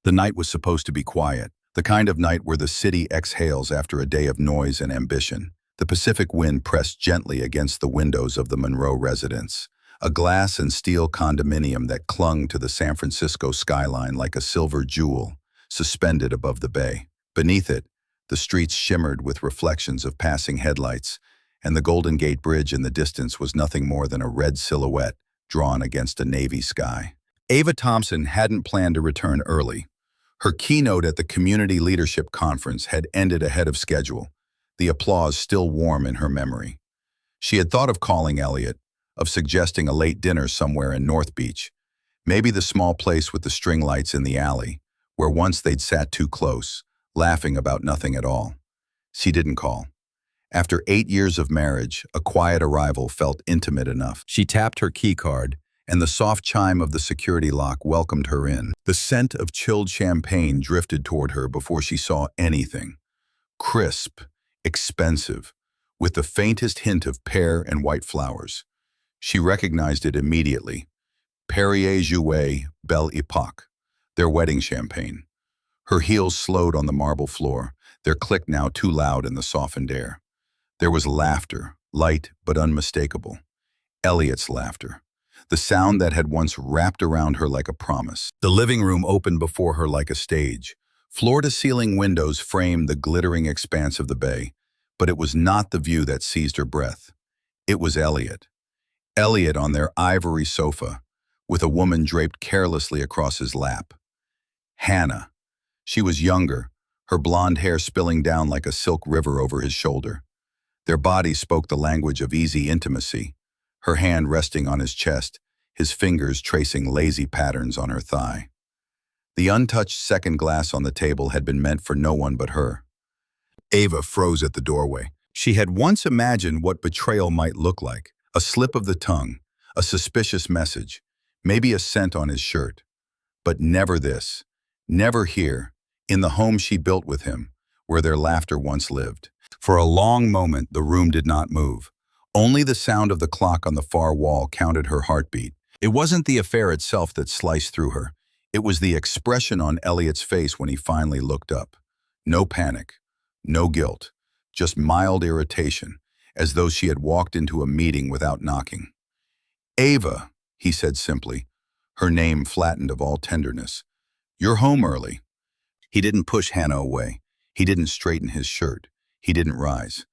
The night was supposed to be quiet, the kind of night where the city exhales after a day of noise and ambition. The Pacific wind pressed gently against the windows of the Monroe residence, a glass and steel condominium that clung to the San Francisco skyline like a silver jewel, suspended above the bay. Beneath it, the streets shimmered with reflections of passing headlights, and the Golden Gate Bridge in the distance was nothing more than a red silhouette drawn against a navy sky. Ava Thompson hadn't planned to return early. Her keynote at the Community Leadership Conference had ended ahead of schedule, the applause still warm in her memory. She had thought of calling Elliot, of suggesting a late dinner somewhere in North Beach, maybe the small place with the string lights in the alley, where once they'd sat too close, laughing about nothing at all. She didn't call. After 8 years of marriage, a quiet arrival felt intimate enough. She tapped her key card, and the soft chime of the security lock welcomed her in. The scent of chilled champagne drifted toward her before she saw anything. Crisp, expensive, with the faintest hint of pear and white flowers. She recognized it immediately. Perrier Jouet Belle Epoque, their wedding champagne. Her heels slowed on the marble floor, their click now too loud in the softened air. There was laughter, light but unmistakable. Elliot's laughter. The sound that had once wrapped around her like a promise. The living room opened before her like a stage. Floor-to-ceiling windows framed the glittering expanse of the bay, but it was not the view that seized her breath. It was Elliot. Elliot on their ivory sofa, with a woman draped carelessly across his lap. Hannah. She was younger, her blonde hair spilling down like a silk river over his shoulder. Their bodies spoke the language of easy intimacy, her hand resting on his chest, his fingers tracing lazy patterns on her thigh. The untouched second glass on the table had been meant for no one but her. Ava froze at the doorway. She had once imagined what betrayal might look like. A slip of the tongue, a suspicious message, maybe a scent on his shirt. But never this. Never here, in the home she built with him, where their laughter once lived. For a long moment, the room did not move. Only the sound of the clock on the far wall counted her heartbeat. It wasn't the affair itself that sliced through her. It was the expression on Elliot's face when he finally looked up. No panic, no guilt, just mild irritation, as though she had walked into a meeting without knocking. "Ava," he said simply, her name flattened of all tenderness. "You're home early." He didn't push Hannah away. He didn't straighten his shirt. He didn't rise.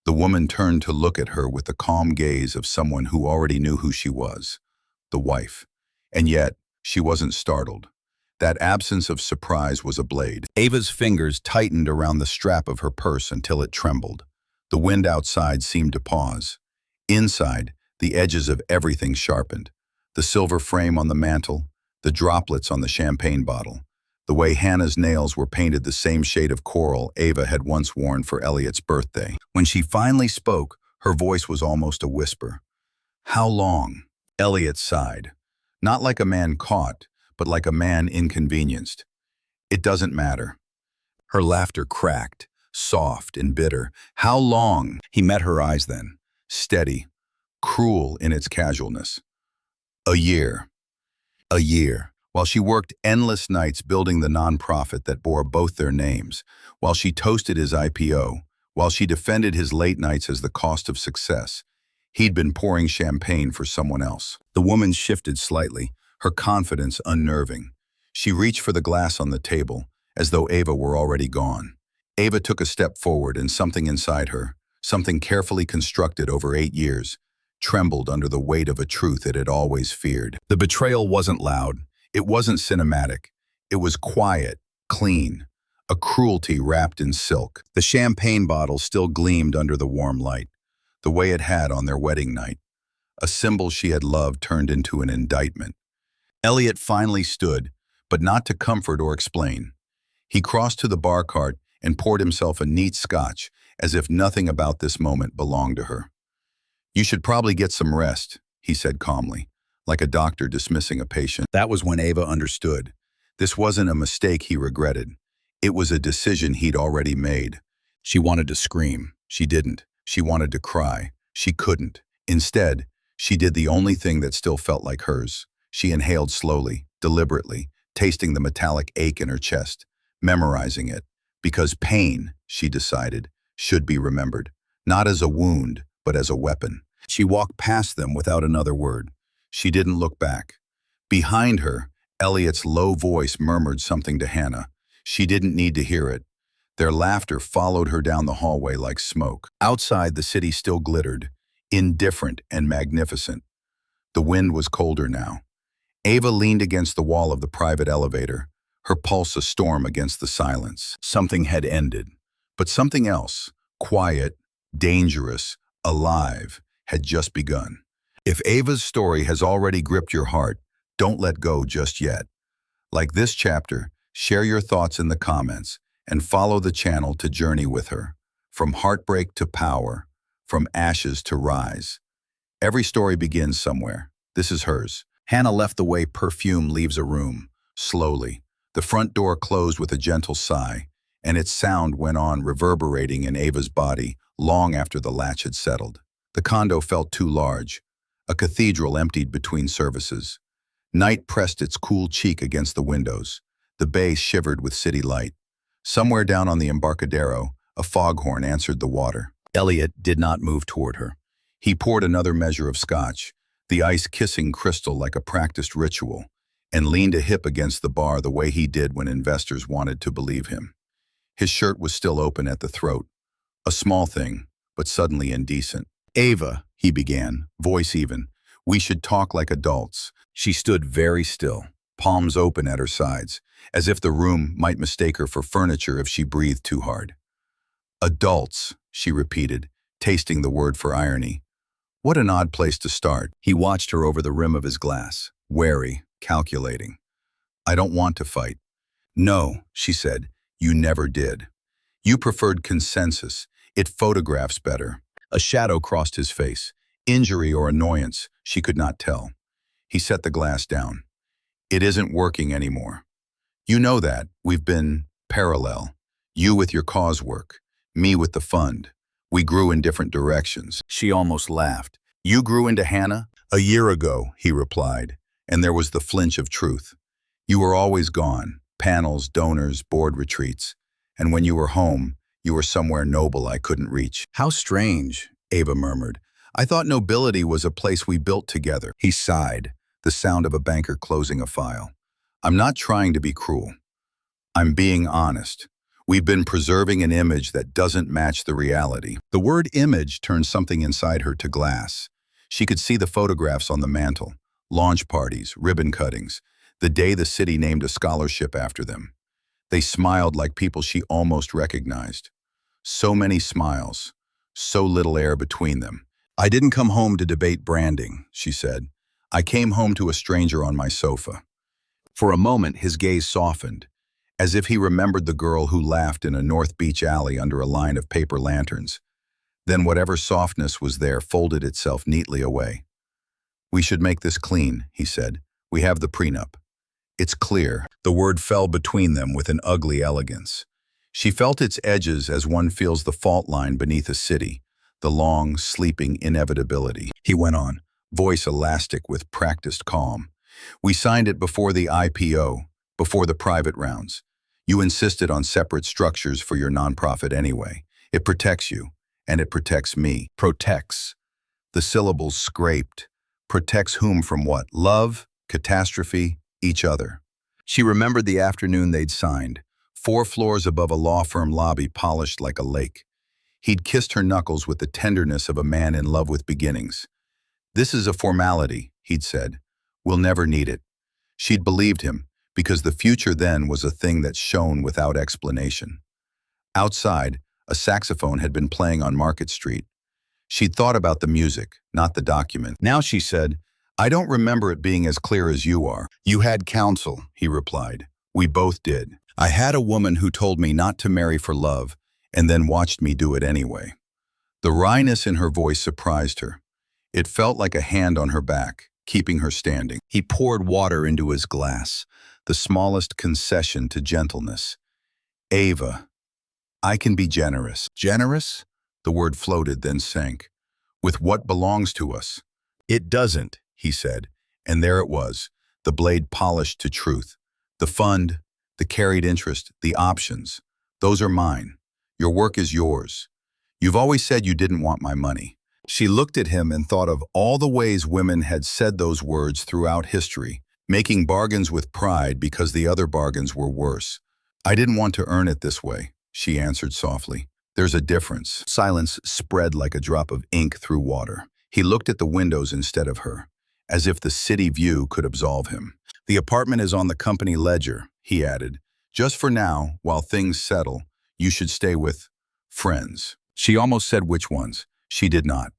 The woman turned to look at her with the calm gaze of someone who already knew who she was, the wife. And yet, she wasn't startled. That absence of surprise was a blade. Ava's fingers tightened around the strap of her purse until it trembled. The wind outside seemed to pause. Inside, the edges of everything sharpened. The silver frame on the mantel, the droplets on the champagne bottle. The way Hannah's nails were painted the same shade of coral Ava had once worn for Elliot's birthday. When she finally spoke, her voice was almost a whisper. "How long?" Elliot sighed. Not like a man caught, but like a man inconvenienced. "It doesn't matter." Her laughter cracked, soft and bitter. "How long?" He met her eyes then, steady, cruel in its casualness. "A year." A year. While she worked endless nights building the nonprofit that bore both their names, while she toasted his IPO, while she defended his late nights as the cost of success, he'd been pouring champagne for someone else. The woman shifted slightly, her confidence unnerving. She reached for the glass on the table, as though Ava were already gone. Ava took a step forward, and something inside her, something carefully constructed over 8 years, trembled under the weight of a truth it had always feared. The betrayal wasn't loud. It wasn't cinematic. It was quiet, clean, a cruelty wrapped in silk. The champagne bottle still gleamed under the warm light, the way it had on their wedding night. A symbol she had loved turned into an indictment. Elliot finally stood, but not to comfort or explain. He crossed to the bar cart and poured himself a neat scotch, as if nothing about this moment belonged to her. "You should probably get some rest," he said calmly, like a doctor dismissing a patient. That was when Ava understood. This wasn't a mistake he regretted. It was a decision he'd already made. She wanted to scream. She didn't. She wanted to cry. She couldn't. Instead, she did the only thing that still felt like hers. She inhaled slowly, deliberately, tasting the metallic ache in her chest, memorizing it. Because pain, she decided, should be remembered, not as a wound, but as a weapon. She walked past them without another word. She didn't look back. Behind her, Elliot's low voice murmured something to Hannah. She didn't need to hear it. Their laughter followed her down the hallway like smoke. Outside, the city still glittered, indifferent and magnificent. The wind was colder now. Ava leaned against the wall of the private elevator, her pulse a storm against the silence. Something had ended, but something else, quiet, dangerous, alive, had just begun. If Ava's story has already gripped your heart, don't let go just yet. Like this chapter, share your thoughts in the comments and follow the channel to journey with her. From heartbreak to power, from ashes to rise. Every story begins somewhere. This is hers. Hannah left the way perfume leaves a room, slowly. The front door closed with a gentle sigh, and its sound went on reverberating in Ava's body long after the latch had settled. The condo felt too large, a cathedral emptied between services. Night pressed its cool cheek against the windows. The bay shivered with city light. Somewhere down on the Embarcadero, a foghorn answered the water. Elliot did not move toward her. He poured another measure of scotch, the ice kissing crystal like a practiced ritual, and leaned a hip against the bar the way he did when investors wanted to believe him. His shirt was still open at the throat, a small thing, but suddenly indecent. "Ava," he began, voice even, "we should talk like adults." She stood very still, palms open at her sides, as if the room might mistake her for furniture if she breathed too hard. "Adults," she repeated, tasting the word for irony. What an odd place to start. He watched her over the rim of his glass, wary, calculating. "I don't want to fight." "No," she said, "you never did. You preferred consensus. It photographs better." A shadow crossed his face. Injury or annoyance, she could not tell. He set the glass down. "It isn't working anymore. You know that. We've been parallel. You with your cause work, me with the fund. We grew in different directions." She almost laughed. "You grew into Hannah?" "A year ago," he replied, and there was the flinch of truth. "You were always gone. Panels, donors, board retreats. And when you were home, you were somewhere noble I couldn't reach." "How strange," Ava murmured. "I thought nobility was a place we built together." He sighed, the sound of a banker closing a file. "I'm not trying to be cruel. I'm being honest. We've been preserving an image that doesn't match the reality." The word image turned something inside her to glass. She could see the photographs on the mantle, launch parties, ribbon cuttings, the day the city named a scholarship after them. They smiled like people she almost recognized. So many smiles, so little air between them. "I didn't come home to debate branding," she said. "I came home to a stranger on my sofa." For a moment, his gaze softened, as if he remembered the girl who laughed in a North Beach alley under a line of paper lanterns. Then whatever softness was there folded itself neatly away. "We should make this clean," he said. "We have the prenup." "It's clear." The word fell between them with an ugly elegance. She felt its edges as one feels the fault line beneath a city, the long, sleeping inevitability. He went on, voice elastic with practiced calm. "We signed it before the IPO, before the private rounds. You insisted on separate structures for your nonprofit anyway. It protects you, and it protects me." Protects. The syllables scraped. Protects whom from what? Love? Catastrophe? Each other. She remembered the afternoon they'd signed, 4 floors above a law firm lobby polished like a lake. He'd kissed her knuckles with the tenderness of a man in love with beginnings. "This is a formality," he'd said. "We'll never need it." She'd believed him, because the future then was a thing that shone without explanation. Outside, a saxophone had been playing on Market Street. She'd thought about the music, not the document. Now she said, "I don't remember it being as clear as you are." "You had counsel," he replied. "We both did. I had a woman who told me not to marry for love, and then watched me do it anyway." The wryness in her voice surprised her. It felt like a hand on her back, keeping her standing. He poured water into his glass, the smallest concession to gentleness. "Ava, I can be generous." "Generous?" The word floated, then sank. "With what belongs to us." "It doesn't," he said, and there it was, the blade polished to truth. The fund, the carried interest, the options, those are mine. Your work is yours. You've always said you didn't want my money. She looked at him and thought of all the ways women had said those words throughout history, making bargains with pride because the other bargains were worse. I didn't want to earn it this way, she answered softly. There's a difference. Silence spread like a drop of ink through water. He looked at the windows instead of her, as if the city view could absolve him. The apartment is on the company ledger, he added. Just for now, while things settle, you should stay with friends. She almost said which ones. She did not.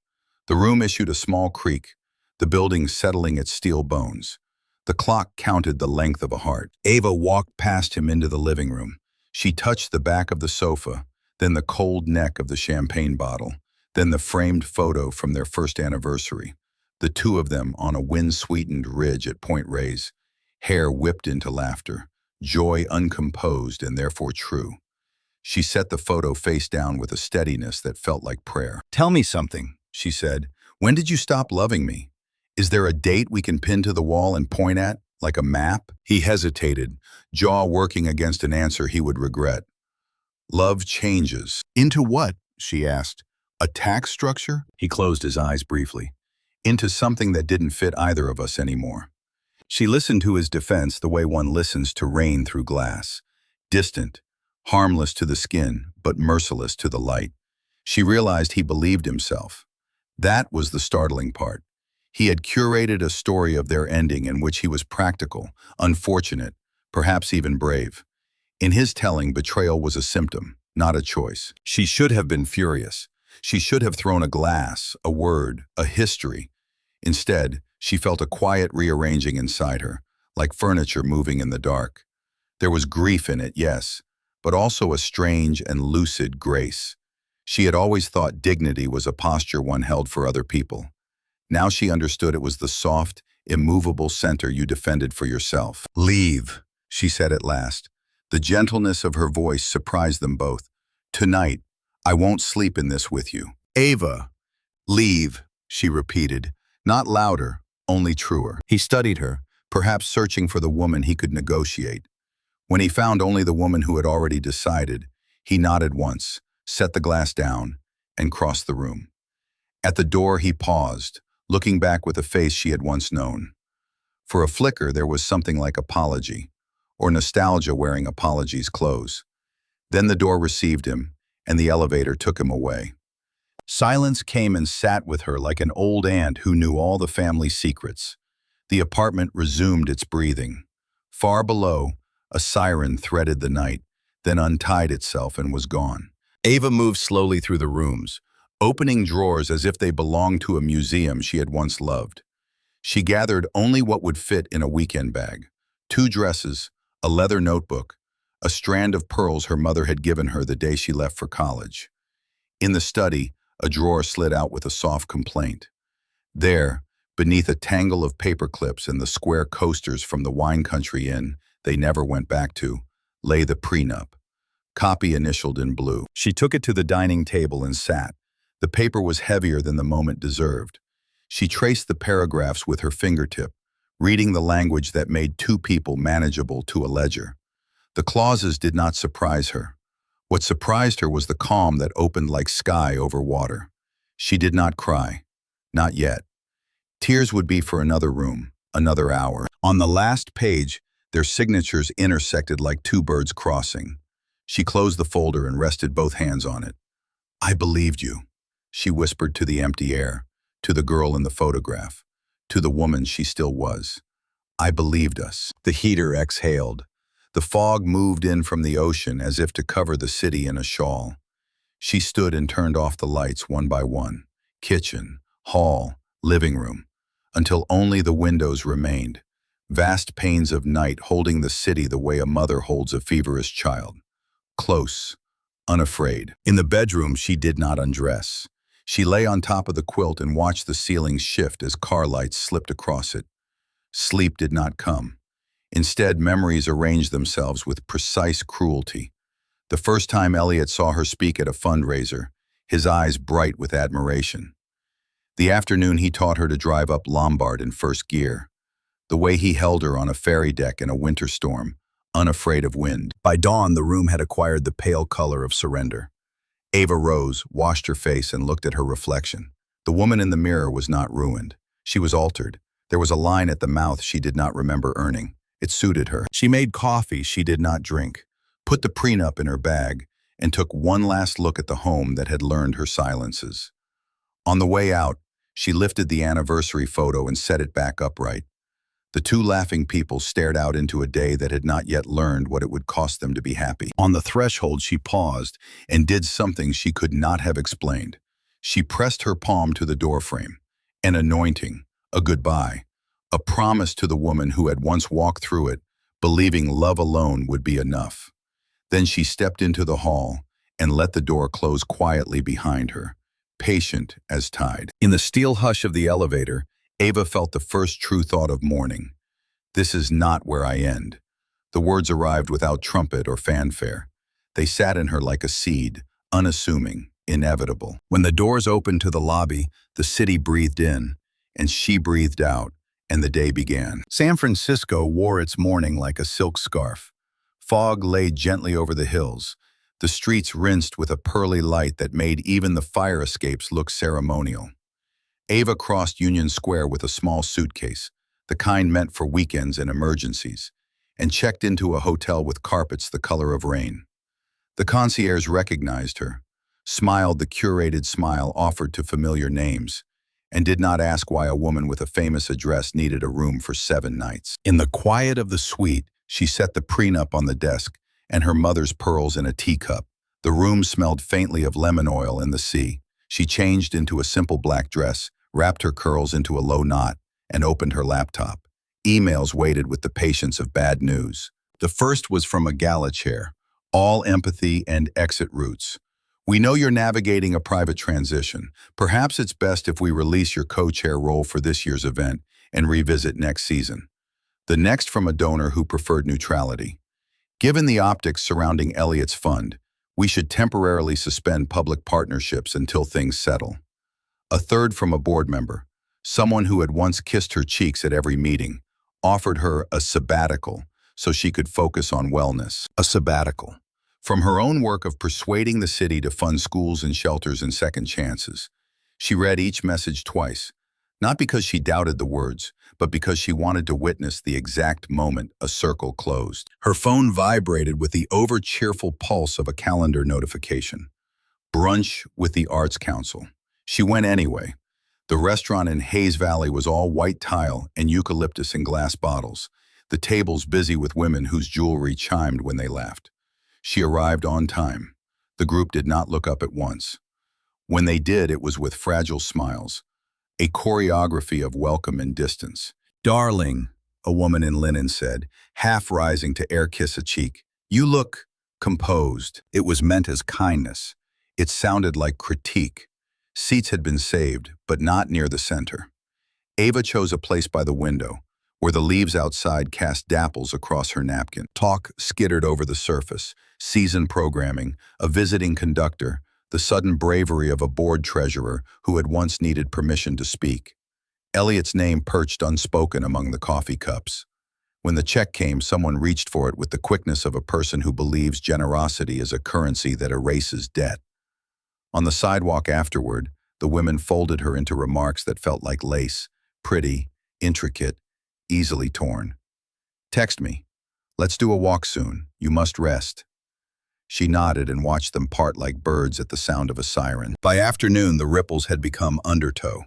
The room issued a small creak, the building settling its steel bones. The clock counted the length of a heart. Ava walked past him into the living room. She touched the back of the sofa, then the cold neck of the champagne bottle, then the framed photo from their first anniversary. The two of them on a wind-sweetened ridge at Point Reyes, hair whipped into laughter, joy uncomposed and therefore true. She set the photo face down with a steadiness that felt like prayer. Tell me something, she said. When did you stop loving me? Is there a date we can pin to the wall and point at, like a map? He hesitated, jaw working against an answer he would regret. Love changes. Into what? She asked. A tax structure? He closed his eyes briefly. Into something that didn't fit either of us anymore. She listened to his defense the way one listens to rain through glass. Distant, harmless to the skin, but merciless to the light. She realized he believed himself. That was the startling part. He had curated a story of their ending in which he was practical, unfortunate, perhaps even brave. In his telling, betrayal was a symptom, not a choice. She should have been furious. She should have thrown a glass, a word, a history. Instead, she felt a quiet rearranging inside her, like furniture moving in the dark. There was grief in it, yes, but also a strange and lucid grace. She had always thought dignity was a posture one held for other people. Now she understood it was the soft, immovable center you defended for yourself. Leave, she said at last. The gentleness of her voice surprised them both. Tonight, I won't sleep in this with you. Ava, leave, she repeated, not louder, only truer. He studied her, perhaps searching for the woman he could negotiate. When he found only the woman who had already decided, he nodded once, set the glass down, and crossed the room. At the door he paused, looking back with a face she had once known. For a flicker there was something like apology, or nostalgia wearing apology's clothes. Then the door received him, and the elevator took him away. Silence came and sat with her like an old aunt who knew all the family secrets. The apartment resumed its breathing. Far below, a siren threaded the night, then untied itself and was gone. Ava moved slowly through the rooms, opening drawers as if they belonged to a museum she had once loved. She gathered only what would fit in a weekend bag: 2 dresses, a leather notebook, a strand of pearls her mother had given her the day she left for college. In the study, a drawer slid out with a soft complaint. There, beneath a tangle of paper clips and the square coasters from the wine country inn they never went back to, lay the prenup, copy initialed in blue. She took it to the dining table and sat. The paper was heavier than the moment deserved. She traced the paragraphs with her fingertip, reading the language that made 2 people manageable to a ledger. The clauses did not surprise her. What surprised her was the calm that opened like sky over water. She did not cry. Not yet. Tears would be for another room, another hour. On the last page, their signatures intersected like 2 birds crossing. She closed the folder and rested both hands on it. I believed you, she whispered to the empty air, to the girl in the photograph, to the woman she still was. I believed us. The heater exhaled. The fog moved in from the ocean as if to cover the city in a shawl. She stood and turned off the lights one by one, kitchen, hall, living room, until only the windows remained, vast panes of night holding the city the way a mother holds a feverish child. Close, unafraid. In the bedroom, she did not undress. She lay on top of the quilt and watched the ceiling shift as car lights slipped across it. Sleep did not come. Instead, memories arranged themselves with precise cruelty. The first time Elliot saw her speak at a fundraiser, his eyes bright with admiration. The afternoon he taught her to drive up Lombard in first gear. The way he held her on a ferry deck in a winter storm, unafraid of wind. By dawn, the room had acquired the pale color of surrender. Ava rose, washed her face, and looked at her reflection. The woman in the mirror was not ruined. She was altered. There was a line at the mouth she did not remember earning. It suited her. She made coffee she did not drink, put the prenup in her bag, and took one last look at the home that had learned her silences. On the way out, she lifted the anniversary photo and set it back upright. The two laughing people stared out into a day that had not yet learned what it would cost them to be happy. On the threshold, she paused and did something she could not have explained. She pressed her palm to the doorframe, an anointing, a goodbye, a promise to the woman who had once walked through it, believing love alone would be enough. Then she stepped into the hall and let the door close quietly behind her, patient as tide. In the steel hush of the elevator, Ava felt the first true thought of morning. This is not where I end. The words arrived without trumpet or fanfare. They sat in her like a seed, unassuming, inevitable. When the doors opened to the lobby, the city breathed in, and she breathed out, and the day began. San Francisco wore its morning like a silk scarf. Fog lay gently over the hills, the streets rinsed with a pearly light that made even the fire escapes look ceremonial. Ava crossed Union Square with a small suitcase, the kind meant for weekends and emergencies, and checked into a hotel with carpets the color of rain. The concierge recognized her, smiled the curated smile offered to familiar names, and did not ask why a woman with a famous address needed a room for 7 nights. In the quiet of the suite, she set the prenup on the desk and her mother's pearls in a teacup. The room smelled faintly of lemon oil in the sea. She changed into a simple black dress, wrapped her curls into a low knot, and opened her laptop. Emails waited with the patience of bad news. The first was from a gala chair, all empathy and exit routes. We know you're navigating a private transition. Perhaps it's best if we release your co-chair role for this year's event and revisit next season. The next from a donor who preferred neutrality. Given the optics surrounding Elliot's fund, we should temporarily suspend public partnerships until things settle. A third from a board member, someone who had once kissed her cheeks at every meeting, offered her a sabbatical so she could focus on wellness. A sabbatical. From her own work of persuading the city to fund schools and shelters and second chances. She read each message twice, not because she doubted the words, but because she wanted to witness the exact moment a circle closed. Her phone vibrated with the over-cheerful pulse of a calendar notification. Brunch with the Arts Council. She went anyway. The restaurant in Hayes Valley was all white tile and eucalyptus in glass bottles, the tables busy with women whose jewelry chimed when they laughed. She arrived on time. The group did not look up at once. When they did, it was with fragile smiles, a choreography of welcome and distance. "Darling," a woman in linen said, half rising to air-kiss a cheek, "you look composed." It was meant as kindness. It sounded like critique. Seats had been saved, but not near the center. Ava chose a place by the window, where the leaves outside cast dapples across her napkin. Talk skittered over the surface, season programming, a visiting conductor, the sudden bravery of a board treasurer who had once needed permission to speak. Elliot's name perched unspoken among the coffee cups. When the check came, someone reached for it with the quickness of a person who believes generosity is a currency that erases debt. On the sidewalk afterward, the women folded her into remarks that felt like lace, pretty, intricate, easily torn. "Text me. Let's do a walk soon. You must rest." She nodded and watched them part like birds at the sound of a siren. By afternoon, the ripples had become undertow.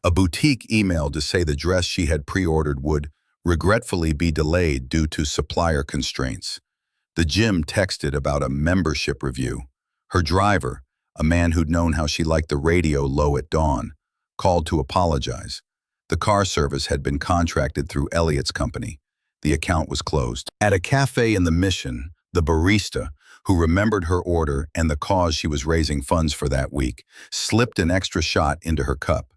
A boutique emailed to say the dress she had pre-ordered would regretfully be delayed due to supplier constraints. The gym texted about a membership review. Her driver, a man who'd known how she liked the radio low at dawn, called to apologize. The car service had been contracted through Elliot's company. The account was closed. At a cafe in the Mission, the barista, who remembered her order and the cause she was raising funds for that week, slipped an extra shot into her cup.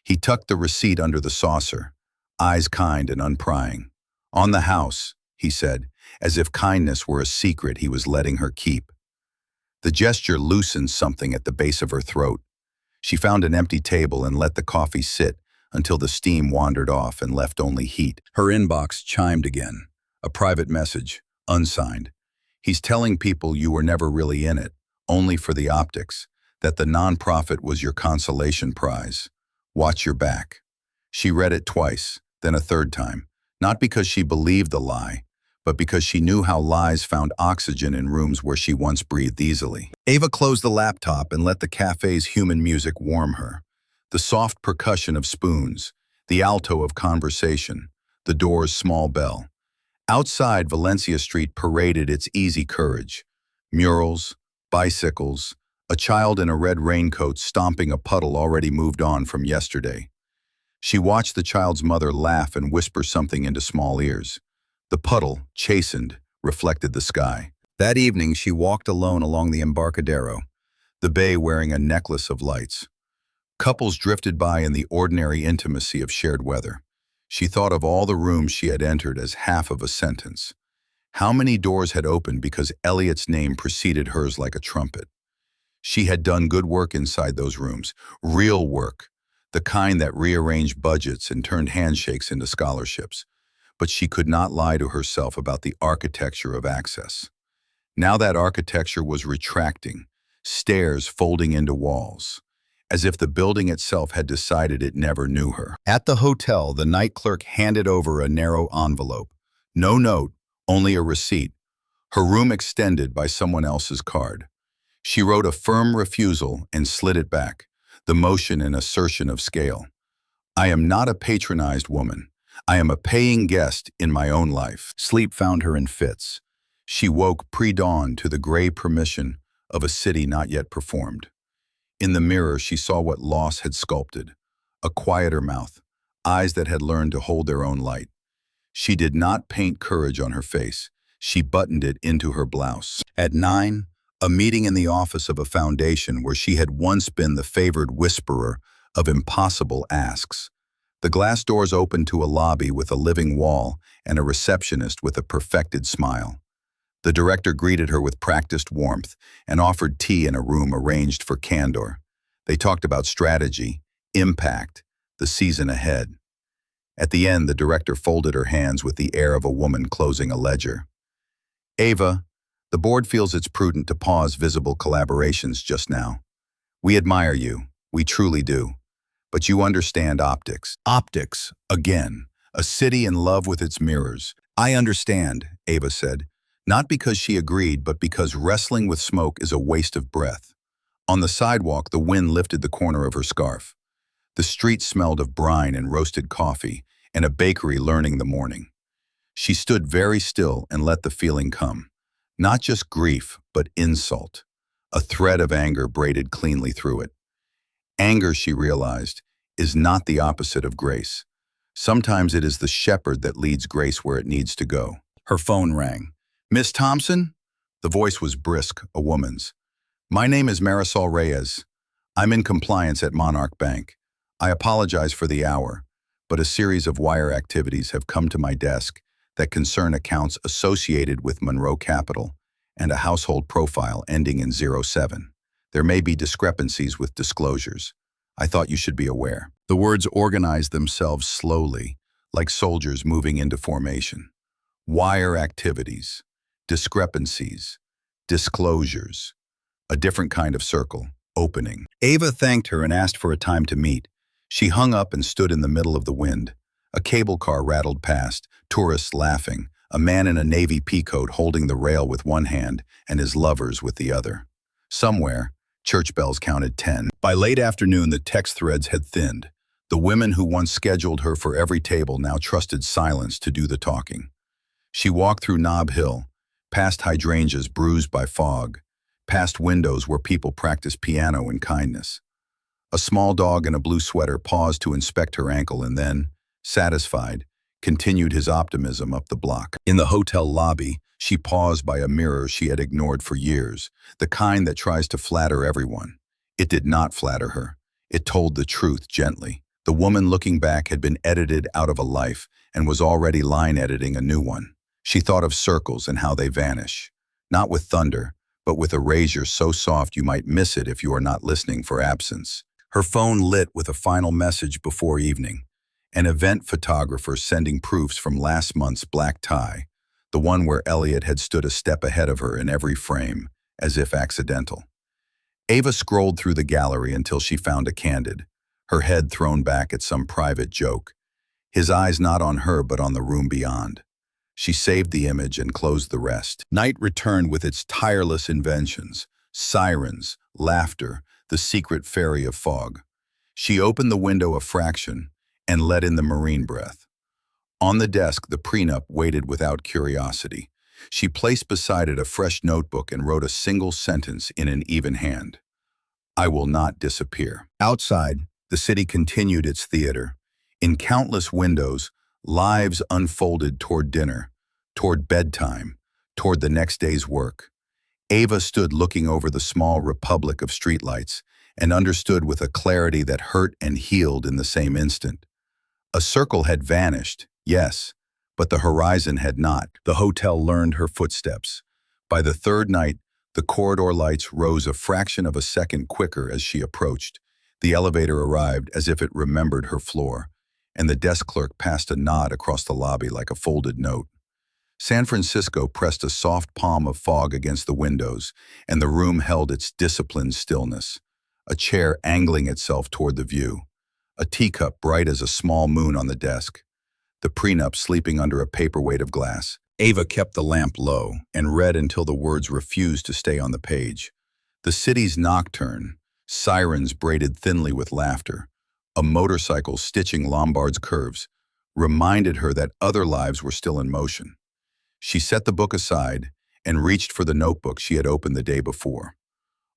He tucked the receipt under the saucer, eyes kind and unprying. "On the house," he said, as if kindness were a secret he was letting her keep. The gesture loosened something at the base of her throat. She found an empty table and let the coffee sit until the steam wandered off and left only heat. Her inbox chimed again. A private message, unsigned. He's telling people you were never really in it, only for the optics, that the nonprofit was your consolation prize. Watch your back. She read it twice, then a third time, not because she believed the lie, but because she knew how lies found oxygen in rooms where she once breathed easily. Ava closed the laptop and let the cafe's human music warm her. The soft percussion of spoons, the alto of conversation, the door's small bell. Outside, Valencia Street paraded its easy courage. Murals, bicycles, a child in a red raincoat stomping a puddle already moved on from yesterday. She watched the child's mother laugh and whisper something into small ears. The puddle, chastened, reflected the sky. That evening, she walked alone along the Embarcadero, the bay wearing a necklace of lights. Couples drifted by in the ordinary intimacy of shared weather. She thought of all the rooms she had entered as half of a sentence. How many doors had opened because Elliot's name preceded hers like a trumpet? She had done good work inside those rooms, real work, the kind that rearranged budgets and turned handshakes into scholarships. But she could not lie to herself about the architecture of access. Now that architecture was retracting, stairs folding into walls, as if the building itself had decided it never knew her. At the hotel, the night clerk handed over a narrow envelope. No note, only a receipt. Her room extended by someone else's card. She wrote a firm refusal and slid it back, the motion and assertion of scale. I am not a patronized woman. I am a paying guest in my own life. Sleep found her in fits. She woke pre-dawn to the gray permission of a city not yet performed. In the mirror, she saw what loss had sculpted. A quieter mouth, eyes that had learned to hold their own light. She did not paint courage on her face. She buttoned it into her blouse. At 9, a meeting in the office of a foundation where she had once been the favored whisperer of impossible asks. The glass doors opened to a lobby with a living wall and a receptionist with a perfected smile. The director greeted her with practiced warmth and offered tea in a room arranged for candor. They talked about strategy, impact, the season ahead. At the end, the director folded her hands with the air of a woman closing a ledger. Ava, the board feels it's prudent to pause visible collaborations just now. We admire you, we truly do. But you understand optics. Optics, again, a city in love with its mirrors. I understand, Ava said. Not because she agreed, but because wrestling with smoke is a waste of breath. On the sidewalk, the wind lifted the corner of her scarf. The street smelled of brine and roasted coffee, and a bakery learning the morning. She stood very still and let the feeling come. Not just grief, but insult. A thread of anger braided cleanly through it. Anger, she realized, is not the opposite of grace. Sometimes it is the shepherd that leads grace where it needs to go. Her phone rang. Miss Thompson? The voice was brisk, a woman's. My name is Marisol Reyes. I'm in compliance at Monarch Bank. I apologize for the hour, but a series of wire activities have come to my desk that concern accounts associated with Monroe Capital and a household profile ending in 07. There may be discrepancies with disclosures. I thought you should be aware. The words organized themselves slowly, like soldiers moving into formation. Wire activities. Discrepancies, disclosures, a different kind of circle, opening. Ava thanked her and asked for a time to meet. She hung up and stood in the middle of the wind. A cable car rattled past, tourists laughing, a man in a navy peacoat holding the rail with one hand and his lovers with the other. Somewhere, church bells counted 10. By late afternoon, the text threads had thinned. The women who once scheduled her for every table now trusted silence to do the talking. She walked through Nob Hill, past hydrangeas bruised by fog, past windows where people practiced piano and kindness. A small dog in a blue sweater paused to inspect her ankle and then, satisfied, continued his optimism up the block. In the hotel lobby, she paused by a mirror she had ignored for years, the kind that tries to flatter everyone. It did not flatter her. It told the truth gently. The woman looking back had been edited out of a life and was already line editing a new one. She thought of circles and how they vanish, not with thunder, but with a razor so soft you might miss it if you are not listening for absence. Her phone lit with a final message before evening. An event photographer sending proofs from last month's black tie. the one where Elliot had stood a step ahead of her in every frame, as if accidental. Ava scrolled through the gallery until she found a candid, her head thrown back at some private joke, his eyes not on her but on the room beyond. She saved the image and closed the rest. Night returned with its tireless inventions, sirens, laughter, the secret fairy of fog. She opened the window a fraction and let in the marine breath. On the desk, the prenup waited without curiosity. She placed beside it a fresh notebook and wrote a single sentence in an even hand. I will not disappear. Outside, the city continued its theater. In countless windows, lives unfolded toward dinner, toward bedtime, toward the next day's work. Ava stood looking over the small republic of streetlights and understood with a clarity that hurt and healed in the same instant. A circle had vanished, yes, but the horizon had not. The hotel learned her footsteps. By the third night, the corridor lights rose a fraction of a second quicker as she approached. The elevator arrived as if it remembered her floor, and the desk clerk passed a nod across the lobby like a folded note. San Francisco pressed a soft palm of fog against the windows, and the room held its disciplined stillness, a chair angling itself toward the view, a teacup bright as a small moon on the desk, the prenup sleeping under a paperweight of glass. Ava kept the lamp low and read until the words refused to stay on the page. The city's nocturne, sirens braided thinly with laughter, a motorcycle stitching Lombard's curves, reminded her that other lives were still in motion. She set the book aside and reached for the notebook she had opened the day before.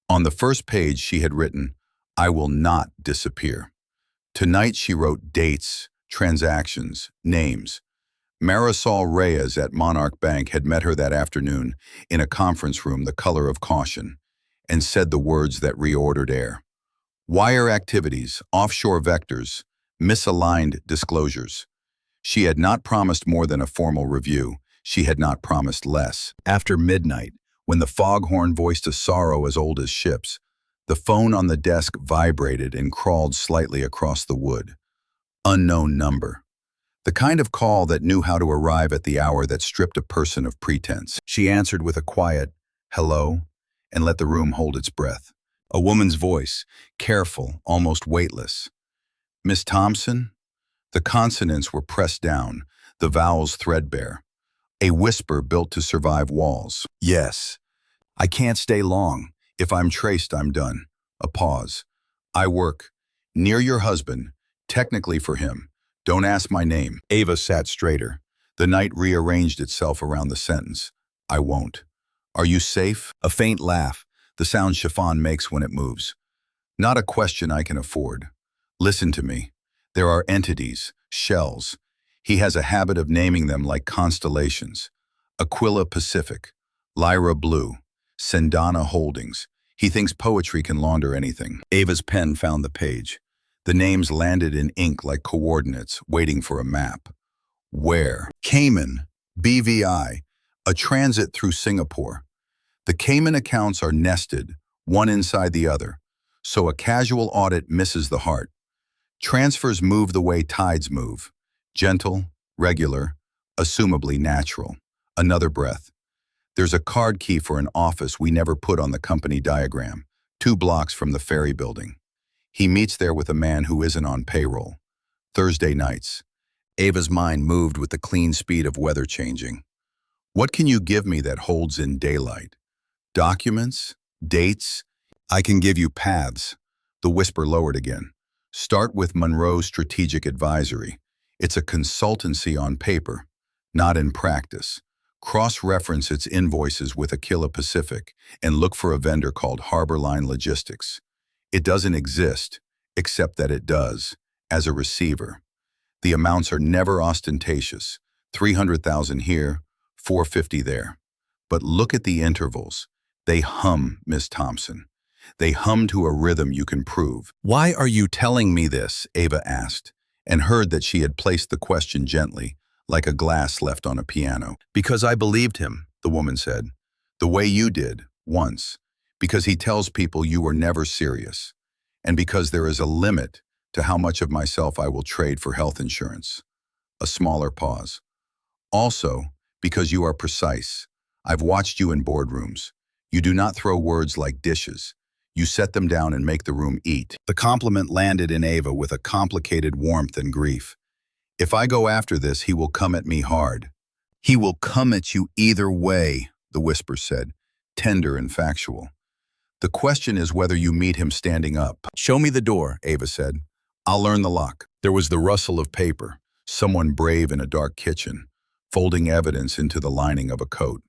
On the first page she had written, I will not disappear. Tonight she wrote dates, transactions, names. Marisol Reyes at Monarch Bank had met her that afternoon in a conference room the color of caution and said the words that reordered air. Wire activities, offshore vectors, misaligned disclosures. She had not promised more than a formal review. She had not promised less. After midnight, when the foghorn voiced a sorrow as old as ships, the phone on the desk vibrated and crawled slightly across the wood. Unknown number. The kind of call that knew how to arrive at the hour that stripped a person of pretense. She answered with a quiet, hello, and let the room hold its breath. A woman's voice, careful, almost weightless. Miss Thompson? The consonants were pressed down, the vowels threadbare. A whisper built to survive walls. Yes. I can't stay long. If I'm traced, I'm done. A pause. I work. Near your husband. Technically for him. Don't ask my name. Ava sat straighter. The night rearranged itself around the sentence. I won't. Are you safe? A faint laugh, the sound chiffon makes when it moves. Not a question I can afford. Listen to me. There are entities, shells. He has a habit of naming them like constellations. Aquila Pacific, Lyra Blue, Sendana Holdings. He thinks poetry can launder anything. Ava's pen found the page. The names landed in ink like coordinates, waiting for a map. Where? Cayman, BVI, a transit through Singapore. The Cayman accounts are nested, one inside the other, so a casual audit misses the heart. Transfers move the way tides move. Gentle, regular, assumably natural. Another breath. There's a card key for an office we never put on the company diagram, 2 blocks from the ferry building. He meets there with a man who isn't on payroll. Thursday nights. Ava's mind moved with the clean speed of weather changing. What can you give me that holds in daylight? Documents? Dates? I can give you paths. The whisper lowered again. Start with Monroe's Strategic Advisory. It's a consultancy on paper, not in practice. Cross-reference its invoices with Aquila Pacific and look for a vendor called Harborline Logistics. It doesn't exist, except that it does, as a receiver. The amounts are never ostentatious, 300,000 here, 450 there. But look at the intervals. They hum, Miss Thompson. They hum to a rhythm you can prove. Why are you telling me this? Ava asked, and heard that she had placed the question gently, like a glass left on a piano. Because I believed him, the woman said. The way you did, once. Because he tells people you were never serious. And because there is a limit to how much of myself I will trade for health insurance. A smaller pause. Also, Because you are precise. I've watched you in boardrooms. You do not throw words like dishes. You set them down and make the room eat. The compliment landed in Ava with a complicated warmth and grief. If I go after this, he will come at me hard. He will come at you either way, the whisper said, tender and factual. The question is whether you meet him standing up. Show me the door, Ava said. I'll learn the lock. There was the rustle of paper, someone brave in a dark kitchen, folding evidence into the lining of a coat.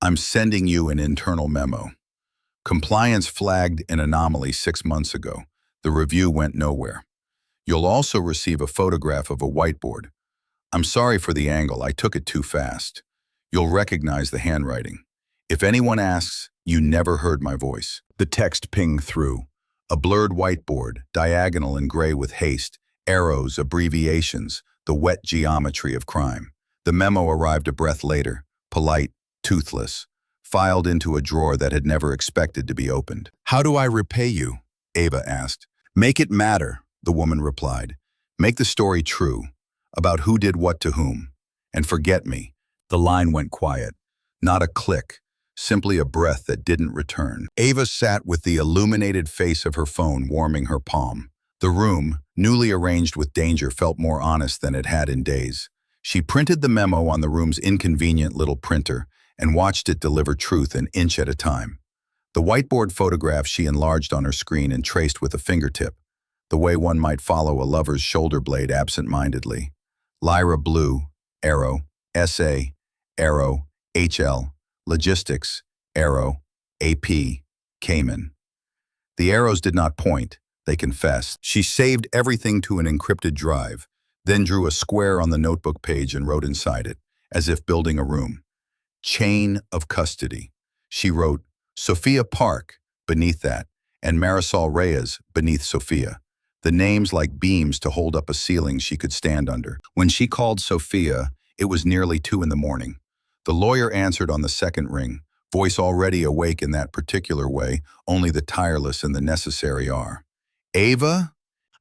I'm sending you an internal memo. Compliance flagged an anomaly 6 months ago. The review went nowhere. You'll also receive a photograph of a whiteboard. I'm sorry for the angle, I took it too fast. You'll recognize the handwriting. If anyone asks, you never heard my voice. The text pinged through. A blurred whiteboard, diagonal and gray with haste, arrows, abbreviations, the wet geometry of crime. The memo arrived a breath later, polite, toothless, filed into a drawer that had never expected to be opened. How do I repay you? Ava asked. Make it matter, the woman replied. Make the story true, about who did what to whom. And forget me. The line went quiet. Not a click, simply a breath that didn't return. Ava sat with the illuminated face of her phone warming her palm. The room, newly arranged with danger, felt more honest than it had in days. She printed the memo on the room's inconvenient little printer and watched it deliver truth an inch at a time. The whiteboard photograph she enlarged on her screen and traced with a fingertip, the way one might follow a lover's shoulder blade absent-mindedly. Lyra Blue, arrow, SA, arrow, HL, logistics, arrow, AP, Cayman. The arrows did not point, they confessed. She saved everything to an encrypted drive, then drew a square on the notebook page and wrote inside it, as if building a room. Chain of custody. She wrote, Sophia Park, beneath that, and Marisol Reyes, beneath Sophia. The names like beams to hold up a ceiling she could stand under. When she called Sophia, it was nearly 2 in the morning. The lawyer answered on the second ring, voice already awake in that particular way, only the tireless and the necessary are. Ava?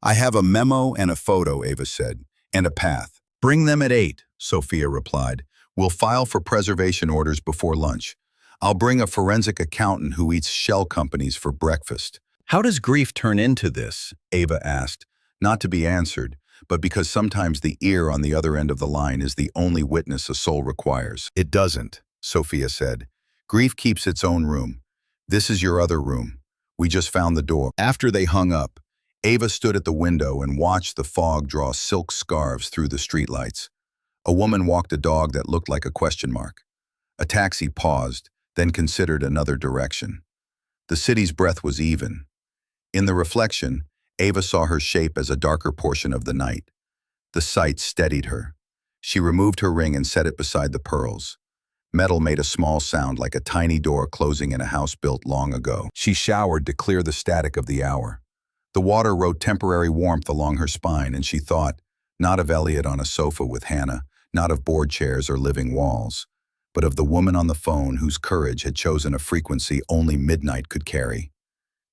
I have a memo and a photo, Ava said, and a path. Bring them at 8, Sophia replied. We'll file for preservation orders before lunch. I'll bring a forensic accountant who eats shell companies for breakfast. How does grief turn into this? Ava asked, not to be answered, but because sometimes the ear on the other end of the line is the only witness a soul requires. It doesn't, Sophia said. Grief keeps its own room. This is your other room. We just found the door. After they hung up, Ava stood at the window and watched the fog draw silk scarves through the streetlights. A woman walked a dog that looked like a question mark. A taxi paused, then considered another direction. The city's breath was even. In the reflection, Ava saw her shape as a darker portion of the night. The sight steadied her. She removed her ring and set it beside the pearls. Metal made a small sound like a tiny door closing in a house built long ago. She showered to clear the static of the hour. The water wrote temporary warmth along her spine, and she thought, not of Elliot on a sofa with Hannah, not of board chairs or living walls, but of the woman on the phone whose courage had chosen a frequency only midnight could carry.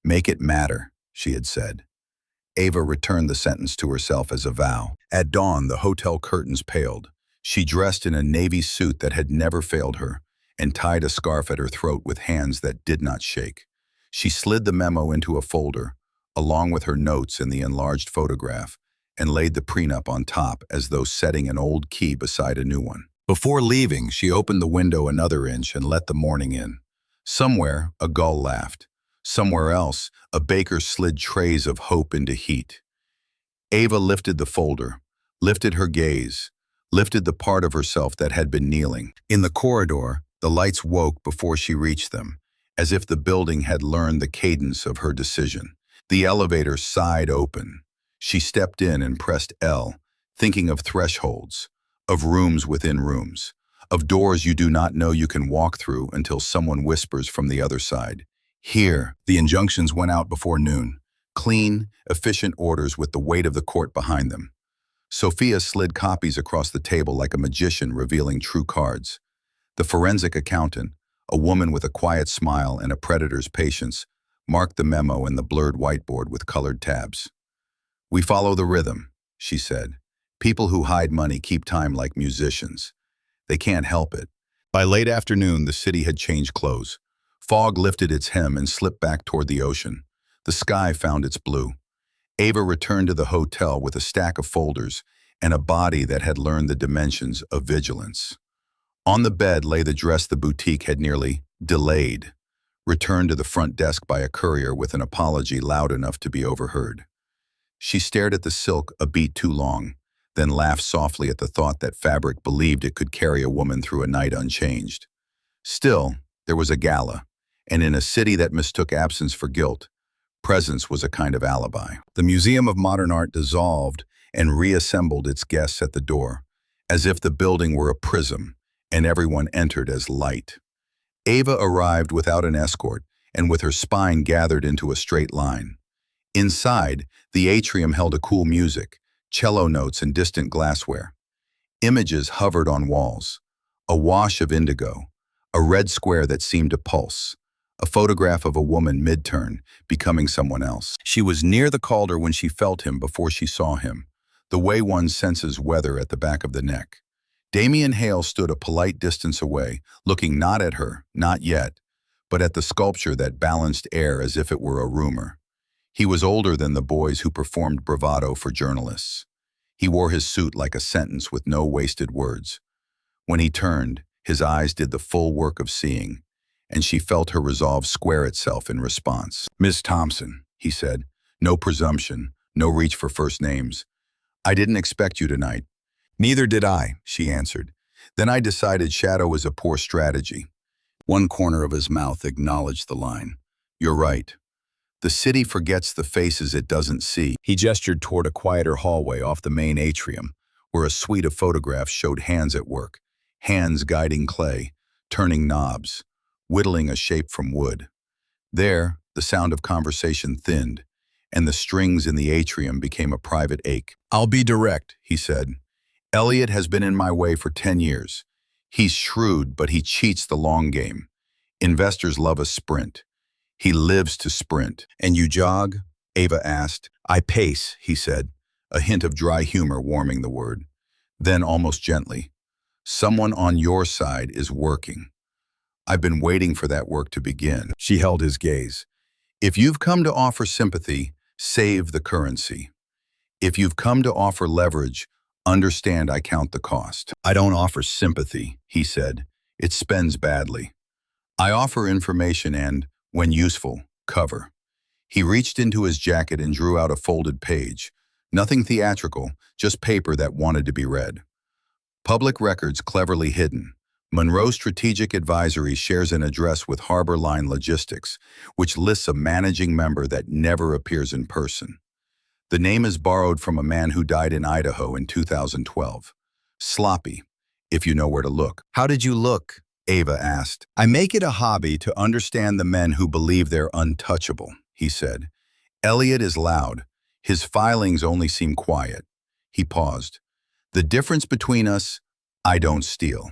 Make it matter, she had said. Ava returned the sentence to herself as a vow. At dawn, the hotel curtains paled. She dressed in a navy suit that had never failed her and tied a scarf at her throat with hands that did not shake. She slid the memo into a folder, along with her notes and the enlarged photograph, and laid the prenup on top as though setting an old key beside a new one. Before leaving, she opened the window another inch and let the morning in. Somewhere, a gull laughed. Somewhere else, a baker slid trays of hope into heat. Ava lifted the folder, lifted her gaze, lifted the part of herself that had been kneeling. In the corridor, the lights woke before she reached them, as if the building had learned the cadence of her decision. The elevator sighed open. She stepped in and pressed L, thinking of thresholds, of rooms within rooms, of doors you do not know you can walk through until someone whispers from the other side. Here, the injunctions went out before noon. Clean, efficient orders with the weight of the court behind them. Sophia slid copies across the table like a magician revealing true cards. The forensic accountant, a woman with a quiet smile and a predator's patience, marked the memo in the blurred whiteboard with colored tabs. We follow the rhythm, she said. People who hide money keep time like musicians. They can't help it. By late afternoon, the city had changed clothes. Fog lifted its hem and slipped back toward the ocean. The sky found its blue. Ava returned to the hotel with a stack of folders and a body that had learned the dimensions of vigilance. On the bed lay the dress the boutique had nearly delayed, returned to the front desk by a courier with an apology loud enough to be overheard. She stared at the silk a beat too long, then laughed softly at the thought that fabric believed it could carry a woman through a night unchanged. Still, there was a gala, and in a city that mistook absence for guilt, presence was a kind of alibi. The Museum of Modern Art dissolved and reassembled its guests at the door, as if the building were a prism, and everyone entered as light. Ava arrived without an escort and with her spine gathered into a straight line. Inside, the atrium held a cool music, cello notes and distant glassware. Images hovered on walls. A wash of indigo, a red square that seemed to pulse, a photograph of a woman mid-turn, becoming someone else. She was near the Calder when she felt him before she saw him, the way one senses weather at the back of the neck. Damien Hale stood a polite distance away, looking not at her, not yet, but at the sculpture that balanced air as if it were a rumor. He was older than the boys who performed bravado for journalists. He wore his suit like a sentence with no wasted words. When he turned, his eyes did the full work of seeing, and she felt her resolve square itself in response. "Miss Thompson," he said, "no presumption, no reach for first names. I didn't expect you tonight." "Neither did I," she answered. "Then I decided shadow is a poor strategy." One corner of his mouth acknowledged the line. "You're right. The city forgets the faces it doesn't see." He gestured toward a quieter hallway off the main atrium, where a suite of photographs showed hands at work, hands guiding clay, turning knobs, whittling a shape from wood. There, the sound of conversation thinned, and the strings in the atrium became a private ache. "I'll be direct," he said. "Elliot has been in my way for 10 years. He's shrewd, but he cheats the long game. Investors love a sprint. He lives to sprint." "And you jog?" Ava asked. "I pace," he said, a hint of dry humor warming the word. Then, almost gently, "Someone on your side is working. I've been waiting for that work to begin." She held his gaze. "If you've come to offer sympathy, save the currency. If you've come to offer leverage, understand I count the cost." "I don't offer sympathy," he said. "It spends badly. I offer information and, when useful, cover." He reached into his jacket and drew out a folded page. Nothing theatrical, just paper that wanted to be read. "Public records cleverly hidden. Monroe Strategic Advisory shares an address with Harbor Line Logistics, which lists a managing member that never appears in person. The name is borrowed from a man who died in Idaho in 2012. Sloppy, if you know where to look." "How did you look?" Ava asked. "I make it a hobby to understand the men who believe they're untouchable," he said. "Elliot is loud. His filings only seem quiet." He paused. "The difference between us, I don't steal.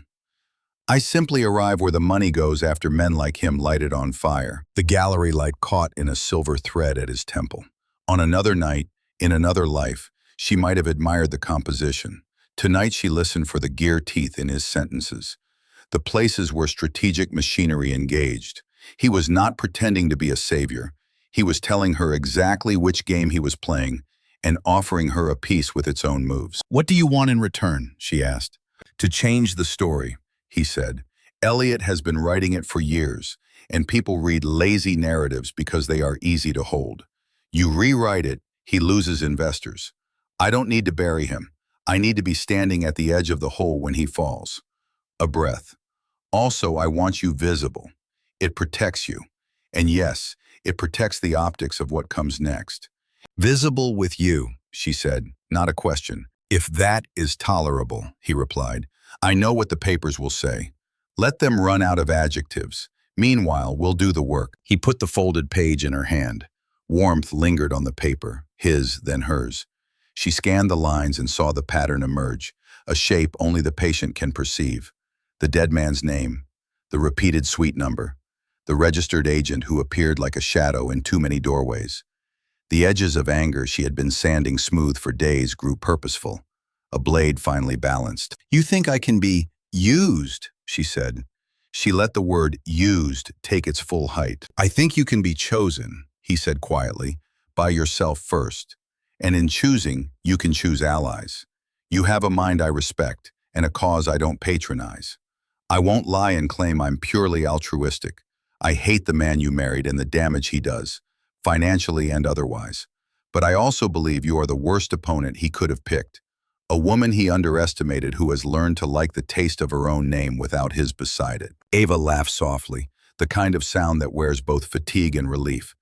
I simply arrive where the money goes after men like him light it on fire." The gallery light caught in a silver thread at his temple. On another night, in another life, she might have admired the composition. Tonight she listened for the gear teeth in his sentences, the places where strategic machinery engaged. He was not pretending to be a savior. He was telling her exactly which game he was playing and offering her a piece with its own moves. "What do you want in return?" she asked. "To change the story," he said. "Elliot has been writing it for years, and people read lazy narratives because they are easy to hold. You rewrite it, he loses investors. I don't need to bury him. I need to be standing at the edge of the hole when he falls." A breath. "Also, I want you visible. It protects you. And yes, it protects the optics of what comes next." "Visible with you," she said, not a question. "If that is tolerable," he replied. "I know what the papers will say. Let them run out of adjectives. Meanwhile, we'll do the work." He put the folded page in her hand. Warmth lingered on the paper, his, then hers. She scanned the lines and saw the pattern emerge, a shape only the patient can perceive. The dead man's name, the repeated suite number, the registered agent who appeared like a shadow in too many doorways. The edges of anger she had been sanding smooth for days grew purposeful. A blade finally balanced. "You think I can be Used, she said. She let the word used take its full height. I think you can be chosen, he said quietly, by yourself first. And in choosing, you can choose allies. You have a mind I respect and a cause I don't patronize. I won't lie and claim I'm purely altruistic. I hate the man you married and the damage he does, financially and otherwise. But I also believe you are the worst opponent he could have picked. A woman he underestimated who has learned to like the taste of her own name without his beside it. Ava laughed softly, the kind of sound that wears both fatigue and relief.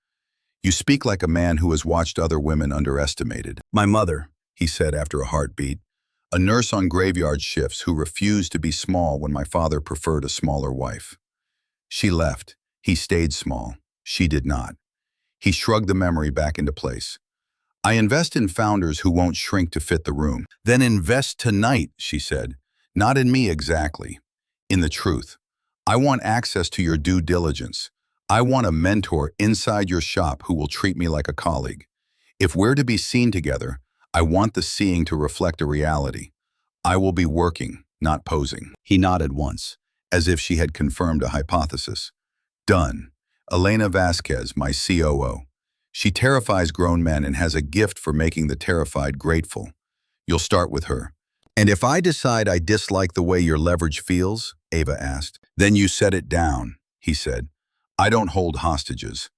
You speak like a man who has watched other women underestimated. My mother, he said after a heartbeat, a nurse on graveyard shifts who refused to be small when my father preferred a smaller wife. She left. He stayed small. She did not. He shrugged the memory back into place. I invest in founders who won't shrink to fit the room. Then invest tonight, she said. Not in me exactly. In the truth. I want access to your due diligence. I want a mentor inside your shop who will treat me like a colleague. If we're to be seen together, I want the seeing to reflect a reality. I will be working, not posing. He nodded once, as if she had confirmed a hypothesis. Done. Elena Vasquez, my COO. She terrifies grown men and has a gift for making the terrified grateful. You'll start with her. And if I decide I dislike the way your leverage feels, Ava asked, then you set it down, he said. I don't hold hostages.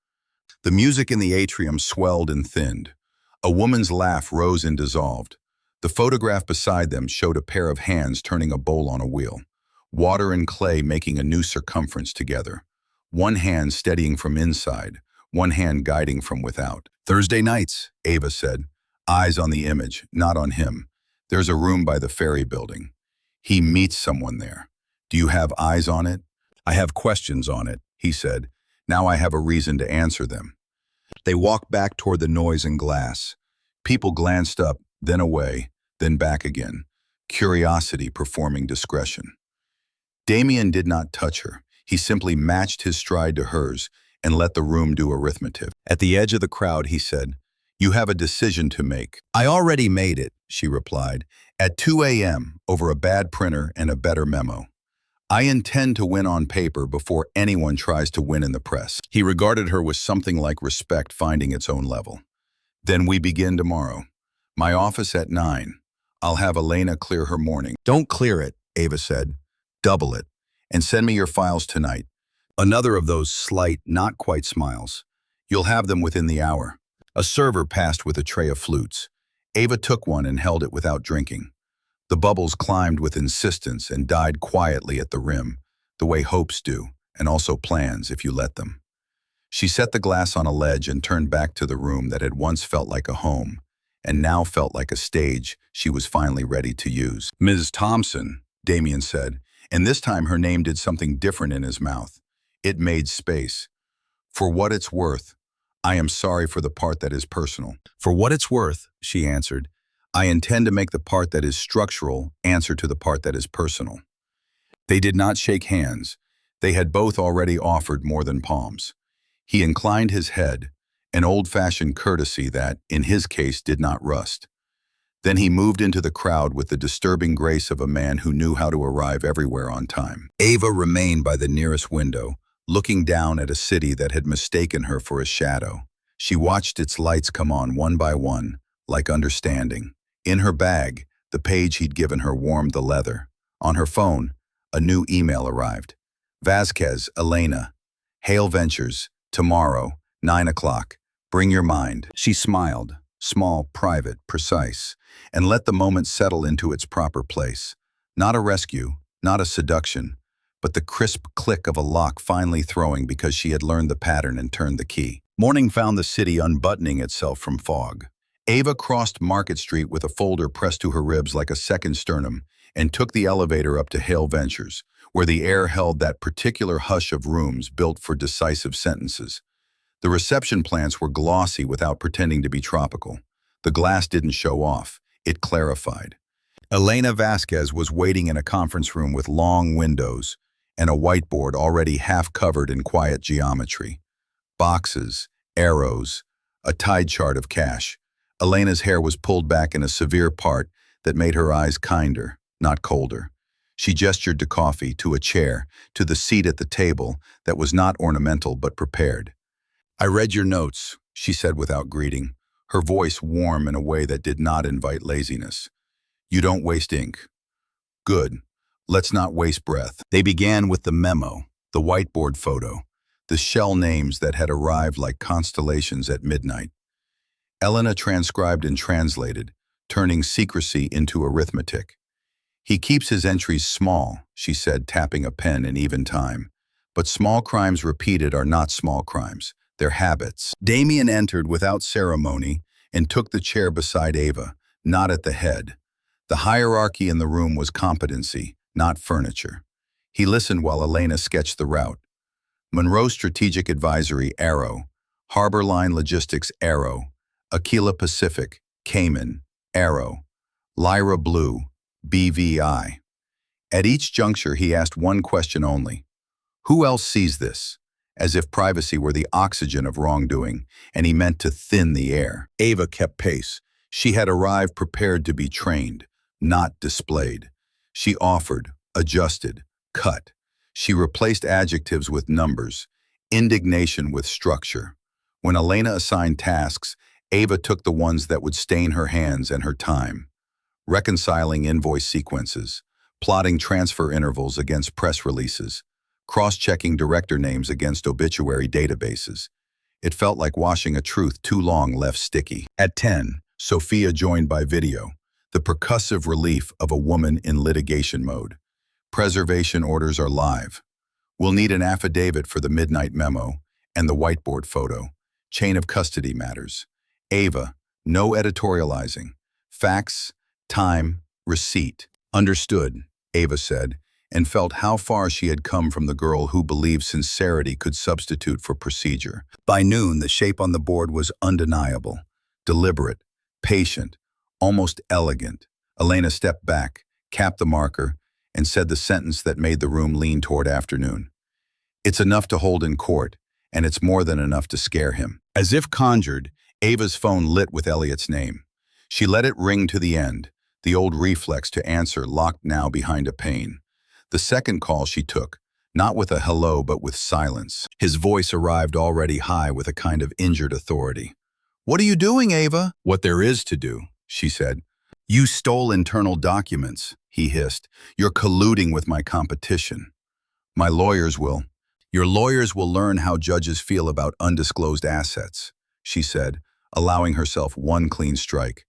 The music in the atrium swelled and thinned. A woman's laugh rose and dissolved. The photograph beside them showed a pair of hands turning a bowl on a wheel, water and clay making a new circumference together. One hand steadying from inside, one hand guiding from without. Thursday nights, Ava said. Eyes on the image, not on him. There's a room by the ferry building. He meets someone there. Do you have eyes on it? I have questions on it, he said. Now I have a reason to answer them. They walked back toward the noise and glass. People glanced up, then away, then back again. Curiosity performing discretion. Damien did not touch her. He simply matched his stride to hers and let the room do arithmetic. At the edge of the crowd, he said, You have a decision to make. I already made it, she replied, at 2 a.m. over a bad printer and a better memo. I intend to win on paper before anyone tries to win in the press. He regarded her with something like respect finding its own level. Then we begin tomorrow. My office at 9. I'll have Elena clear her morning. Don't clear it, Ava said. Double it. And send me your files tonight. Another of those slight, not quite smiles. You'll have them within the hour. A server passed with a tray of flutes. Ava took one and held it without drinking. The bubbles climbed with insistence and died quietly at the rim, the way hopes do, and also plans if you let them. She set the glass on a ledge and turned back to the room that had once felt like a home, and now felt like a stage she was finally ready to use. Ms. Thompson, Damien said, and this time her name did something different in his mouth. It made space. For what it's worth, I am sorry for the part that is personal. For what it's worth, she answered, I intend to make the part that is structural answer to the part that is personal. They did not shake hands. They had both already offered more than palms. He inclined his head, an old-fashioned courtesy that, in his case, did not rust. Then he moved into the crowd with the disturbing grace of a man who knew how to arrive everywhere on time. Ava remained by the nearest window, looking down at a city that had mistaken her for a shadow. She watched its lights come on one by one, like understanding. In her bag, the page he'd given her warmed the leather. On her phone, a new email arrived. Vasquez, Elena. Hale Ventures, tomorrow, 9 o'clock. Bring your mind. She smiled, small, private, precise, and let the moment settle into its proper place. Not a rescue, not a seduction, but the crisp click of a lock finally throwing because she had learned the pattern and turned the key. Morning found the city unbuttoning itself from fog. Ava crossed Market Street with a folder pressed to her ribs like a second sternum and took the elevator up to Hale Ventures, where the air held that particular hush of rooms built for decisive sentences. The reception plants were glossy without pretending to be tropical. The glass didn't show off, it clarified. Elena Vasquez was waiting in a conference room with long windows and a whiteboard already half covered in quiet geometry. Boxes, arrows, a tide chart of cash. Elena's hair was pulled back in a severe part that made her eyes kinder, not colder. She gestured to coffee, to a chair, to the seat at the table that was not ornamental but prepared. "I read your notes," she said without greeting, her voice warm in a way that did not invite laziness. "You don't waste ink. Good. Let's not waste breath." They began with the memo, the whiteboard photo, the shell names that had arrived like constellations at midnight. Elena transcribed and translated, turning secrecy into arithmetic. "He keeps his entries small," she said, tapping a pen in even time. "But small crimes repeated are not small crimes. They're habits." Damien entered without ceremony and took the chair beside Ava, not at the head. The hierarchy in the room was competency, not furniture. He listened while Elena sketched the route. Monroe Strategic Advisory, Arrow. Harbor Line Logistics, Arrow. Aquila Pacific, Cayman, Arrow. Lyra Blue, BVI. At each juncture, he asked one question only. Who else sees this? As if privacy were the oxygen of wrongdoing, and he meant to thin the air. Ava kept pace. She had arrived prepared to be trained, not displayed. She offered, adjusted, cut. She replaced adjectives with numbers, indignation with structure. When Elena assigned tasks, Ava took the ones that would stain her hands and her time. Reconciling invoice sequences, plotting transfer intervals against press releases, cross-checking director names against obituary databases. It felt like washing a truth too long left sticky. At 10, Sophia joined by video, the percussive relief of a woman in litigation mode. Preservation orders are live. We'll need an affidavit for the midnight memo and the whiteboard photo. Chain of custody matters. Ava, no editorializing. Facts, time, receipt. Understood, Ava said, and felt how far she had come from the girl who believed sincerity could substitute for procedure. By noon, the shape on the board was undeniable, deliberate, patient, almost elegant. Elena stepped back, capped the marker, and said the sentence that made the room lean toward afternoon. It's enough to hold in court, and it's more than enough to scare him. As if conjured, Ava's phone lit with Elliot's name. She let it ring to the end, the old reflex to answer locked now behind a pane. The second call she took, not with a hello but with silence. His voice arrived already high with a kind of injured authority. "What are you doing, Ava?" "What there is to do," she said. "You stole internal documents," he hissed. "You're colluding with my competition. My lawyers will." "Your lawyers will learn how judges feel about undisclosed assets," she said, allowing herself one clean strike.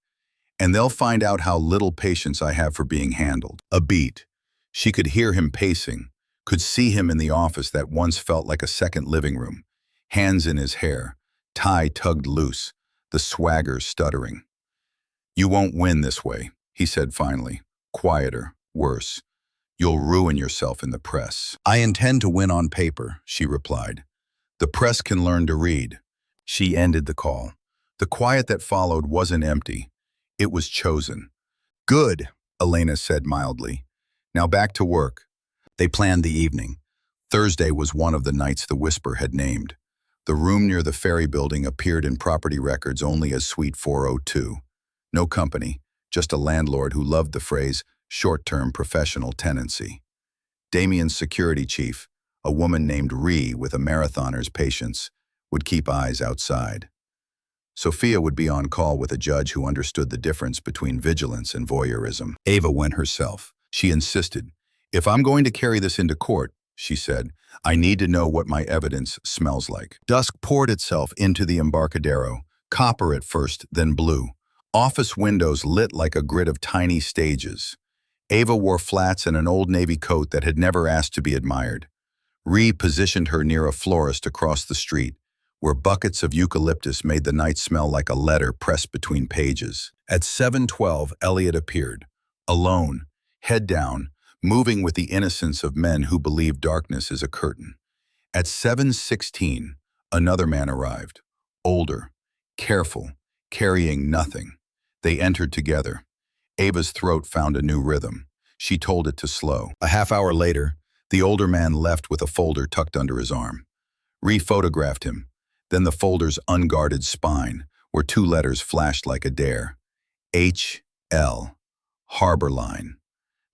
"And they'll find out how little patience I have for being handled." A beat. She could hear him pacing, could see him in the office that once felt like a second living room. Hands in his hair, tie tugged loose, the swagger stuttering. "You won't win this way," he said finally. Quieter, worse. "You'll ruin yourself in the press." "I intend to win on paper," she replied. "The press can learn to read." She ended the call. The quiet that followed wasn't empty. It was chosen. "Good," Elena said mildly. "Now back to work." They planned the evening. Thursday was one of the nights the Whisper had named. The room near the ferry building appeared in property records only as Suite 402. No company, just a landlord who loved the phrase short-term professional tenancy. Damien's security chief, a woman named Ree with a marathoner's patience, would keep eyes outside. Sophia would be on call with a judge who understood the difference between vigilance and voyeurism. Ava went herself. She insisted. "If I'm going to carry this into court," she said, "I need to know what my evidence smells like." Dusk poured itself into the Embarcadero, copper at first, then blue. Office windows lit like a grid of tiny stages. Ava wore flats and an old navy coat that had never asked to be admired. Ree positioned her near a florist across the street, where buckets of eucalyptus made the night smell like a letter pressed between pages. At 7:12, Elliot appeared, alone, head down, moving with the innocence of men who believe darkness is a curtain. At 7:16, another man arrived, older, careful, carrying nothing. They entered together. Ava's throat found a new rhythm. She told it to slow. A half hour later, the older man left with a folder tucked under his arm. Ree photographed him. Then the folder's unguarded spine, where two letters flashed like a dare. H.L. Harbor Line.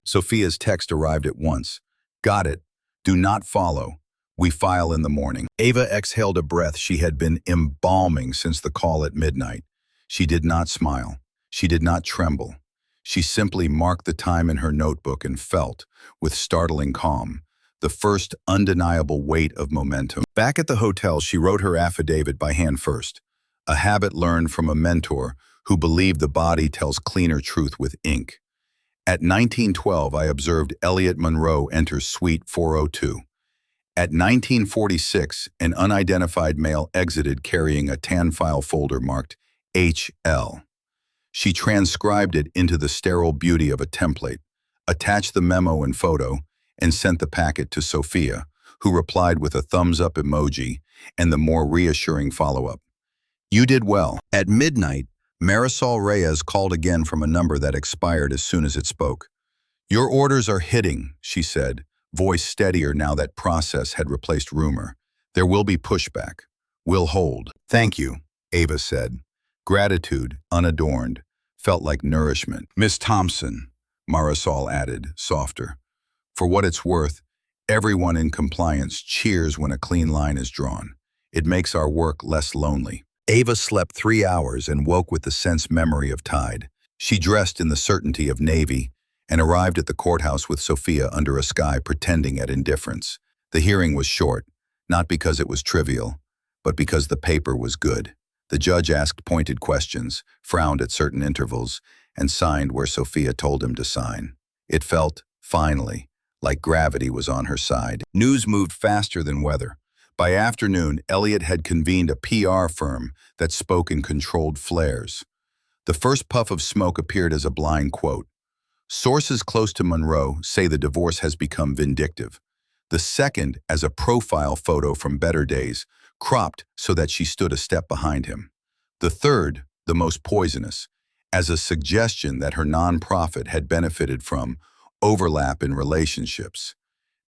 Sophia's text arrived at once. Got it. Do not follow. We file in the morning. Ava exhaled a breath she had been embalming since the call at midnight. She did not smile. She did not tremble. She simply marked the time in her notebook and felt, with startling calm, the first undeniable weight of momentum. Back at the hotel, she wrote her affidavit by hand first, a habit learned from a mentor who believed the body tells cleaner truth with ink. At 1912, I observed Elliot Monroe enter suite 402. At 1946, an unidentified male exited carrying a tan file folder marked HL. She transcribed it into the sterile beauty of a template, attached the memo and photo, and sent the packet to Sophia, who replied with a thumbs-up emoji and the more reassuring follow-up. You did well. At midnight, Marisol Reyes called again from a number that expired as soon as it spoke. Your orders are hitting, she said, voice steadier now that process had replaced rumor. There will be pushback. We'll hold. Thank you, Ava said. Gratitude, unadorned, felt like nourishment. Miss Thompson, Marisol added, softer. For what it's worth, everyone in compliance cheers when a clean line is drawn. It makes our work less lonely. Ava slept 3 hours and woke with the sense memory of tide. She dressed in the certainty of Navy and arrived at the courthouse with Sophia under a sky pretending at indifference. The hearing was short, not because it was trivial, but because the paper was good. The judge asked pointed questions, frowned at certain intervals, and signed where Sophia told him to sign. It felt, finally, like gravity was on her side. News moved faster than weather. By afternoon, Elliot had convened a PR firm that spoke in controlled flares. The first puff of smoke appeared as a blind quote. Sources close to Monroe say the divorce has become vindictive. The second as a profile photo from better days, cropped so that she stood a step behind him. The third, the most poisonous, as a suggestion that her nonprofit had benefited from overlap in relationships.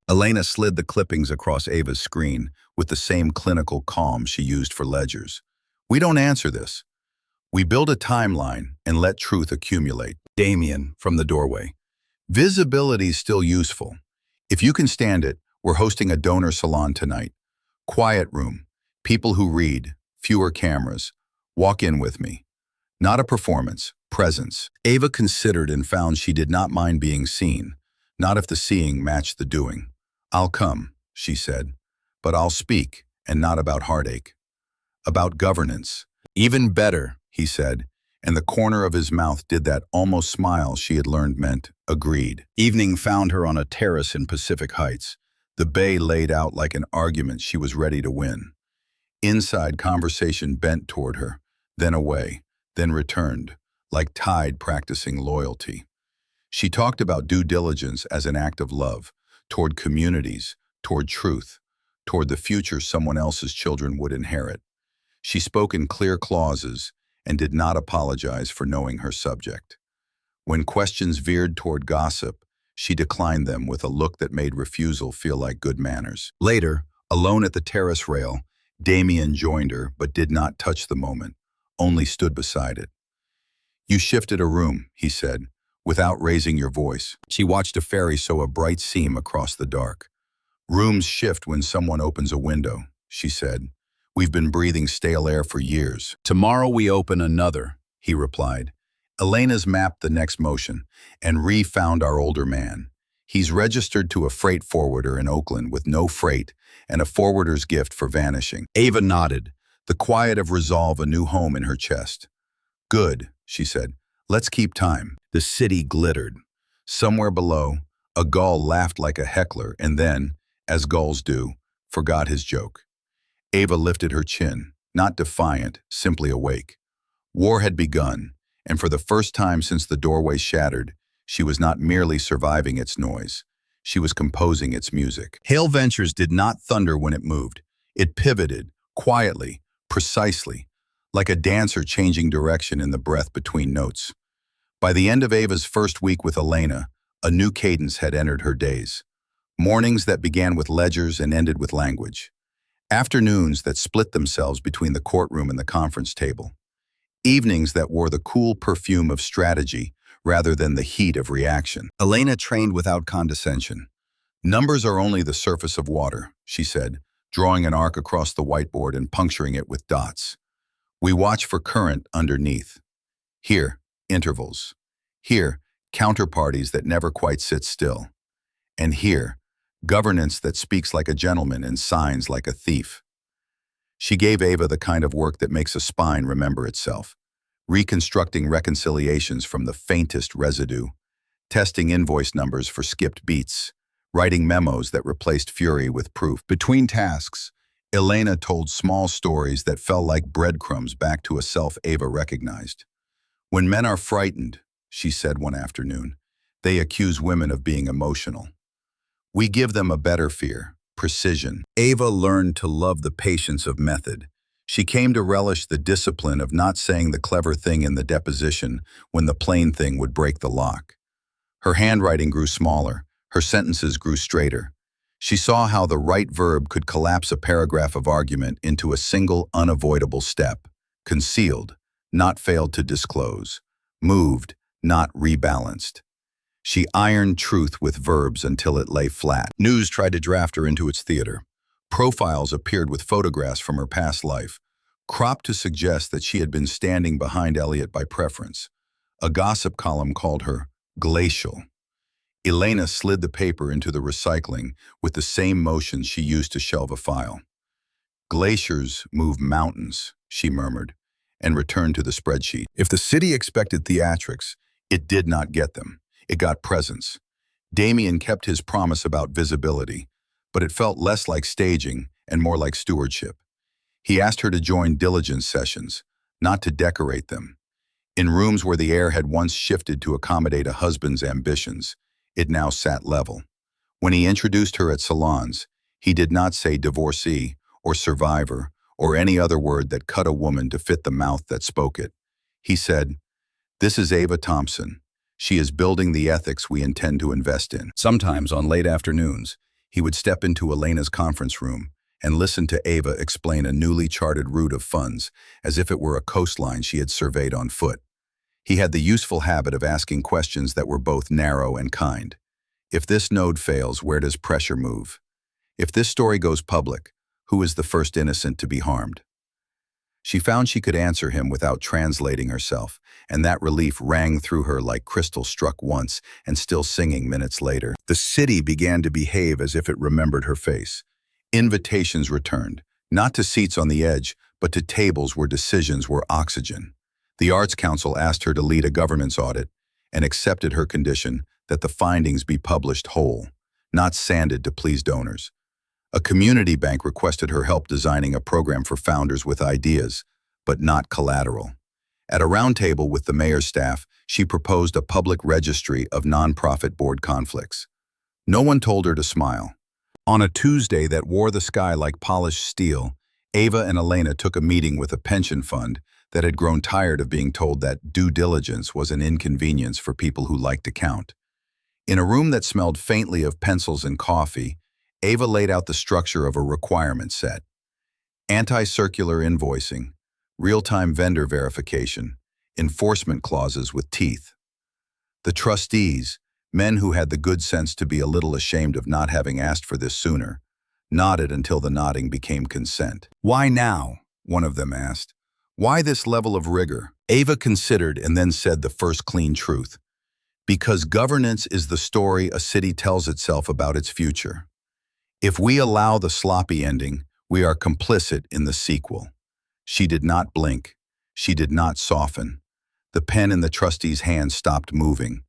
Elena slid the clippings across Ava's screen with the same clinical calm she used for ledgers. We don't answer this. We build a timeline and let truth accumulate. Damien, from the doorway. Visibility's still useful. If you can stand it, we're hosting a donor salon tonight. Quiet room. People who read. Fewer cameras. Walk in with me. Not a performance. Presence. Ava considered and found she did not mind being seen. Not if the seeing matched the doing. I'll come, she said. But I'll speak, and not about heartache. About governance. Even better, he said, and the corner of his mouth did that almost smile she had learned meant agreed. Evening found her on a terrace in Pacific Heights, the bay laid out like an argument she was ready to win. Inside, conversation bent toward her, then away, then returned, like tide practicing loyalty. She talked about due diligence as an act of love, toward communities, toward truth, toward the future someone else's children would inherit. She spoke in clear clauses and did not apologize for knowing her subject. When questions veered toward gossip, she declined them with a look that made refusal feel like good manners. Later, alone at the terrace rail, Damien joined her but did not touch the moment, only stood beside it. You shifted a room, he said, without raising your voice. She watched a ferry sow a bright seam across the dark. Rooms shift when someone opens a window, she said. We've been breathing stale air for years. Tomorrow we open another, he replied. Elena's mapped the next motion and re-found our older man. He's registered to a freight forwarder in Oakland with no freight and a forwarder's gift for vanishing. Ava nodded, the quiet of resolve a new home in her chest. Good, she said. Let's keep time. The city glittered. Somewhere below, a gull laughed like a heckler and then, as gulls do, forgot his joke. Ava lifted her chin, not defiant, simply awake. War had begun, and for the first time since the doorway shattered, she was not merely surviving its noise. She was composing its music. Hale Ventures did not thunder when it moved. It pivoted, quietly, precisely, like a dancer changing direction in the breath between notes. By the end of Ava's first week with Elena, a new cadence had entered her days. Mornings that began with ledgers and ended with language. Afternoons that split themselves between the courtroom and the conference table. Evenings that wore the cool perfume of strategy rather than the heat of reaction. Elena trained without condescension. "Numbers are only the surface of water," she said, drawing an arc across the whiteboard and puncturing it with dots. "We watch for current underneath. Here, intervals. Here, counterparties that never quite sit still. And here, governance that speaks like a gentleman and signs like a thief." She gave Ava the kind of work that makes a spine remember itself, reconstructing reconciliations from the faintest residue, testing invoice numbers for skipped beats, writing memos that replaced fury with proof. Between tasks, Elena told small stories that fell like breadcrumbs back to a self Ava recognized. "When men are frightened," she said one afternoon, "they accuse women of being emotional. We give them a better fear, precision." Ava learned to love the patience of method. She came to relish the discipline of not saying the clever thing in the deposition when the plain thing would break the lock. Her handwriting grew smaller, her sentences grew straighter. She saw how the right verb could collapse a paragraph of argument into a single unavoidable step: concealed, not failed to disclose; moved, not rebalanced. She ironed truth with verbs until it lay flat. News tried to draft her into its theater. Profiles appeared with photographs from her past life, cropped to suggest that she had been standing behind Elliot by preference. A gossip column called her glacial. Elena slid the paper into the recycling with the same motion she used to shelve a file. "Glaciers move mountains," she murmured, and returned to the spreadsheet. If the city expected theatrics, it did not get them. It got presence. Damien kept his promise about visibility, but it felt less like staging and more like stewardship. He asked her to join diligence sessions, not to decorate them. In rooms where the air had once shifted to accommodate a husband's ambitions, it now sat level. When he introduced her at salons, he did not say divorcee or survivor or any other word that cut a woman to fit the mouth that spoke it. He said, "This is Ava Thompson. She is building the ethics we intend to invest in." Sometimes on late afternoons, he would step into Elena's conference room and listen to Ava explain a newly charted route of funds as if it were a coastline she had surveyed on foot. He had the useful habit of asking questions that were both narrow and kind. If this node fails, where does pressure move? If this story goes public, who is the first innocent to be harmed? She found she could answer him without translating herself, and that relief rang through her like crystal struck once and still singing minutes later. The city began to behave as if it remembered her face. Invitations returned, not to seats on the edge, but to tables where decisions were oxygen. The Arts Council asked her to lead a governance audit and accepted her condition that the findings be published whole, not sanded to please donors. A community bank requested her help designing a program for founders with ideas, but not collateral. At a roundtable with the mayor's staff, she proposed a public registry of nonprofit board conflicts. No one told her to smile. On a Tuesday that wore the sky like polished steel, Ava and Elena took a meeting with a pension fund that had grown tired of being told that due diligence was an inconvenience for people who liked to count. In a room that smelled faintly of pencils and coffee, Ava laid out the structure of a requirement set: anti-circular invoicing, real-time vendor verification, enforcement clauses with teeth. The trustees, men who had the good sense to be a little ashamed of not having asked for this sooner, nodded until the nodding became consent. "Why now?" one of them asked. "Why this level of rigor?" Ava considered and then said the first clean truth: "Because governance is the story a city tells itself about its future. If we allow the sloppy ending, we are complicit in the sequel." She did not blink. She did not soften. The pen in the trustee's hand stopped moving.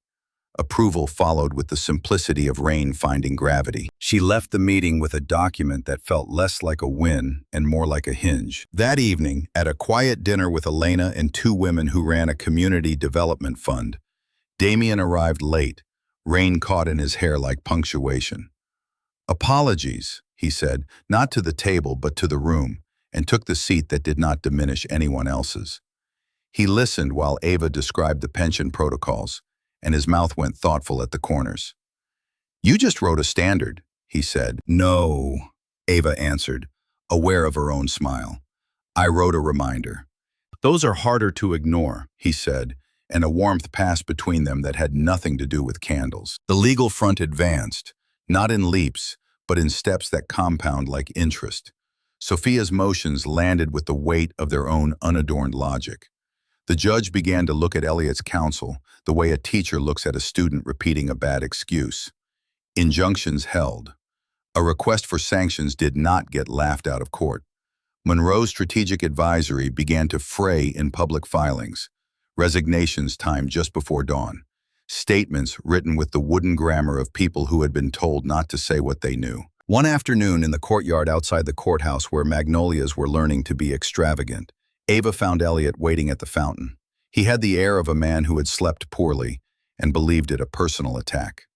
Approval followed with the simplicity of rain finding gravity. She left the meeting with a document that felt less like a win and more like a hinge. That evening, at a quiet dinner with Elena and two women who ran a community development fund, Damien arrived late, rain caught in his hair like punctuation. "Apologies," he said, not to the table but to the room, and took the seat that did not diminish anyone else's. He listened while Ava described the pension protocols, and his mouth went thoughtful at the corners. "You just wrote a standard," he said. "No," Ava answered, aware of her own smile. "I wrote a reminder." "Those are harder to ignore," he said, and a warmth passed between them that had nothing to do with candles. The legal front advanced, not in leaps, but in steps that compound like interest. Sophia's motions landed with the weight of their own unadorned logic. The judge began to look at Elliot's counsel the way a teacher looks at a student repeating a bad excuse. Injunctions held. A request for sanctions did not get laughed out of court. Monroe's strategic advisory began to fray in public filings. Resignations timed just before dawn. Statements written with the wooden grammar of people who had been told not to say what they knew. One afternoon in the courtyard outside the courthouse where magnolias were learning to be extravagant, Ava found Elliot waiting at the fountain. He had the air of a man who had slept poorly and believed it a personal attack.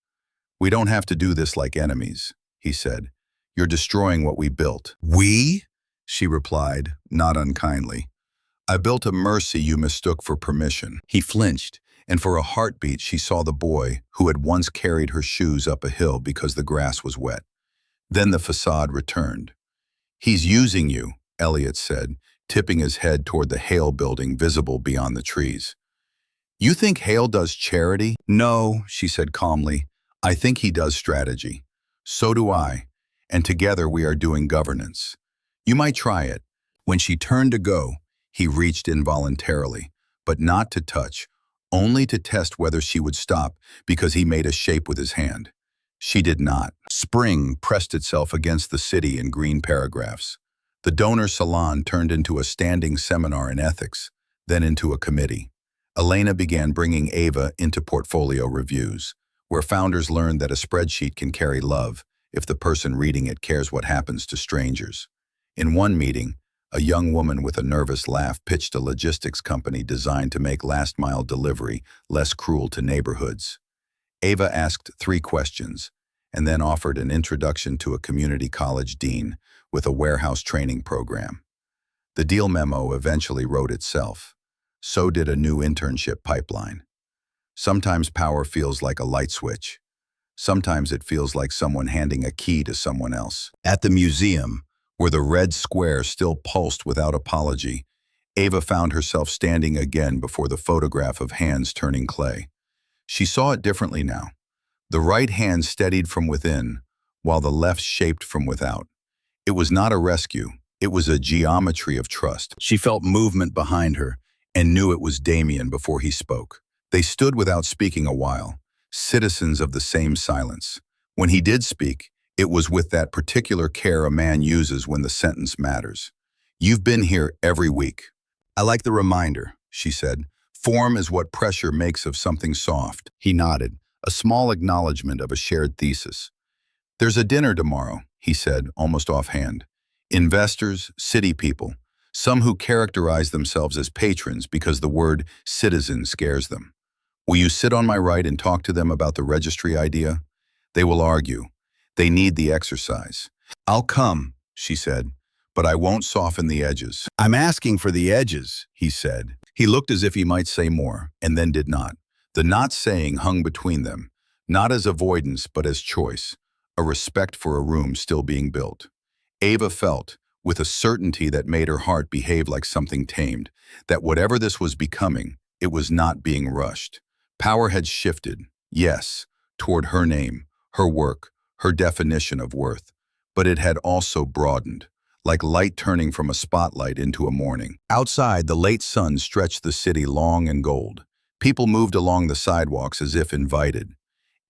"We don't have to do this like enemies," he said. "You're destroying what we built." "We?" she replied, not unkindly. "I built a mercy you mistook for permission." He flinched, and for a heartbeat she saw the boy who had once carried her shoes up a hill because the grass was wet. Then the facade returned. "He's using you," Elliot said, tipping his head toward the Hale building visible beyond the trees. "You think Hale does charity?" "No," she said calmly. "I think he does strategy. So do I, and together we are doing governance. You might try it." When she turned to go, he reached involuntarily, but not to touch, only to test whether she would stop because he made a shape with his hand. She did not. Spring pressed itself against the city in green paragraphs. The donor salon turned into a standing seminar in ethics, then into a committee. Elena began bringing Ava into portfolio reviews, where founders learned that a spreadsheet can carry love if the person reading it cares what happens to strangers. In one meeting, a young woman with a nervous laugh pitched a logistics company designed to make last-mile delivery less cruel to neighborhoods. Ava asked 3 questions, and then offered an introduction to a community college dean with a warehouse training program. The deal memo eventually wrote itself. So did a new internship pipeline. Sometimes power feels like a light switch. Sometimes it feels like someone handing a key to someone else. At the museum, where the red square still pulsed without apology, Ava found herself standing again before the photograph of hands turning clay. She saw it differently now. The right hand steadied from within, while the left shaped from without. It was not a rescue, it was a geometry of trust. She felt movement behind her and knew it was Damien before he spoke. They stood without speaking a while, citizens of the same silence. When he did speak, it was with that particular care a man uses when the sentence matters. "You've been here every week." "I like the reminder," she said. "Form is what pressure makes of something soft." He nodded, a small acknowledgement of a shared thesis. "There's a dinner tomorrow," he said, almost offhand. "Investors, city people, some who characterize themselves as patrons because the word citizen scares them. Will you sit on my right and talk to them about the registry idea? They will argue. They need the exercise." "I'll come," she said, "but I won't soften the edges." "I'm asking for the edges," he said. He looked as if he might say more, and then did not. The not saying hung between them, not as avoidance but as choice, a respect for a room still being built. Ava felt, with a certainty that made her heart behave like something tamed, that whatever this was becoming, it was not being rushed. Power had shifted, yes, toward her name, her work, her definition of worth, but it had also broadened, like light turning from a spotlight into a morning. Outside, the late sun stretched the city long and gold. People moved along the sidewalks as if invited.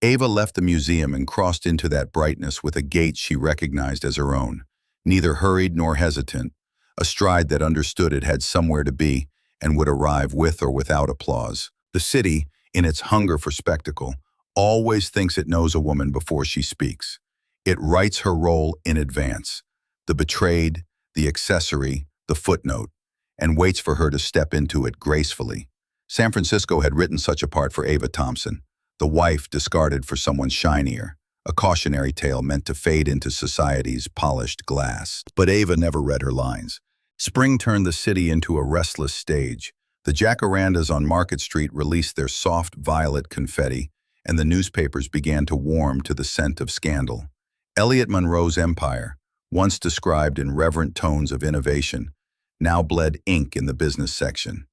Ava left the museum and crossed into that brightness with a gait she recognized as her own, neither hurried nor hesitant, a stride that understood it had somewhere to be and would arrive with or without applause. The city, in its hunger for spectacle, always thinks it knows a woman before she speaks. It writes her role in advance, the betrayed, the accessory, the footnote, and waits for her to step into it gracefully. San Francisco had written such a part for Ava Thompson, the wife discarded for someone shinier, a cautionary tale meant to fade into society's polished glass. But Ava never read her lines. Spring turned the city into a restless stage. The jacarandas on Market Street released their soft violet confetti, and the newspapers began to warm to the scent of scandal. Elliot Monroe's empire, once described in reverent tones of innovation, now bled ink in the business section.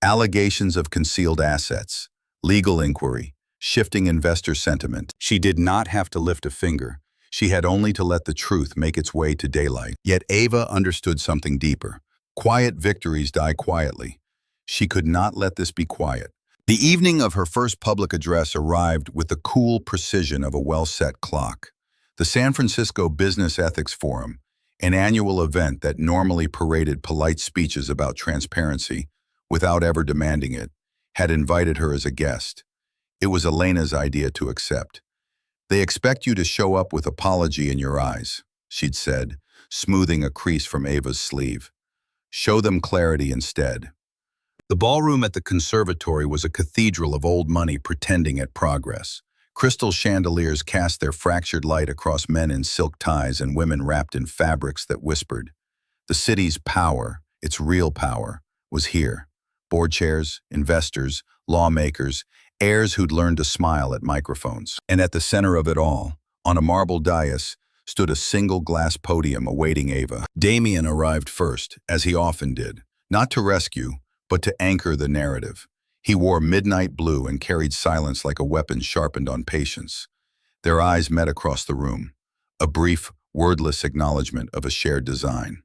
Allegations of concealed assets, legal inquiry, shifting investor sentiment. She did not have to lift a finger. She had only to let the truth make its way to daylight. Yet Ava understood something deeper. Quiet victories die quietly. She could not let this be quiet. The evening of her first public address arrived with the cool precision of a well-set clock. The San Francisco Business Ethics Forum, an annual event that normally paraded polite speeches about transparency without ever demanding it, had invited her as a guest. It was Elena's idea to accept. "They expect you to show up with apology in your eyes," she'd said, smoothing a crease from Ava's sleeve. "Show them clarity instead." The ballroom at the conservatory was a cathedral of old money pretending at progress. Crystal chandeliers cast their fractured light across men in silk ties and women wrapped in fabrics that whispered. The city's power, its real power, was here. Board chairs, investors, lawmakers, heirs who'd learned to smile at microphones. And at the center of it all, on a marble dais, stood a single glass podium awaiting Ava. Damien arrived first, as he often did, not to rescue, but to anchor the narrative. He wore midnight blue and carried silence like a weapon sharpened on patience. Their eyes met across the room, a brief, wordless acknowledgement of a shared design.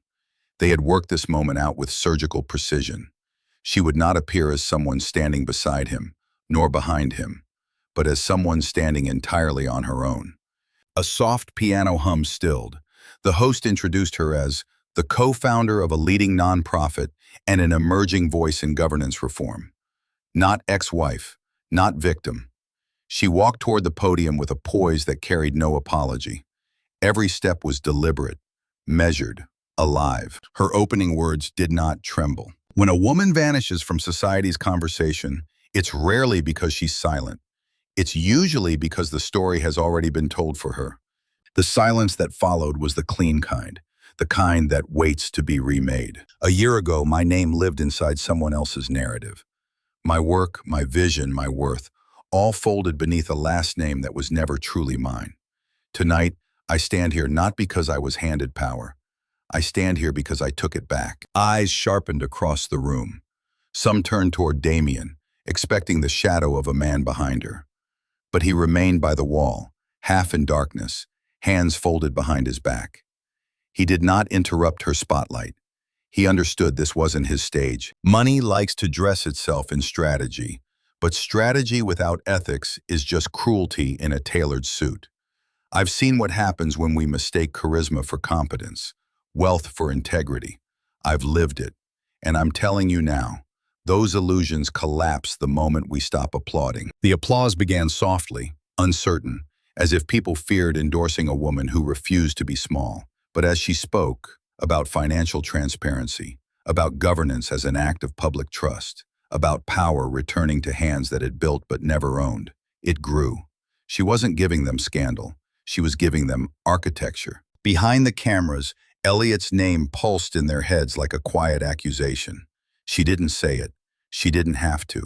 They had worked this moment out with surgical precision. She would not appear as someone standing beside him, nor behind him, but as someone standing entirely on her own. A soft piano hum stilled. The host introduced her as the co-founder of a leading nonprofit and an emerging voice in governance reform. Not ex-wife, not victim. She walked toward the podium with a poise that carried no apology. Every step was deliberate, measured, alive. Her opening words did not tremble. When a woman vanishes from society's conversation, it's rarely because she's silent. It's usually because the story has already been told for her. The silence that followed was the clean kind, the kind that waits to be remade. A year ago, my name lived inside someone else's narrative. My work, my vision, my worth, all folded beneath a last name that was never truly mine. Tonight, I stand here not because I was handed power. I stand here because I took it back. Eyes sharpened across the room. Some turned toward Damien, expecting the shadow of a man behind her. But he remained by the wall, half in darkness, hands folded behind his back. He did not interrupt her spotlight. He understood this wasn't his stage. Money likes to dress itself in strategy, but strategy without ethics is just cruelty in a tailored suit. I've seen what happens when we mistake charisma for competence, wealth for integrity. I've lived it, and I'm telling you now, those illusions collapse the moment we stop applauding. The applause began softly, uncertain, as if people feared endorsing a woman who refused to be small. But as she spoke about financial transparency, about governance as an act of public trust, about power returning to hands that had built but never owned, it grew. She wasn't giving them scandal. She was giving them architecture. Behind the cameras, Elliot's name pulsed in their heads like a quiet accusation. She didn't say it. She didn't have to.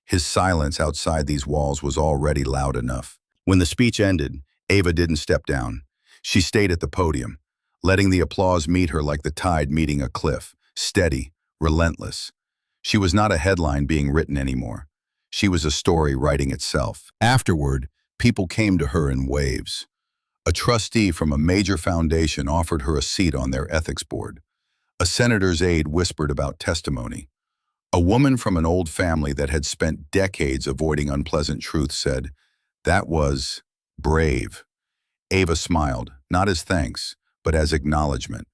His silence outside these walls was already loud enough. When the speech ended, Ava didn't step down. She stayed at the podium, letting the applause meet her like the tide meeting a cliff, steady, relentless. She was not a headline being written anymore. She was a story writing itself. Afterward, people came to her in waves. A trustee from a major foundation offered her a seat on their ethics board. A senator's aide whispered about testimony. A woman from an old family that had spent decades avoiding unpleasant truths said, "That was brave." Ava smiled, not as thanks, but as acknowledgement.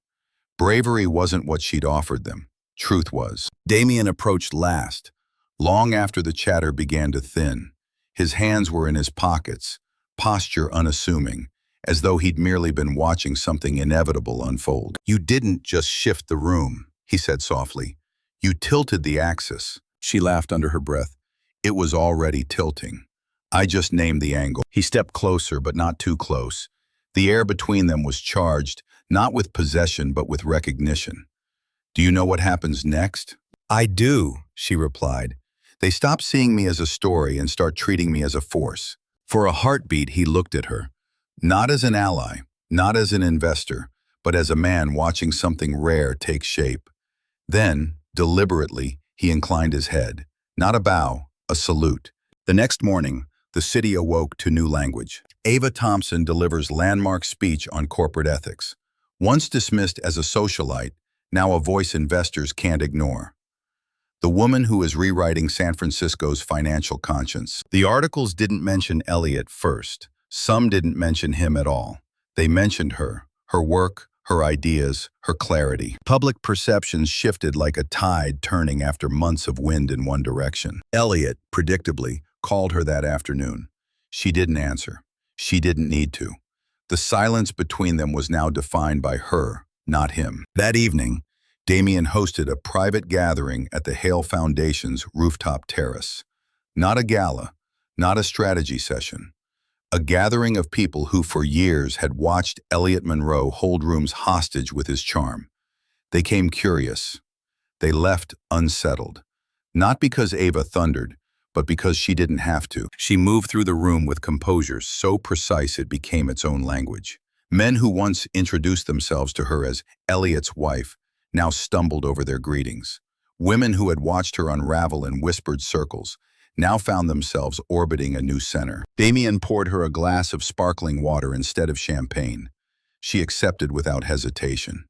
Bravery wasn't what she'd offered them. Truth was. Damien approached last, long after the chatter began to thin. His hands were in his pockets, posture unassuming, as though he'd merely been watching something inevitable unfold. "You didn't just shift the room," he said softly. "You tilted the axis." She laughed under her breath. "It was already tilting. I just named the angle." He stepped closer, but not too close. The air between them was charged, not with possession, but with recognition. "Do you know what happens next?" "I do," she replied. "They stop seeing me as a story and start treating me as a force." For a heartbeat, he looked at her. Not as an ally, not as an investor, but as a man watching something rare take shape. Then, deliberately, He inclined his head. Not a bow, a salute. The next morning, the city awoke to new language. Ava Thompson delivers landmark speech on corporate ethics. Once dismissed as a socialite, now a voice investors can't ignore. The woman who is rewriting San Francisco's financial conscience. The articles didn't mention Elliot first. Some didn't mention him at all. They mentioned her work, her ideas, her clarity. Public perceptions shifted like a tide turning after months of wind in one direction. Elliot, predictably, called her that afternoon. She didn't answer. She didn't need to. The silence between them was now defined by her, not him. That evening, Damien hosted a private gathering at the Hale Foundation's rooftop terrace. Not a gala, not a strategy session. A gathering of people who for years had watched Elliot Monroe hold rooms hostage with his charm. They came curious. They left unsettled. Not because Ava thundered, but because she didn't have to. She moved through the room with composure so precise it became its own language. Men who once introduced themselves to her as Elliot's wife now stumbled over their greetings. Women who had watched her unravel in whispered circles now found themselves orbiting a new center. Damien poured her a glass of sparkling water instead of champagne. She accepted without hesitation.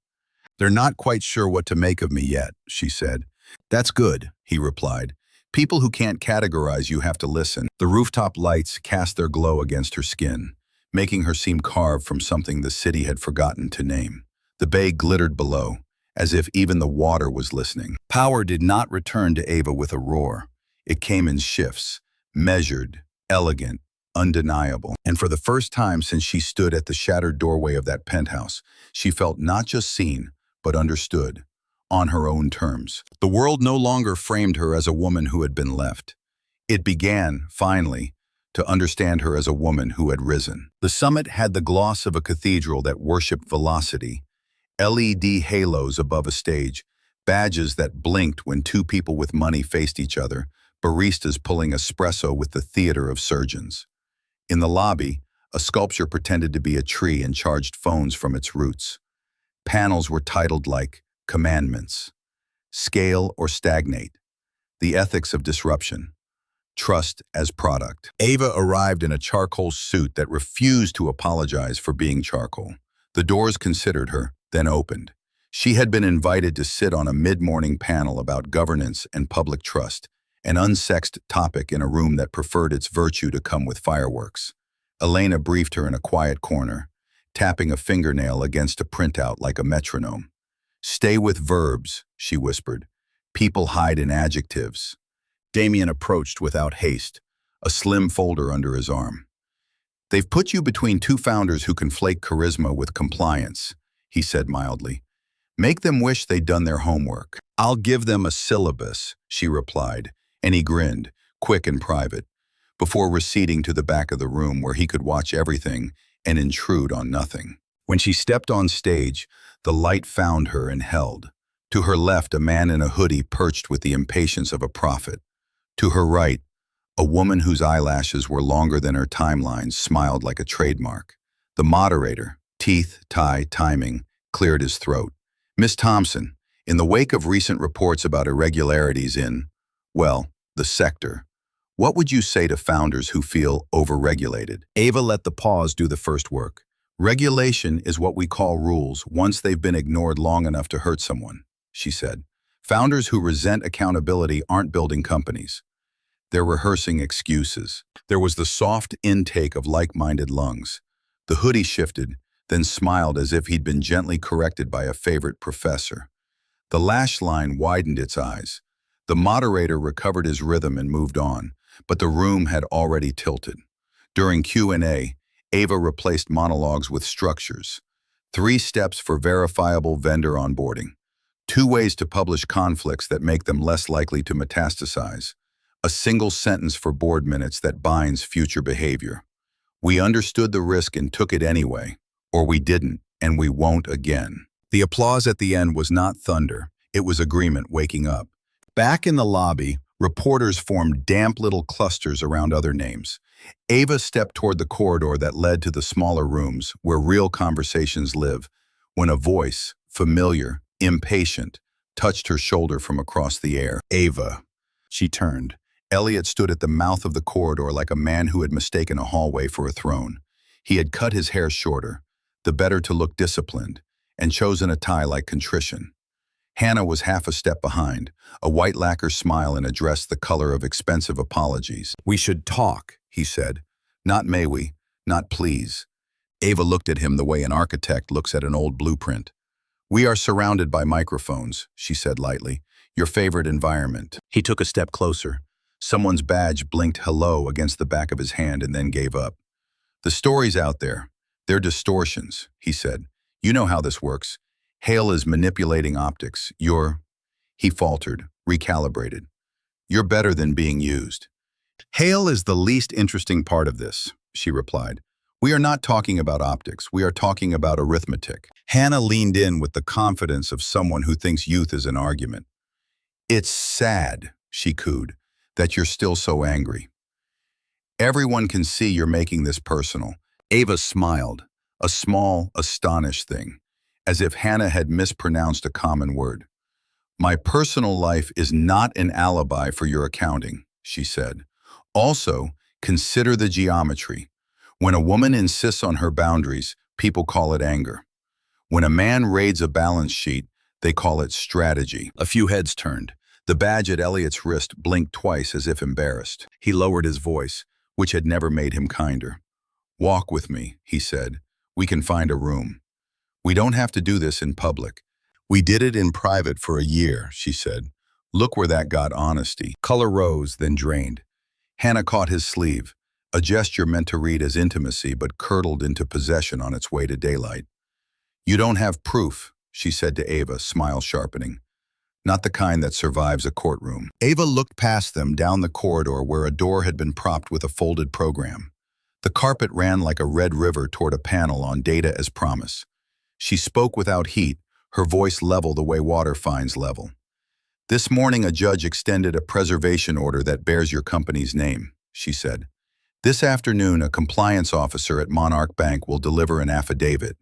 "They're not quite sure what to make of me yet," she said. "That's good," he replied. "People who can't categorize you have to listen." The rooftop lights cast their glow against her skin, making her seem carved from something the city had forgotten to name. The bay glittered below, as if even the water was listening. Power did not return to Ava with a roar. It came in shifts, measured, elegant, undeniable. And for the first time since she stood at the shattered doorway of that penthouse, she felt not just seen, but understood, on her own terms. The world no longer framed her as a woman who had been left. It began, finally, to understand her as a woman who had risen. The summit had the gloss of a cathedral that worshipped velocity, LED halos above a stage, badges that blinked when two people with money faced each other, baristas pulling espresso with the theater of surgeons. In the lobby, a sculpture pretended to be a tree and charged phones from its roots. Panels were titled like Commandments, Scale or Stagnate, The Ethics of Disruption, Trust as Product. Ava arrived in a charcoal suit that refused to apologize for being charcoal. The doors considered her, then opened. She had been invited to sit on a mid-morning panel about governance and public trust, an unsexed topic in a room that preferred its virtue to come with fireworks. Elena briefed her in a quiet corner, tapping a fingernail against a printout like a metronome. "Stay with verbs," she whispered. "People hide in adjectives." Damien approached without haste, a slim folder under his arm. "They've put you between two founders who conflate charisma with compliance," he said mildly. "Make them wish they'd done their homework." "I'll give them a syllabus," she replied, and he grinned, quick and private, before receding to the back of the room where he could watch everything and intrude on nothing. When she stepped on stage, the light found her and held. To her left, a man in a hoodie perched with the impatience of a prophet. To her right, a woman whose eyelashes were longer than her timelines smiled like a trademark. The moderator, teeth, tie, timing, cleared his throat. "Miss Thompson, in the wake of recent reports about irregularities in, well, the sector, what would you say to founders who feel overregulated?" Ava let the pause do the first work. "Regulation is what we call rules once they've been ignored long enough to hurt someone," she said. "Founders who resent accountability aren't building companies. They're rehearsing excuses." There was the soft intake of like-minded lungs. The hoodie shifted, then smiled as if he'd been gently corrected by a favorite professor. The lash line widened its eyes. The moderator recovered his rhythm and moved on, but the room had already tilted. During Q&A, Ava replaced monologues with structures. 3 steps for verifiable vendor onboarding. 2 ways to publish conflicts that make them less likely to metastasize. A single sentence for board minutes that binds future behavior. We understood the risk and took it anyway. Or we didn't, and we won't again. The applause at the end was not thunder. It was agreement waking up. Back in the lobby, reporters formed damp little clusters around other names. Ava stepped toward the corridor that led to the smaller rooms where real conversations live, when a voice, familiar, impatient, touched her shoulder from across the air. Ava. She turned. Elliot stood at the mouth of the corridor like a man who had mistaken a hallway for a throne. He had cut his hair shorter, the better to look disciplined, and chosen a tie like contrition. Hannah was half a step behind, a white lacquer smile and a dress the color of expensive apologies. "We should talk," he said. "Not may we, not please." Ava looked at him the way an architect looks at an old blueprint. "We are surrounded by microphones," she said lightly. "Your favorite environment." He took a step closer. Someone's badge blinked hello against the back of his hand and then gave up. "The stories out there, they're distortions," he said. "You know how this works. Hale is manipulating optics. He faltered, recalibrated. "You're better than being used." "Hale is the least interesting part of this," she replied. "We are not talking about optics. We are talking about arithmetic." Hannah leaned in with the confidence of someone who thinks youth is an argument. "It's sad," she cooed, "that you're still so angry. Everyone can see you're making this personal." Ava smiled, a small, astonished thing, as if Hannah had mispronounced a common word. "My personal life is not an alibi for your accounting," she said. "Also, consider the geometry. When a woman insists on her boundaries, people call it anger. When a man raids a balance sheet, they call it strategy." A few heads turned. The badge at Elliot's wrist blinked twice as if embarrassed. He lowered his voice, which had never made him kinder. "Walk with me," he said. "We can find a room. We don't have to do this in public." "We did it in private for a year," she said. "Look where that got honesty." Color rose, then drained. Hannah caught his sleeve, a gesture meant to read as intimacy but curdled into possession on its way to daylight. "You don't have proof," she said to Ava, smile sharpening. "Not the kind that survives a courtroom." Ava looked past them down the corridor where a door had been propped with a folded program. The carpet ran like a red river toward a panel on data as promise. She spoke without heat, her voice level the way water finds level. "This morning a judge extended a preservation order that bears your company's name," she said. "This afternoon a compliance officer at Monarch Bank will deliver an affidavit.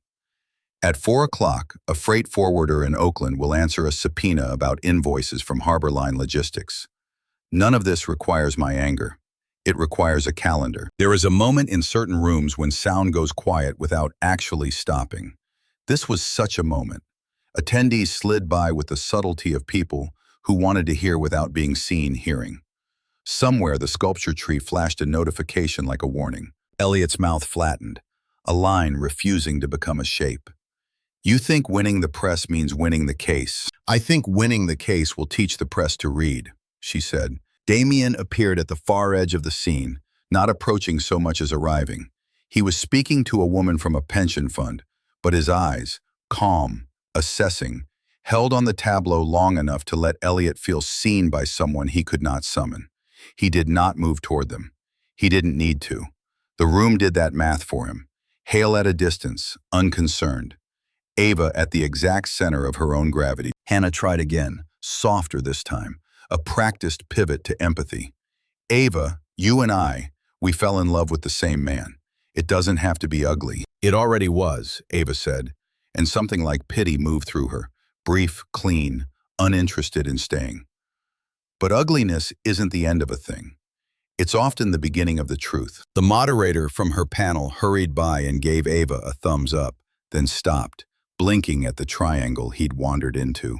At 4 o'clock, a freight forwarder in Oakland will answer a subpoena about invoices from Harborline Logistics. None of this requires my anger. It requires a calendar." There is a moment in certain rooms when sound goes quiet without actually stopping. This was such a moment. Attendees slid by with the subtlety of people who wanted to hear without being seen hearing. Somewhere the sculpture tree flashed a notification like a warning. Elliot's mouth flattened, a line refusing to become a shape. "You think winning the press means winning the case. I think winning the case will teach the press to read," she said. Damien appeared at the far edge of the scene, not approaching so much as arriving. He was speaking to a woman from a pension fund, but his eyes, calm, assessing, held on the tableau long enough to let Elliot feel seen by someone he could not summon. He did not move toward them. He didn't need to. The room did that math for him. Hale at a distance, unconcerned. Ava at the exact center of her own gravity. Hannah tried again, softer this time, a practiced pivot to empathy. "Ava, you and we fell in love with the same man. It doesn't have to be ugly." "It already was," Ava said, and something like pity moved through her, brief, clean, uninterested in staying. "But ugliness isn't the end of a thing. It's often the beginning of the truth." The moderator from her panel hurried by and gave Ava a thumbs up, then stopped, blinking at the triangle he'd wandered into.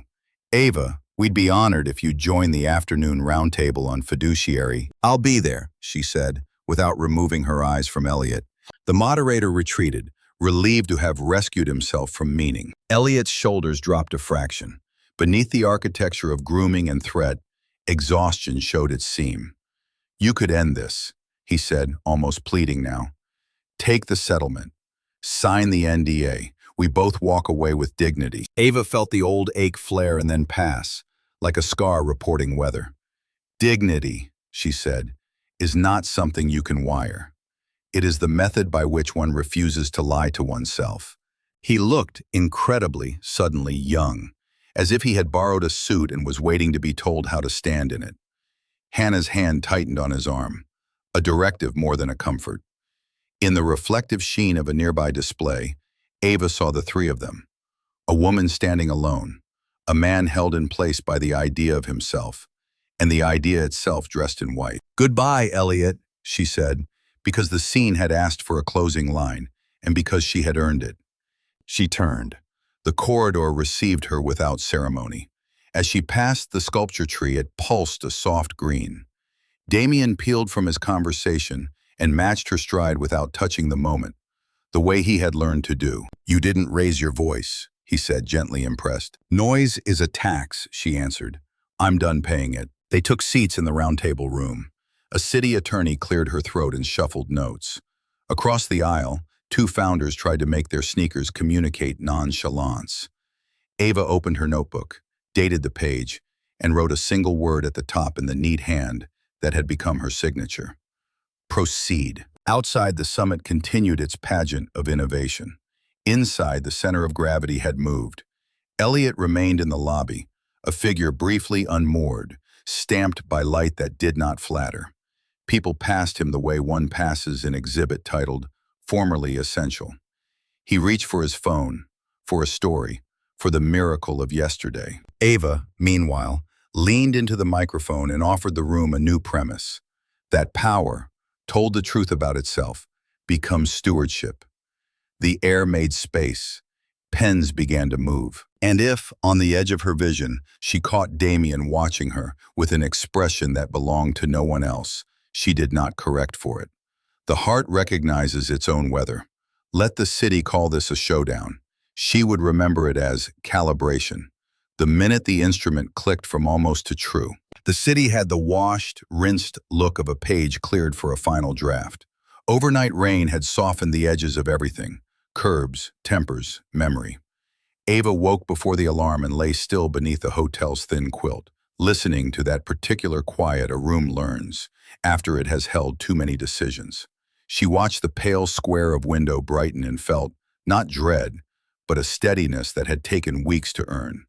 "Ava, we'd be honored if you'd join the afternoon roundtable on fiduciary." "I'll be there," she said, without removing her eyes from Elliot. The moderator retreated, relieved to have rescued himself from meaning. Elliot's shoulders dropped a fraction. Beneath the architecture of grooming and threat, exhaustion showed its seam. "You could end this," he said, almost pleading now. "Take the settlement. Sign the NDA. We both walk away with dignity." Ava felt the old ache flare and then pass, like a scar reporting weather. "Dignity," she said, "is not something you can wire. It is the method by which one refuses to lie to oneself." He looked incredibly, suddenly young, as if he had borrowed a suit and was waiting to be told how to stand in it. Hannah's hand tightened on his arm, a directive more than a comfort. In the reflective sheen of a nearby display, Ava saw the three of them. A woman standing alone, a man held in place by the idea of himself, and the idea itself dressed in white. "Goodbye, Elliot," she said, because the scene had asked for a closing line, and because she had earned it. She turned. The corridor received her without ceremony. As she passed the sculpture tree, it pulsed a soft green. Damien peeled from his conversation and matched her stride without touching the moment, the way he had learned to do. "You didn't raise your voice," he said, gently impressed. "Noise is a tax," she answered. "I'm done paying it." They took seats in the round-table room. A city attorney cleared her throat and shuffled notes. Across the aisle, two founders tried to make their sneakers communicate nonchalance. Ava opened her notebook, dated the page, and wrote a single word at the top in the neat hand that had become her signature. "Proceed." Outside, the summit continued its pageant of innovation. Inside, the center of gravity had moved. Elliot remained in the lobby, a figure briefly unmoored, stamped by light that did not flatter. People passed him the way one passes an exhibit titled, "Formerly Essential." He reached for his phone, for a story, for the miracle of yesterday. Ava, meanwhile, leaned into the microphone and offered the room a new premise. That power, told the truth about itself, becomes stewardship. The air made space. Pens began to move. And if, on the edge of her vision, she caught Damien watching her with an expression that belonged to no one else, she did not correct for it. The heart recognizes its own weather. Let the city call this a showdown. She would remember it as calibration. The minute the instrument clicked from almost to true. The city had the washed, rinsed look of a page cleared for a final draft. Overnight rain had softened the edges of everything. Curbs, tempers, memory. Ava woke before the alarm and lay still beneath the hotel's thin quilt, listening to that particular quiet a room learns after it has held too many decisions. She watched the pale square of window brighten and felt, not dread, but a steadiness that had taken weeks to earn.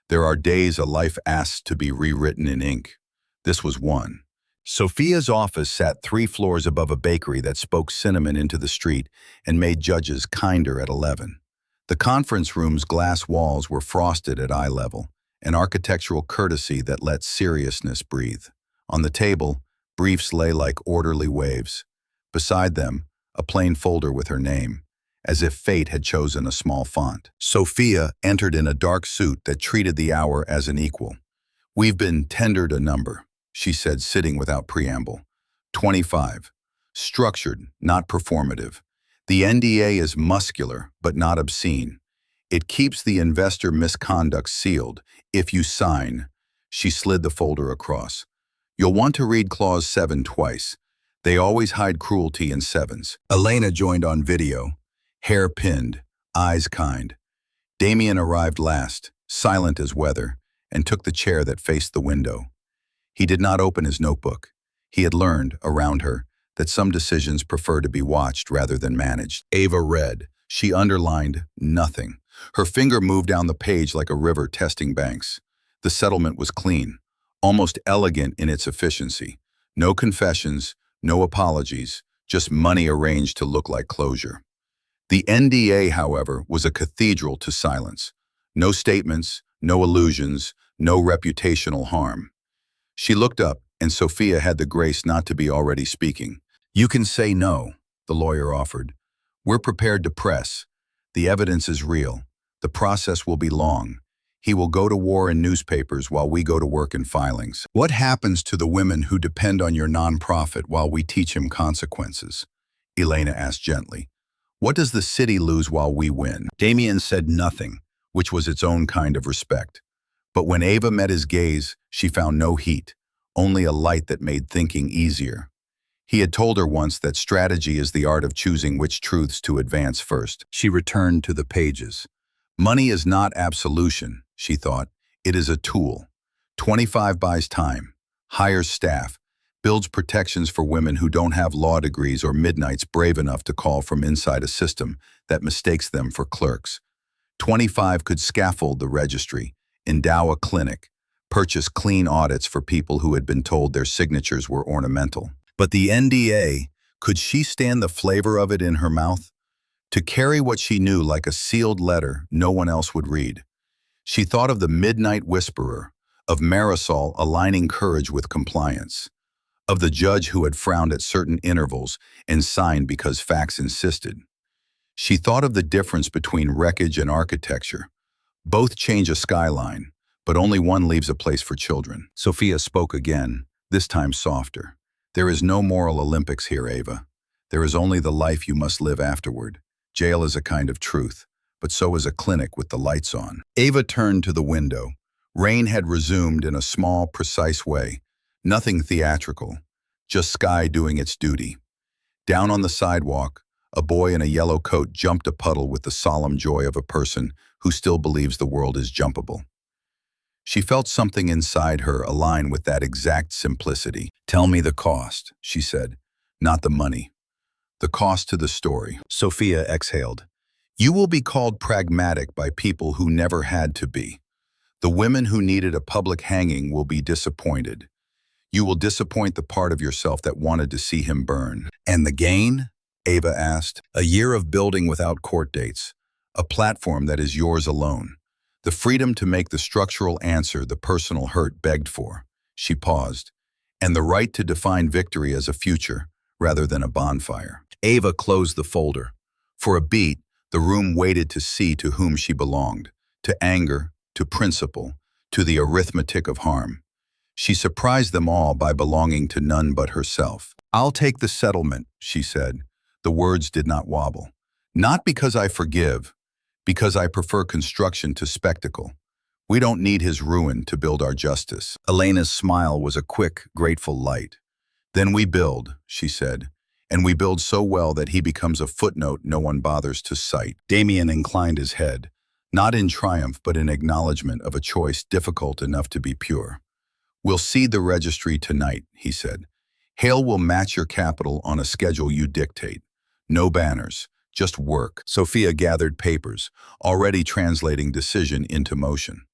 There are days a life asks to be rewritten in ink. This was one. Sophia's office sat 3 floors above a bakery that spoke cinnamon into the street and made judges kinder at 11. The conference room's glass walls were frosted at eye level, an architectural courtesy that let seriousness breathe. On the table, briefs lay like orderly waves. Beside them, a plain folder with her name, as if fate had chosen a small font. Sophia entered in a dark suit that treated the hour as an equal. "We've been tendered a number," she said, sitting without preamble. 25. Structured, not performative. The NDA is muscular, but not obscene. It keeps the investor misconduct sealed. If you sign, she slid the folder across. You'll want to read Clause 7 twice. They always hide cruelty in 7s. Elena joined on video, hair pinned, eyes kind. Damien arrived last, silent as weather, and took the chair that faced the window. He did not open his notebook. He had learned, around her, that some decisions prefer to be watched rather than managed. Ava read. She underlined nothing. Her finger moved down the page like a river testing banks. The settlement was clean, almost elegant in its efficiency. No confessions, no apologies, just money arranged to look like closure. The NDA, however, was a cathedral to silence. No statements, no allusions, no reputational harm. She looked up, and Sophia had the grace not to be already speaking. "You can say no," the lawyer offered. "We're prepared to press. The evidence is real. The process will be long. He will go to war in newspapers while we go to work in filings. What happens to the women who depend on your nonprofit while we teach him consequences?" Elena asked gently. "What does the city lose while we win?" Damien said nothing, which was its own kind of respect. But when Ava met his gaze, she found no heat, only a light that made thinking easier. He had told her once that strategy is the art of choosing which truths to advance first. She returned to the pages. Money is not absolution, she thought. It is a tool. 25 buys time, hires staff, builds protections for women who don't have law degrees or midnights brave enough to call from inside a system that mistakes them for clerks. 25 could scaffold the registry, endow a clinic, purchase clean audits for people who had been told their signatures were ornamental. But the NDA, could she stand the flavor of it in her mouth? To carry what she knew like a sealed letter no one else would read. She thought of the midnight whisperer, of Marisol aligning courage with compliance, of the judge who had frowned at certain intervals and signed because facts insisted. She thought of the difference between wreckage and architecture. Both change a skyline, but only one leaves a place for children. Sophia spoke again, this time softer. There is no moral Olympics here, Ava. There is only the life you must live afterward. Jail is a kind of truth, but so is a clinic with the lights on. Ava turned to the window. Rain had resumed in a small, precise way. Nothing theatrical, just sky doing its duty. Down on the sidewalk, a boy in a yellow coat jumped a puddle with the solemn joy of a person who still believes the world is jumpable. She felt something inside her align with that exact simplicity. "Tell me the cost," she said, "not the money. The cost to the story." Sophia exhaled. "You will be called pragmatic by people who never had to be. The women who needed a public hanging will be disappointed. You will disappoint the part of yourself that wanted to see him burn." "And the gain?" Ava asked. "A year of building without court dates. A platform that is yours alone. The freedom to make the structural answer the personal hurt begged for." She paused. "And the right to define victory as a future, rather than a bonfire." Ava closed the folder. For a beat, the room waited to see to whom she belonged. To anger, to principle, to the arithmetic of harm. She surprised them all by belonging to none but herself. "I'll take the settlement," she said. The words did not wobble. "Not because I forgive, because I prefer construction to spectacle. We don't need his ruin to build our justice." Elena's smile was a quick, grateful light. "Then we build," she said, "and we build so well that he becomes a footnote no one bothers to cite." Damien inclined his head, not in triumph but in acknowledgement of a choice difficult enough to be pure. "We'll cede the registry tonight," he said. "Hale will match your capital on a schedule you dictate. No banners, just work." Sophia gathered papers, already translating decision into motion.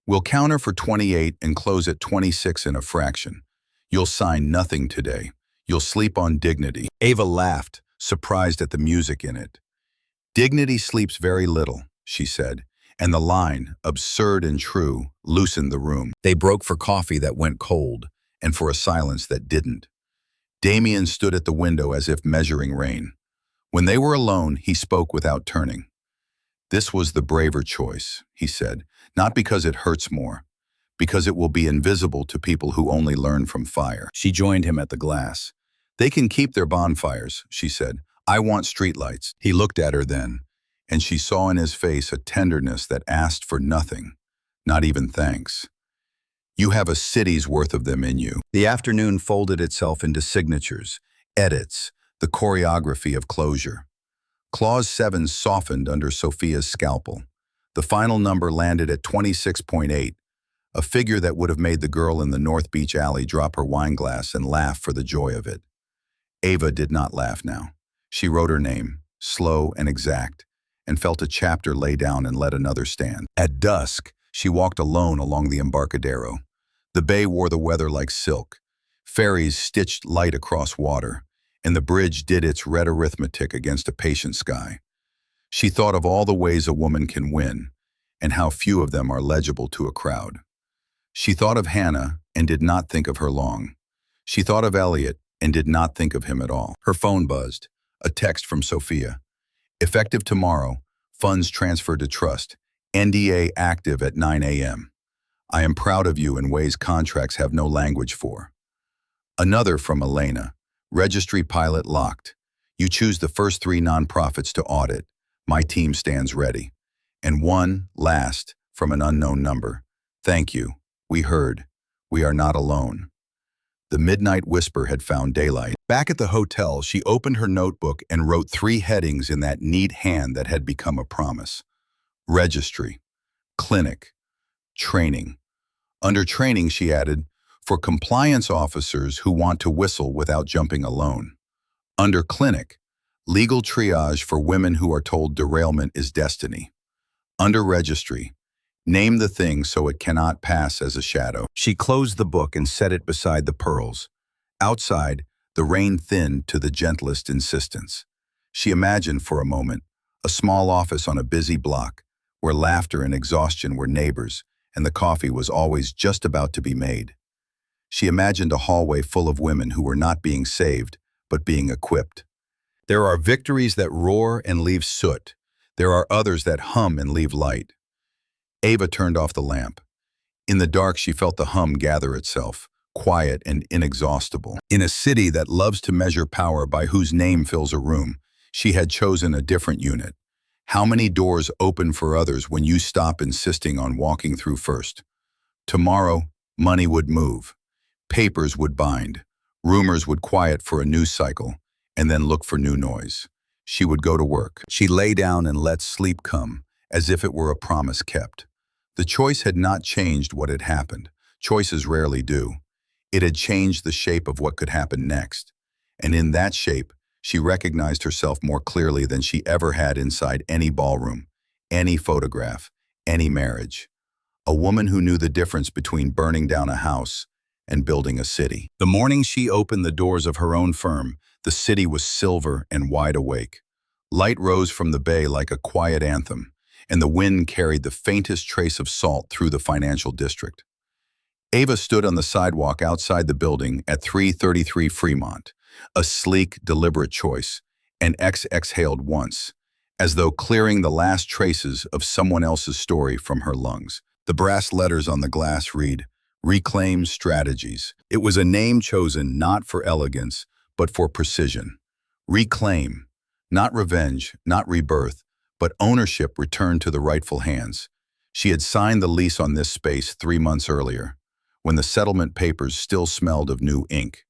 "We'll counter for 28 and close at 26 in a fraction. You'll sign nothing today. You'll sleep on dignity." Ava laughed, surprised at the music in it. "Dignity sleeps very little," she said, and the line, absurd and true, loosened the room. They broke for coffee that went cold, and for a silence that didn't. Damien stood at the window as if measuring rain. When they were alone, he spoke without turning. "This was the braver choice," he said, "not because it hurts more, because it will be invisible to people who only learn from fire." She joined him at the glass. "They can keep their bonfires," she said. "I want streetlights." He looked at her then, and she saw in his face a tenderness that asked for nothing, not even thanks. "You have a city's worth of them in you." The afternoon folded itself into signatures, edits, the choreography of closure. Clause 7 softened under Sophia's scalpel. The final number landed at 26.8, a figure that would have made the girl in the North Beach alley drop her wineglass and laugh for the joy of it. Ava did not laugh now. She wrote her name, slow and exact, and felt a chapter lay down and let another stand. At dusk, she walked alone along the Embarcadero. The bay wore the weather like silk. Ferries stitched light across water, and the bridge did its red arithmetic against a patient sky. She thought of all the ways a woman can win, and how few of them are legible to a crowd. She thought of Hannah and did not think of her long. She thought of Elliot and did not think of him at all. Her phone buzzed. A text from Sophia. "Effective tomorrow. Funds transferred to trust. NDA active at 9 a.m. I am proud of you in ways contracts have no language for." Another from Elena. "Registry pilot locked. You choose the first 3 nonprofits to audit. My team stands ready." And one, last, from an unknown number. "Thank you. We heard. We are not alone." The midnight whisper had found daylight. Back at the hotel, she opened her notebook and wrote 3 headings in that neat hand that had become a promise. Registry, clinic, training. Under training, she added, for compliance officers who want to whistle without jumping alone. Under clinic, legal triage for women who are told derailment is destiny. Under registry, name the thing so it cannot pass as a shadow. She closed the book and set it beside the pearls. Outside, the rain thinned to the gentlest insistence. She imagined for a moment a small office on a busy block, where laughter and exhaustion were neighbors, and the coffee was always just about to be made. She imagined a hallway full of women who were not being saved, but being equipped. There are victories that roar and leave soot. There are others that hum and leave light. Ava turned off the lamp. In the dark, she felt the hum gather itself, quiet and inexhaustible. In a city that loves to measure power by whose name fills a room, she had chosen a different unit. How many doors open for others when you stop insisting on walking through first? Tomorrow, money would move. Papers would bind. Rumors would quiet for a news cycle, and then look for new noise. She would go to work. She lay down and let sleep come, as if it were a promise kept. The choice had not changed what had happened. Choices rarely do. It had changed the shape of what could happen next. And in that shape, she recognized herself more clearly than she ever had inside any ballroom, any photograph, any marriage. A woman who knew the difference between burning down a house and building a city. The morning she opened the doors of her own firm, the city was silver and wide awake. Light rose from the bay like a quiet anthem, and the wind carried the faintest trace of salt through the financial district. Ava stood on the sidewalk outside the building at 333 Fremont, a sleek, deliberate choice, and exhaled once, as though clearing the last traces of someone else's story from her lungs. The brass letters on the glass read, "Reclaim Strategies." It was a name chosen not for elegance, but for precision. Reclaim, not revenge, not rebirth, but ownership returned to the rightful hands. She had signed the lease on this space 3 months earlier, when the settlement papers still smelled of new ink.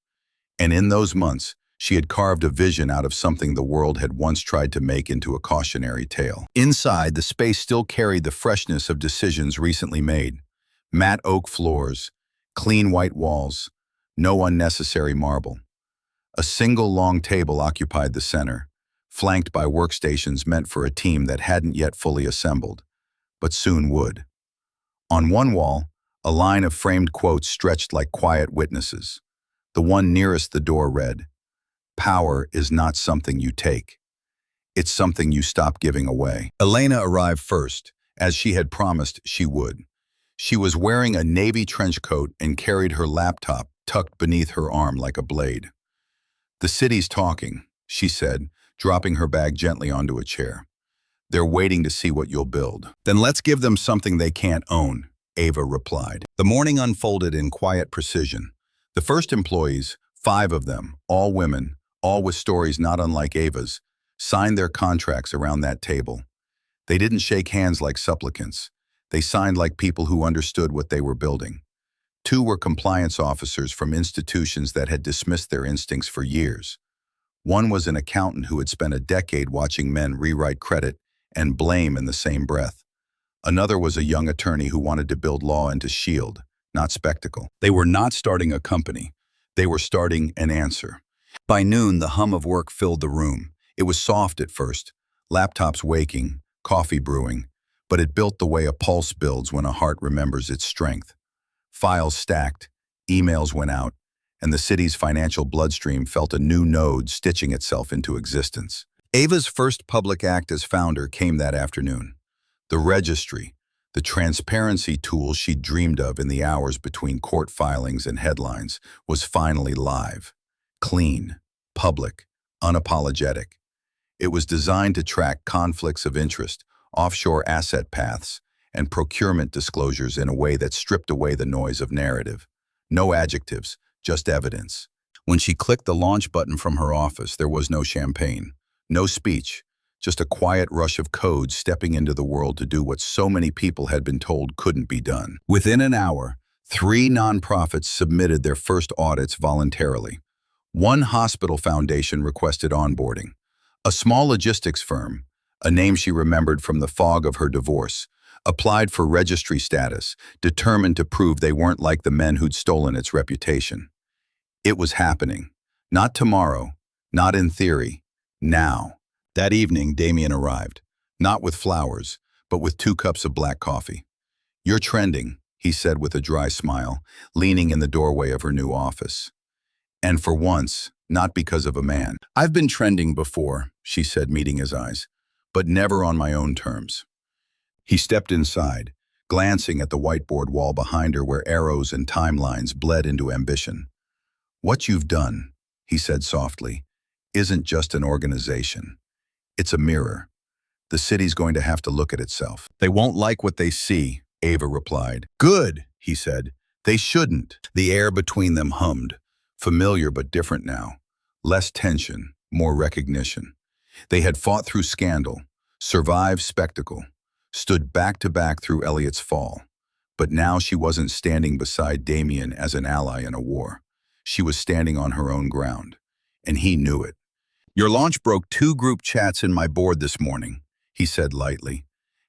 And in those months, she had carved a vision out of something the world had once tried to make into a cautionary tale. Inside, the space still carried the freshness of decisions recently made. Matte oak floors, clean white walls, no unnecessary marble. A single long table occupied the center, flanked by workstations meant for a team that hadn't yet fully assembled, but soon would. On one wall, a line of framed quotes stretched like quiet witnesses. The one nearest the door read, "Power is not something you take. It's something you stop giving away." Elena arrived first, as she had promised she would. She was wearing a navy trench coat and carried her laptop tucked beneath her arm like a blade. "The city's talking," she said, dropping her bag gently onto a chair. "They're waiting to see what you'll build." "Then let's give them something they can't own," Ava replied. The morning unfolded in quiet precision. The first employees, 5 of them, all women, all with stories not unlike Ava's, signed their contracts around that table. They didn't shake hands like supplicants. They signed like people who understood what they were building. 2 were compliance officers from institutions that had dismissed their instincts for years. 1 was an accountant who had spent a decade watching men rewrite credit and blame in the same breath. Another was a young attorney who wanted to build law into shield, not spectacle. They were not starting a company. They were starting an answer. By noon, the hum of work filled the room. It was soft at first, laptops waking, coffee brewing, but it built the way a pulse builds when a heart remembers its strength. Files stacked, emails went out, and the city's financial bloodstream felt a new node stitching itself into existence. Ava's first public act as founder came that afternoon. The registry, the transparency tool she'd dreamed of in the hours between court filings and headlines, was finally live. Clean, public, unapologetic. It was designed to track conflicts of interest, offshore asset paths, and procurement disclosures in a way that stripped away the noise of narrative. No adjectives, just evidence. When she clicked the launch button from her office, there was no champagne, no speech, just a quiet rush of code stepping into the world to do what so many people had been told couldn't be done. Within an hour, 3 nonprofits submitted their first audits voluntarily. 1 hospital foundation requested onboarding. A small logistics firm, a name she remembered from the fog of her divorce, applied for registry status, determined to prove they weren't like the men who'd stolen its reputation. It was happening. Not tomorrow, not in theory, now. That evening, Damien arrived, not with flowers, but with 2 cups of black coffee. "You're trending," he said with a dry smile, leaning in the doorway of her new office. And for once, not because of a man. "I've been trending before," she said, meeting his eyes, "but never on my own terms." He stepped inside, glancing at the whiteboard wall behind her where arrows and timelines bled into ambition. "What you've done," he said softly, "isn't just an organization. It's a mirror. The city's going to have to look at itself." "They won't like what they see," Ava replied. "Good," he said. "They shouldn't." The air between them hummed, familiar but different now. Less tension, more recognition. They had fought through scandal, survived spectacle, stood back to back through Elliot's fall. But now she wasn't standing beside Damien as an ally in a war. She was standing on her own ground, and he knew it. "Your launch broke 2 group chats in my board this morning," he said lightly.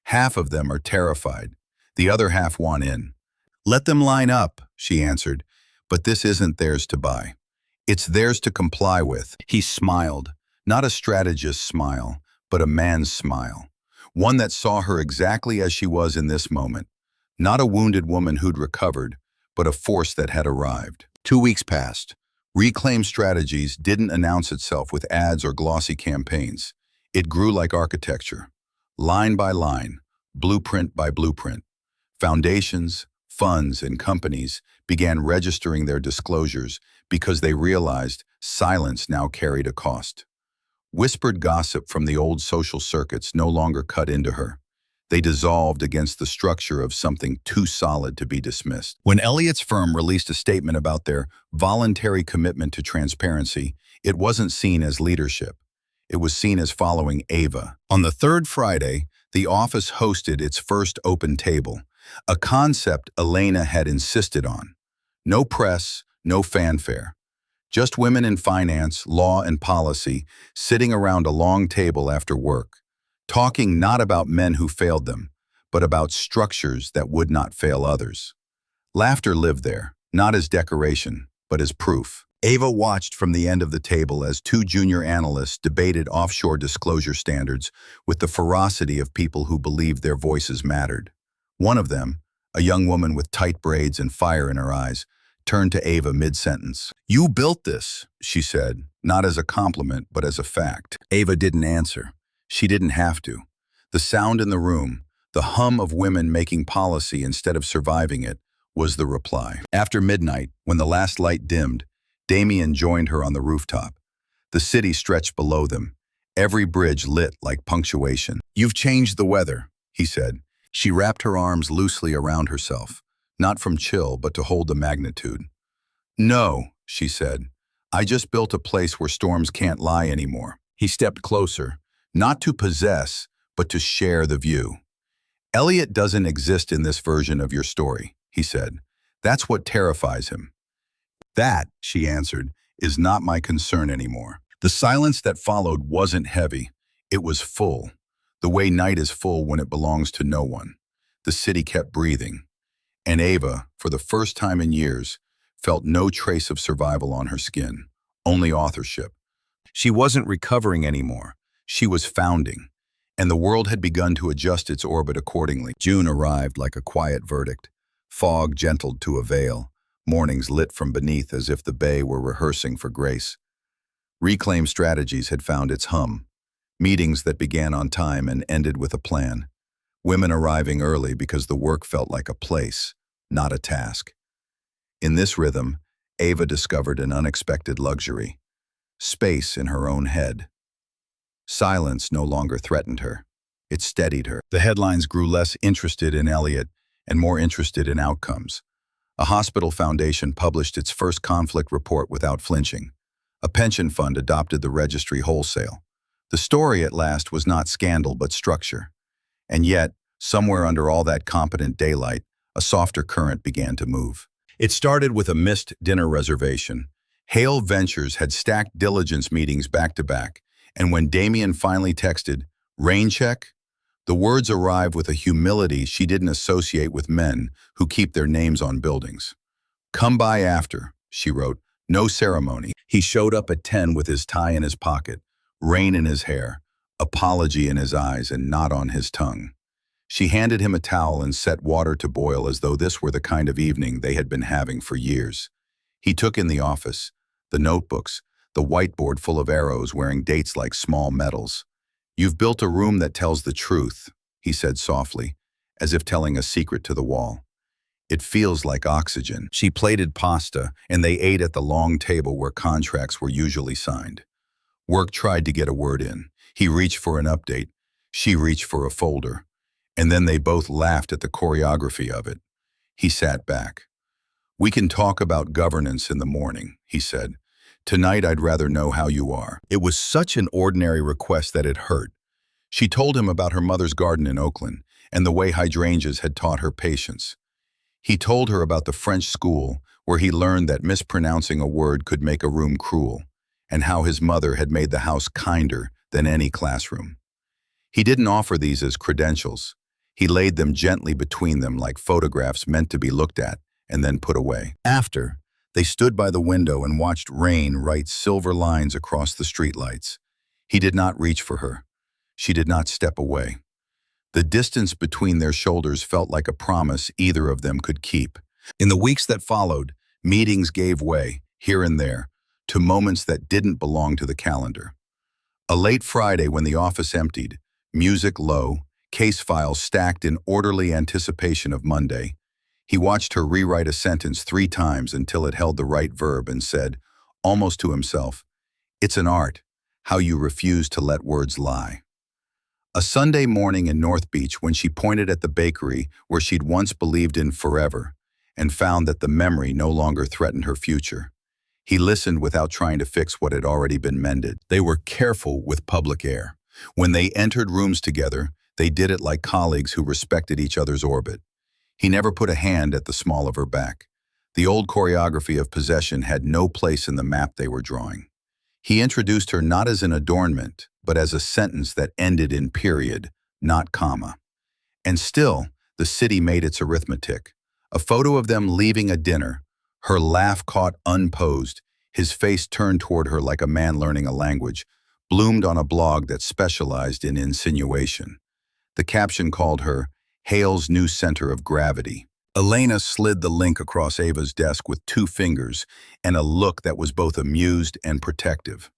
"Half of them are terrified. The other half want in." "Let them line up," she answered. "But this isn't theirs to buy. It's theirs to comply with." He smiled, not a strategist's smile, but a man's smile. One that saw her exactly as she was in this moment. Not a wounded woman who'd recovered, but a force that had arrived. 2 weeks passed. Reclaim Strategies didn't announce itself with ads or glossy campaigns. It grew like architecture, line by line, blueprint by blueprint. Foundations, funds, and companies began registering their disclosures because they realized silence now carried a cost. Whispered gossip from the old social circuits no longer cut into her. They dissolved against the structure of something too solid to be dismissed. When Elliot's firm released a statement about their voluntary commitment to transparency, it wasn't seen as leadership. It was seen as following Ava. On the 3rd Friday, the office hosted its first open table, a concept Elena had insisted on. No press, no fanfare. Just women in finance, law, and policy sitting around a long table after work, talking not about men who failed them, but about structures that would not fail others. Laughter lived there, not as decoration, but as proof. Ava watched from the end of the table as 2 junior analysts debated offshore disclosure standards with the ferocity of people who believed their voices mattered. One of them, a young woman with tight braids and fire in her eyes, turned to Ava mid-sentence. "You built this," she said, not as a compliment, but as a fact. Ava didn't answer. She didn't have to. The sound in the room, the hum of women making policy instead of surviving it, was the reply. After midnight, when the last light dimmed, Damien joined her on the rooftop. The city stretched below them, every bridge lit like punctuation. "You've changed the weather," he said. She wrapped her arms loosely around herself, not from chill, but to hold the magnitude. "No," she said. "I just built a place where storms can't lie anymore." He stepped closer, not to possess, but to share the view. "Elliot doesn't exist in this version of your story," he said. "That's what terrifies him." "That," she answered, "is not my concern anymore." The silence that followed wasn't heavy. It was full, the way night is full when it belongs to no one. The city kept breathing. And Ava, for the first time in years, felt no trace of survival on her skin, only authorship. She wasn't recovering anymore. She was founding, and the world had begun to adjust its orbit accordingly. June arrived like a quiet verdict. Fog gentled to a veil, mornings lit from beneath as if the bay were rehearsing for grace. Reclaim Strategies had found its hum. Meetings that began on time and ended with a plan. Women arriving early because the work felt like a place, not a task. In this rhythm, Ava discovered an unexpected luxury. Space in her own head. Silence no longer threatened her. It steadied her. The headlines grew less interested in Elliot and more interested in outcomes. A hospital foundation published its first conflict report without flinching. A pension fund adopted the registry wholesale. The story at last was not scandal but structure. And yet, somewhere under all that competent daylight, a softer current began to move. It started with a missed dinner reservation. Hale Ventures had stacked diligence meetings back to back, and when Damien finally texted, "Rain check?" the words arrived with a humility she didn't associate with men who keep their names on buildings. "Come by after," she wrote, "no ceremony." He showed up at 10 with his tie in his pocket, rain in his hair, apology in his eyes and not on his tongue. She handed him a towel and set water to boil as though this were the kind of evening they had been having for years. He took in the office, the notebooks, the whiteboard full of arrows wearing dates like small medals. "You've built a room that tells the truth," he said softly. as if telling a secret to the wall. It feels like oxygen. She plated pasta, and they ate at the long table where contracts were usually signed. Work tried to get a word in. He reached for an update. She reached for a folder. And then they both laughed at the choreography of it. He sat back. "We can talk about governance in the morning," he said. "Tonight I'd rather know how you are." It was such an ordinary request that it hurt. She told him about her mother's garden in Oakland and the way hydrangeas had taught her patience. He told her about the French school where he learned that mispronouncing a word could make a room cruel, and how his mother had made the house kinder than any classroom. He didn't offer these as credentials. He laid them gently between them like photographs meant to be looked at and then put away. After, they stood by the window and watched rain write silver lines across the streetlights. He did not reach for her. She did not step away. The distance between their shoulders felt like a promise either of them could keep. In the weeks that followed, meetings gave way, here and there, to moments that didn't belong to the calendar. A late Friday when the office emptied, music low, case files stacked in orderly anticipation of Monday, he watched her rewrite a sentence 3 times until it held the right verb and said, almost to himself, "It's an art, how you refuse to let words lie." A Sunday morning in North Beach when she pointed at the bakery where she'd once believed in forever and found that the memory no longer threatened her future. He listened without trying to fix what had already been mended. They were careful with public air. When they entered rooms together, they did it like colleagues who respected each other's orbit. He never put a hand at the small of her back. The old choreography of possession had no place in the map they were drawing. He introduced her not as an adornment, but as a sentence that ended in period, not comma. And still, the city made its arithmetic. A photo of them leaving a dinner, her laugh caught unposed, his face turned toward her like a man learning a language, bloomed on a blog that specialized in insinuation. The caption called her, "Hale's new center of gravity." Elena slid the link across Ava's desk with 2 fingers and a look that was both amused and protective.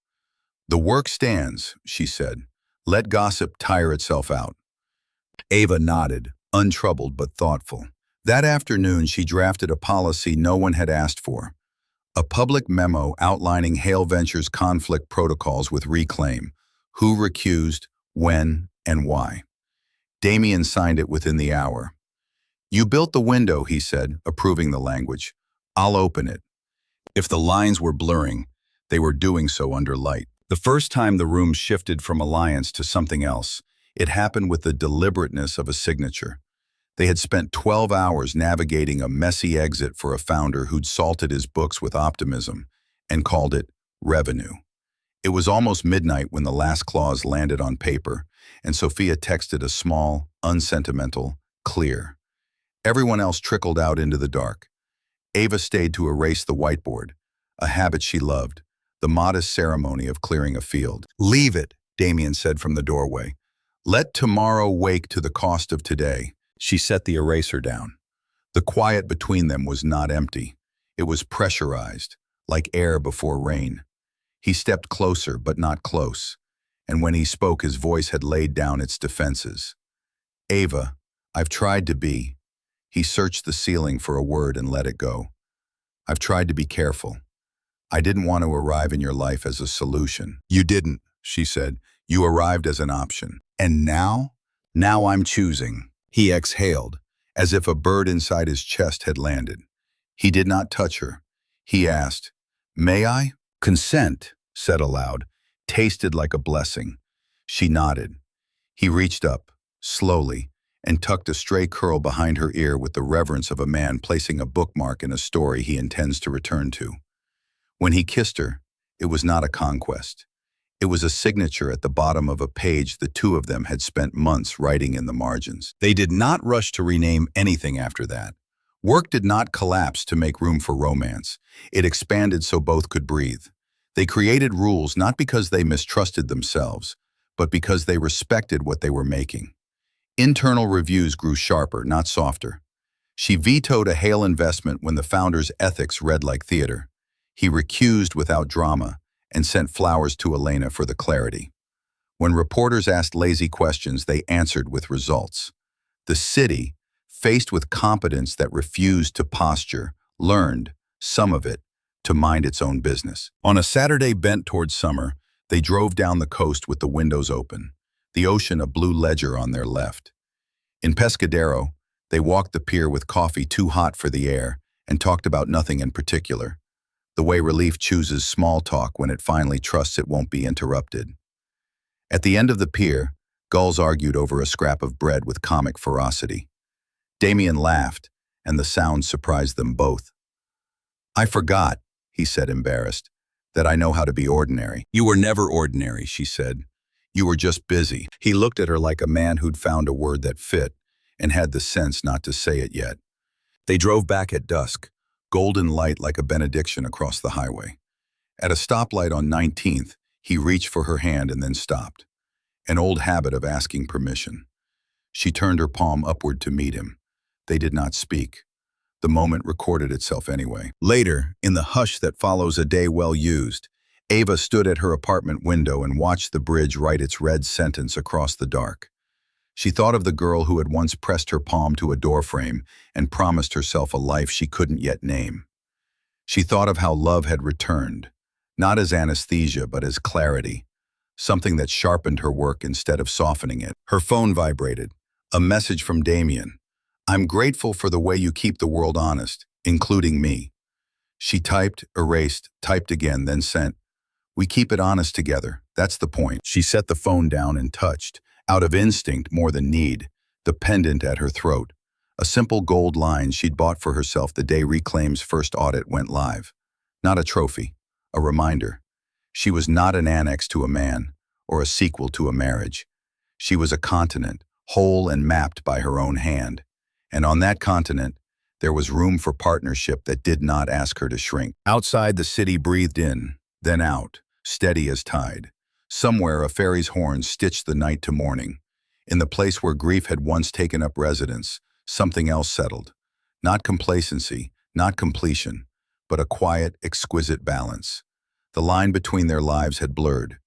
"The work stands," she said. "Let gossip tire itself out." Ava nodded, untroubled but thoughtful. That afternoon, she drafted a policy no one had asked for. A public memo outlining Hale Ventures' conflict protocols with Reclaim, who recused, when, and why. Damien signed it within the hour. "You built the window," he said, approving the language. "I'll open it." If the lines were blurring, they were doing so under light. The first time the room shifted from alliance to something else, it happened with the deliberateness of a signature. They had spent 12 hours navigating a messy exit for a founder who'd salted his books with optimism and called it revenue. It was almost midnight when the last clause landed on paper, and Sophia texted a small, unsentimental, clear. Everyone else trickled out into the dark. Ava stayed to erase the whiteboard, a habit she loved, the modest ceremony of clearing a field. "Leave it," Damien said from the doorway. "Let tomorrow wake to the cost of today." She set the eraser down. The quiet between them was not empty. It was pressurized, like air before rain. He stepped closer, but not close, and when he spoke, his voice had laid down its defenses. "Ava, I've tried to be." He searched the ceiling for a word and let it go. "I've tried to be careful. I didn't want to arrive in your life as a solution." "You didn't," she said. "You arrived as an option. And now? Now I'm choosing." He exhaled, as if a bird inside his chest had landed. He did not touch her. He asked, "May I?" Consent, said aloud, tasted like a blessing. She nodded. He reached up, slowly, and tucked a stray curl behind her ear with the reverence of a man placing a bookmark in a story he intends to return to. When he kissed her, it was not a conquest. It was a signature at the bottom of a page the 2 of them had spent months writing in the margins. They did not rush to rename anything after that. Work did not collapse to make room for romance. It expanded so both could breathe. They created rules not because they mistrusted themselves, but because they respected what they were making. Internal reviews grew sharper, not softer. She vetoed a Hale investment when the founder's ethics read like theater. He recused without drama and sent flowers to Elena for the clarity. When reporters asked lazy questions, they answered with results. The city, faced with competence that refused to posture, learned, some of it, to mind its own business. On a Saturday bent towards summer, they drove down the coast with the windows open, the ocean a blue ledger on their left. In Pescadero, they walked the pier with coffee too hot for the air and talked about nothing in particular, the way relief chooses small talk when it finally trusts it won't be interrupted. At the end of the pier, gulls argued over a scrap of bread with comic ferocity. Damien laughed, and the sound surprised them both. "I forgot," he said, embarrassed, "that I know how to be ordinary." "You were never ordinary," she said. "You were just busy." He looked at her like a man who'd found a word that fit and had the sense not to say it yet. They drove back at dusk, golden light like a benediction across the highway. At a stoplight on 19th, he reached for her hand and then stopped, an old habit of asking permission. She turned her palm upward to meet him. They did not speak. The moment recorded itself anyway. Later, in the hush that follows a day well used, Ava stood at her apartment window and watched the bridge write its red sentence across the dark. She thought of the girl who had once pressed her palm to a doorframe and promised herself a life she couldn't yet name. She thought of how love had returned, not as anesthesia but as clarity, something that sharpened her work instead of softening it. Her phone vibrated. A message from Damien. "I'm grateful for the way you keep the world honest, including me." She typed, erased, typed again, then sent, "We keep it honest together, that's the point." She set the phone down and touched, out of instinct more than need, the pendant at her throat, a simple gold line she'd bought for herself the day Reclaim's first audit went live. Not a trophy, a reminder. She was not an annex to a man, or a sequel to a marriage. She was a continent, whole and mapped by her own hand. And on that continent, there was room for partnership that did not ask her to shrink. Outside, the city breathed in, then out, steady as tide. Somewhere, a ferry's horn stitched the night to morning. In the place where grief had once taken up residence, something else settled. Not complacency, not completion, but a quiet, exquisite balance. The line between their lives had blurred,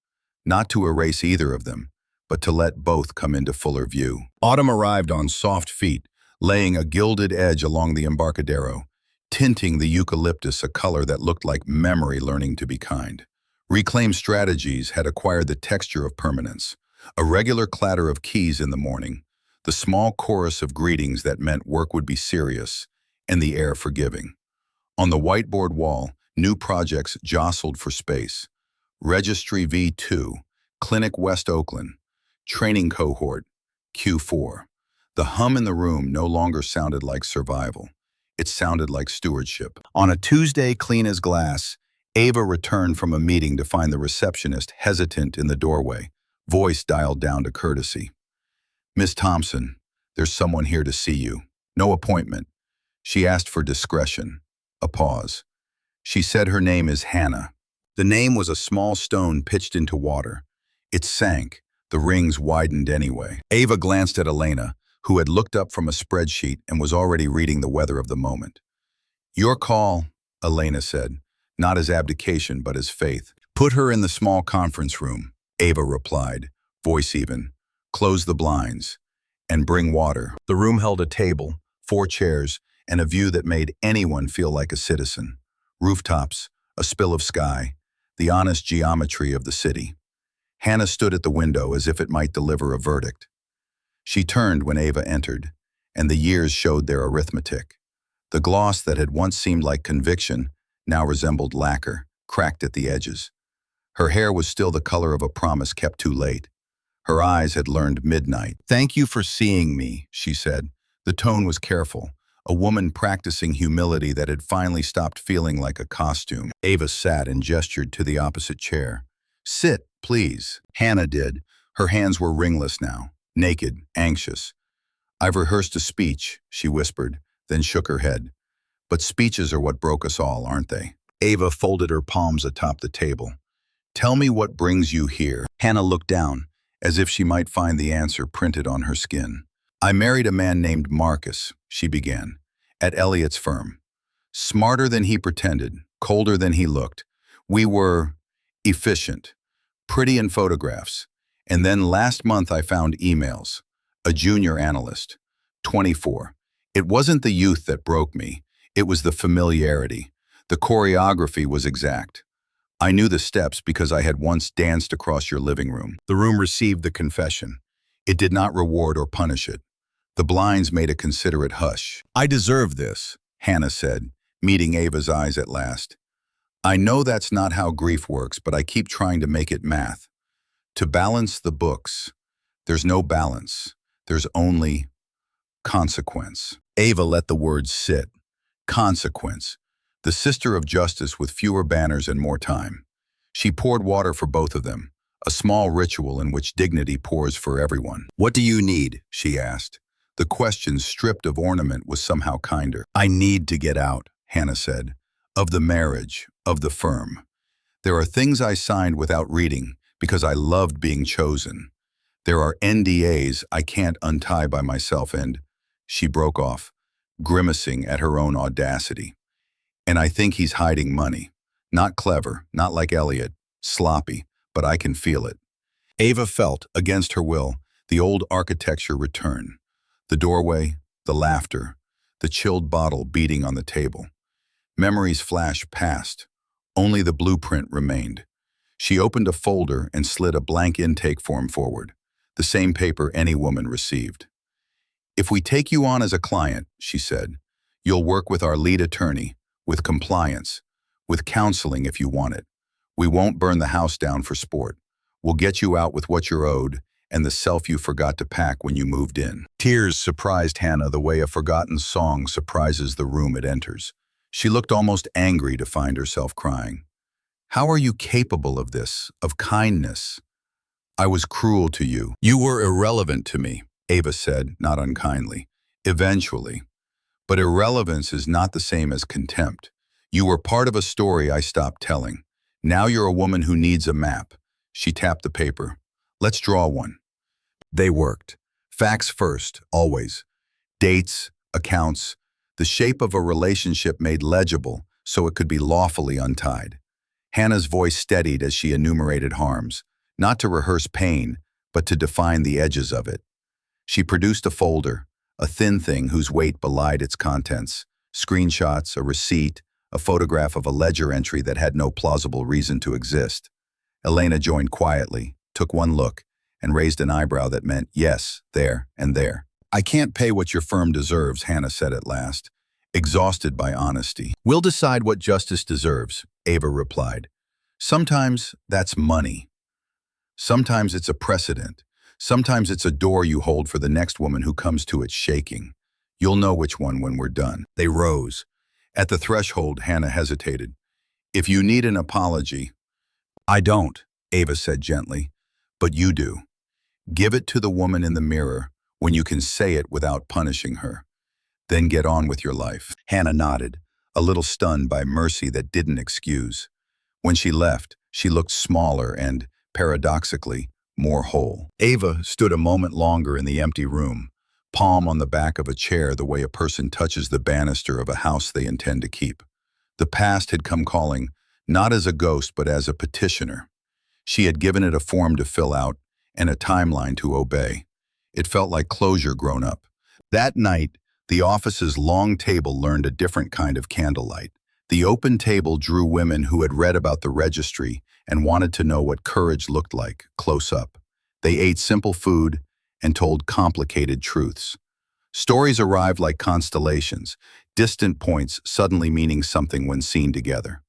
not to erase either of them, but to let both come into fuller view. Autumn arrived on soft feet, laying a gilded edge along the Embarcadero, tinting the eucalyptus a color that looked like memory learning to be kind. Reclaim strategies had acquired the texture of permanence, a regular clatter of keys in the morning, the small chorus of greetings that meant work would be serious, and the air forgiving. On the whiteboard wall, new projects jostled for space. Registry V2, Clinic West Oakland, Training Cohort, Q4. The hum in the room no longer sounded like survival. It sounded like stewardship. On a Tuesday clean as glass, Ava returned from a meeting to find the receptionist hesitant in the doorway, voice dialed down to courtesy. "Miss Thompson, there's someone here to see you. No appointment." She asked for discretion. A pause. She said her name is Hannah. The name was a small stone pitched into water. It sank. The rings widened anyway. Ava glanced at Elena, who had looked up from a spreadsheet and was already reading the weather of the moment. "Your call," Elena said, not as abdication but as faith. "Put her in the small conference room," Ava replied, voice even. "Close the blinds. And bring water." The room held a table, 4 chairs, and a view that made anyone feel like a citizen. Rooftops, a spill of sky, the honest geometry of the city. Hannah stood at the window as if it might deliver a verdict. She turned when Ava entered, and the years showed their arithmetic. The gloss that had once seemed like conviction now resembled lacquer, cracked at the edges. Her hair was still the color of a promise kept too late. Her eyes had learned midnight. "Thank you for seeing me," she said. The tone was careful, a woman practicing humility that had finally stopped feeling like a costume. Ava sat and gestured to the opposite chair. "Sit, please." Hannah did. Her hands were ringless now, naked, anxious. "I've rehearsed a speech," she whispered, then shook her head. "But speeches are what broke us all, aren't they?" Ava folded her palms atop the table. "Tell me what brings you here." Hannah looked down, as if she might find the answer printed on her skin. "I married a man named Marcus," she began, "at Elliot's firm. Smarter than he pretended, colder than he looked. We were efficient, pretty in photographs. And then last month I found emails. A junior analyst. 24. It wasn't the youth that broke me. It was the familiarity. The choreography was exact. I knew the steps because I had once danced across your living room. The room received the confession. It did not reward or punish it. The blinds made a considerate hush. I deserve this, Hannah said, meeting Ava's eyes at last. I know that's not how grief works, but I keep trying to make it math. To balance the books, there's no balance. There's only consequence. Ava let the words sit. Consequence. The sister of justice with fewer banners and more time. She poured water for both of them, a small ritual in which dignity pours for everyone. What do you need? She asked. The question, stripped of ornament, was somehow kinder. I need to get out, Hannah said. Of the marriage, of the firm. There are things I signed without reading because I loved being chosen. There are NDAs I can't untie by myself and… She broke off, grimacing at her own audacity. And I think he's hiding money. Not clever, not like Elliot, sloppy, but I can feel it. Ava felt, against her will, the old architecture return. The doorway, the laughter, the chilled bottle beating on the table. Memories flashed past. Only the blueprint remained. She opened a folder and slid a blank intake form forward, the same paper any woman received. If we take you on as a client, she said, you'll work with our lead attorney, with compliance, with counseling if you want it. We won't burn the house down for sport. We'll get you out with what you're owed and the self you forgot to pack when you moved in. Tears surprised Hannah the way a forgotten song surprises the room it enters. She looked almost angry to find herself crying. How are you capable of this, of kindness? I was cruel to you. You were irrelevant to me, Ava said, not unkindly. Eventually. But irrelevance is not the same as contempt. You were part of a story I stopped telling. Now you're a woman who needs a map. She tapped the paper. Let's draw one. They worked. Facts first, always. Dates, accounts, the shape of a relationship made legible so it could be lawfully untied. Hannah's voice steadied as she enumerated harms, not to rehearse pain, but to define the edges of it. She produced a folder, a thin thing whose weight belied its contents, screenshots, a receipt, a photograph of a ledger entry that had no plausible reason to exist. Elena joined quietly, took one look, and raised an eyebrow that meant yes, there, and there. I can't pay what your firm deserves, Hannah said at last, exhausted by honesty. We'll decide what justice deserves, Ava replied. Sometimes that's money. Sometimes it's a precedent. Sometimes it's a door you hold for the next woman who comes to it shaking. You'll know which one when we're done. They rose. At the threshold, Hannah hesitated. If you need an apology… I don't, Ava said gently, but you do. Give it to the woman in the mirror when you can say it without punishing her. Then get on with your life. Hannah nodded, a little stunned by mercy that didn't excuse. When she left, she looked smaller and, paradoxically, more whole. Ava stood a moment longer in the empty room, palm on the back of a chair the way a person touches the banister of a house they intend to keep. The past had come calling, not as a ghost but as a petitioner. She had given it a form to fill out and a timeline to obey. It felt like closure grown up. That night, the office's long table learned a different kind of candlelight. The open table drew women who had read about the registry and wanted to know what courage looked like, close up. They ate simple food and told complicated truths. Stories arrived like constellations, distant points suddenly meaning something when seen together.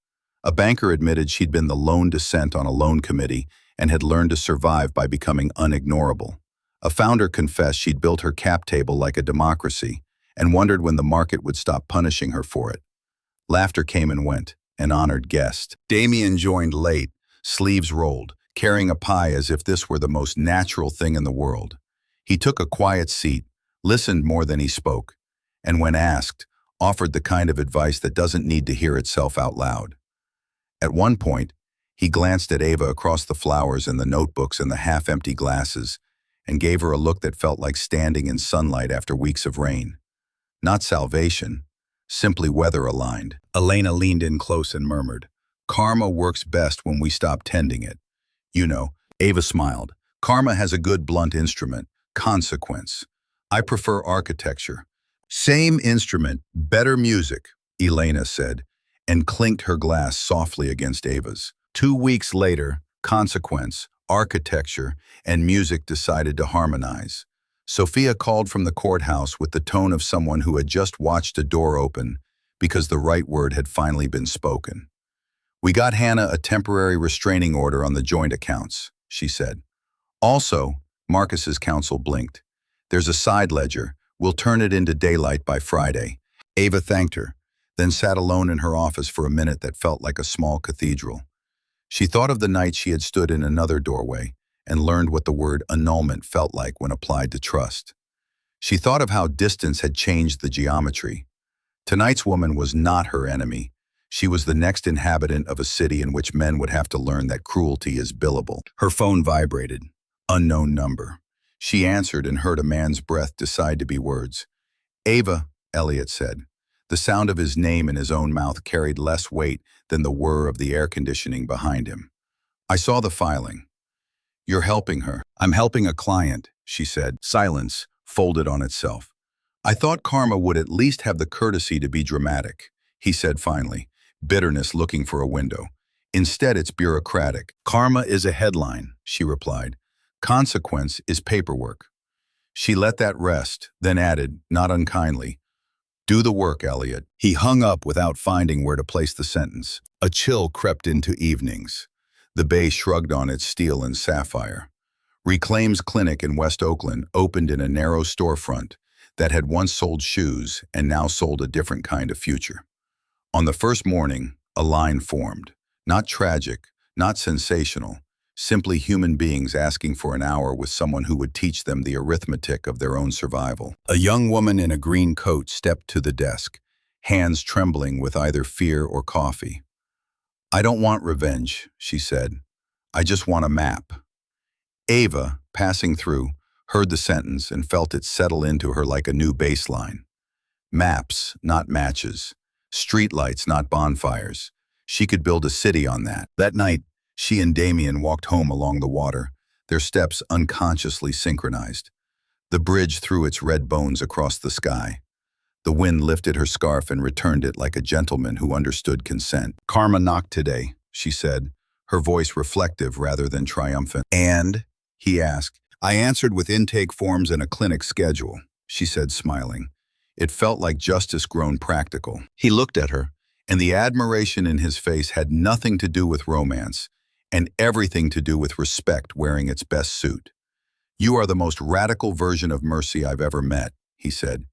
A banker admitted she'd been the lone dissent on a loan committee and had learned to survive by becoming unignorable. A founder confessed she'd built her cap table like a democracy and wondered when the market would stop punishing her for it. Laughter came and went, an honored guest. Damien joined late, sleeves rolled, carrying a pie as if this were the most natural thing in the world. He took a quiet seat, listened more than he spoke, and when asked, offered the kind of advice that doesn't need to hear itself out loud. At one point, he glanced at Ava across the flowers and the notebooks and the half-empty glasses and gave her a look that felt like standing in sunlight after weeks of rain. Not salvation, simply weather-aligned. Elena leaned in close and murmured, "Karma works best when we stop tending it." You know, Ava smiled. Karma has a good blunt instrument, consequence. I prefer architecture. Same instrument, better music, Elena said, and clinked her glass softly against Ava's. 2 weeks later, consequence, architecture, and music decided to harmonize. Sophia called from the courthouse with the tone of someone who had just watched a door open because the right word had finally been spoken. We got Hannah a temporary restraining order on the joint accounts, she said. Also, Marcus's counsel blinked. There's a side ledger. We'll turn it into daylight by Friday. Ava thanked her, then sat alone in her office for a minute that felt like a small cathedral. She thought of the night she had stood in another doorway and learned what the word annulment felt like when applied to trust. She thought of how distance had changed the geometry. Tonight's woman was not her enemy. She was the next inhabitant of a city in which men would have to learn that cruelty is billable. Her phone vibrated. Unknown number. She answered and heard a man's breath decide to be words. Ava, Elliot said. The sound of his name in his own mouth carried less weight than the whir of the air conditioning behind him. I saw the filing. You're helping her. I'm helping a client, she said. Silence folded on itself. I thought Karma would at least have the courtesy to be dramatic, he said finally, bitterness looking for a window. Instead, it's bureaucratic. Karma is a headline, she replied. Consequence is paperwork. She let that rest, then added, not unkindly, do the work, Elliot. He hung up without finding where to place the sentence. A chill crept into evenings. The bay shrugged on its steel and sapphire. Reclaim's clinic in West Oakland opened in a narrow storefront that had once sold shoes and now sold a different kind of future. On the first morning, a line formed. Not tragic, not sensational, simply human beings asking for an hour with someone who would teach them the arithmetic of their own survival. A young woman in a green coat stepped to the desk, hands trembling with either fear or coffee. I don't want revenge, she said. I just want a map. Ava, passing through, heard the sentence and felt it settle into her like a new baseline. Maps, not matches. Streetlights, not bonfires. She could build a city on that. That night, she and Damien walked home along the water, their steps unconsciously synchronized. The bridge threw its red bones across the sky. The wind lifted her scarf and returned it like a gentleman who understood consent. Karma knocked today, she said, her voice reflective rather than triumphant. And? He asked. I answered with intake forms and a clinic schedule, she said, smiling. It felt like justice grown practical. He looked at her, and the admiration in his face had nothing to do with romance, and everything to do with respect wearing its best suit. You are the most radical version of mercy I've ever met, he said.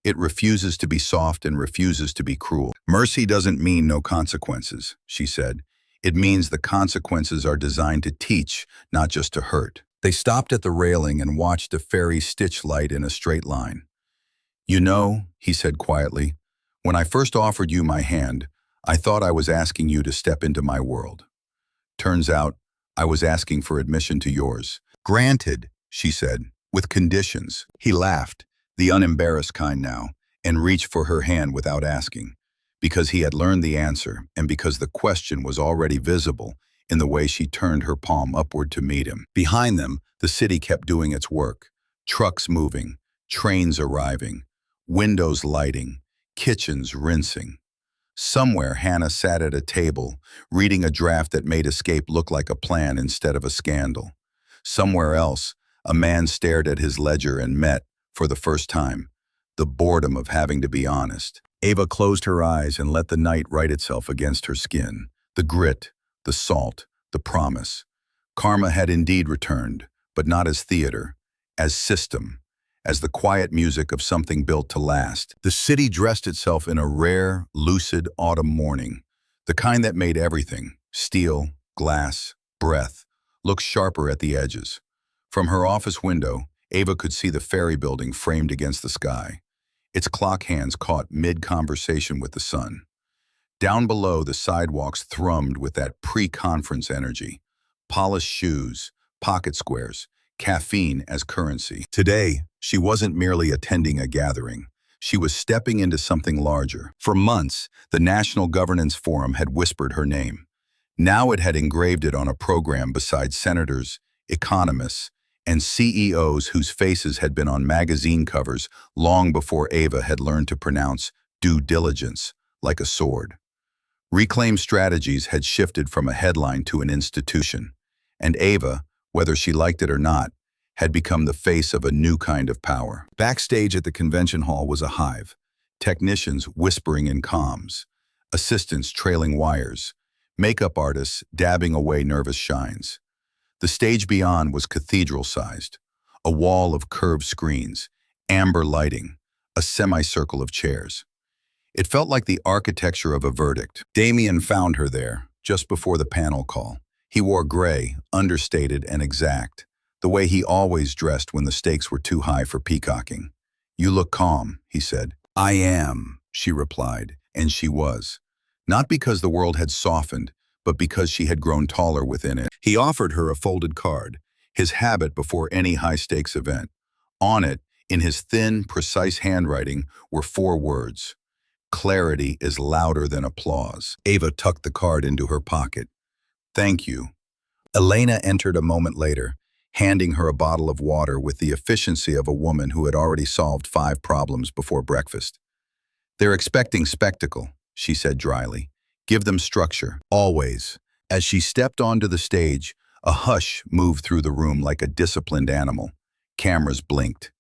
It refuses to be soft and refuses to be cruel. Mercy doesn't mean no consequences, she said. It means the consequences are designed to teach, not just to hurt. They stopped at the railing and watched a ferry stitch light in a straight line. You know, he said quietly, when I first offered you my hand, I thought I was asking you to step into my world. Turns out, I was asking for admission to yours. Granted, she said, with conditions. He laughed, the unembarrassed kind now, and reached for her hand without asking, because he had learned the answer and because the question was already visible in the way she turned her palm upward to meet him. Behind them, the city kept doing its work. Trucks moving, trains arriving, windows lighting, kitchens rinsing. Somewhere, Hannah sat at a table, reading a draft that made escape look like a plan instead of a scandal. Somewhere else, a man stared at his ledger and met, for the first time, the boredom of having to be honest. Ava closed her eyes and let the night write itself against her skin. The grit, the salt, the promise. Karma had indeed returned, but not as theater, as system, as the quiet music of something built to last. The city dressed itself in a rare, lucid autumn morning, the kind that made everything, steel, glass, breath, look sharper at the edges. From her office window, Ava could see the ferry building framed against the sky, its clock hands caught mid-conversation with the sun. Down below, the sidewalks thrummed with that pre-conference energy. Polished shoes, pocket squares, caffeine as currency. Today, she wasn't merely attending a gathering. She was stepping into something larger. For months, the National Governance Forum had whispered her name. Now it had engraved it on a program beside senators, economists, and CEOs whose faces had been on magazine covers long before Ava had learned to pronounce due diligence like a sword. Reclaim Strategies had shifted from a headline to an institution, and Ava, whether she liked it or not, had become the face of a new kind of power. Backstage at the convention hall was a hive, technicians whispering in comms, assistants trailing wires, makeup artists dabbing away nervous shines. The stage beyond was cathedral-sized, a wall of curved screens, amber lighting, a semicircle of chairs. It felt like the architecture of a verdict. Damien found her there, just before the panel call. He wore gray, understated and exact, the way he always dressed when the stakes were too high for peacocking. "You look calm," he said. "I am," she replied, and she was. Not because the world had softened, but because she had grown taller within it. He offered her a folded card, his habit before any high-stakes event. On it, in his thin, precise handwriting, were 4 words. "Clarity is louder than applause." Ava tucked the card into her pocket. "Thank you." Elena entered a moment later, handing her a bottle of water with the efficiency of a woman who had already solved 5 problems before breakfast. "They're expecting spectacle," she said dryly. "Give them structure, always." As she stepped onto the stage, a hush moved through the room like a disciplined animal. Cameras blinked.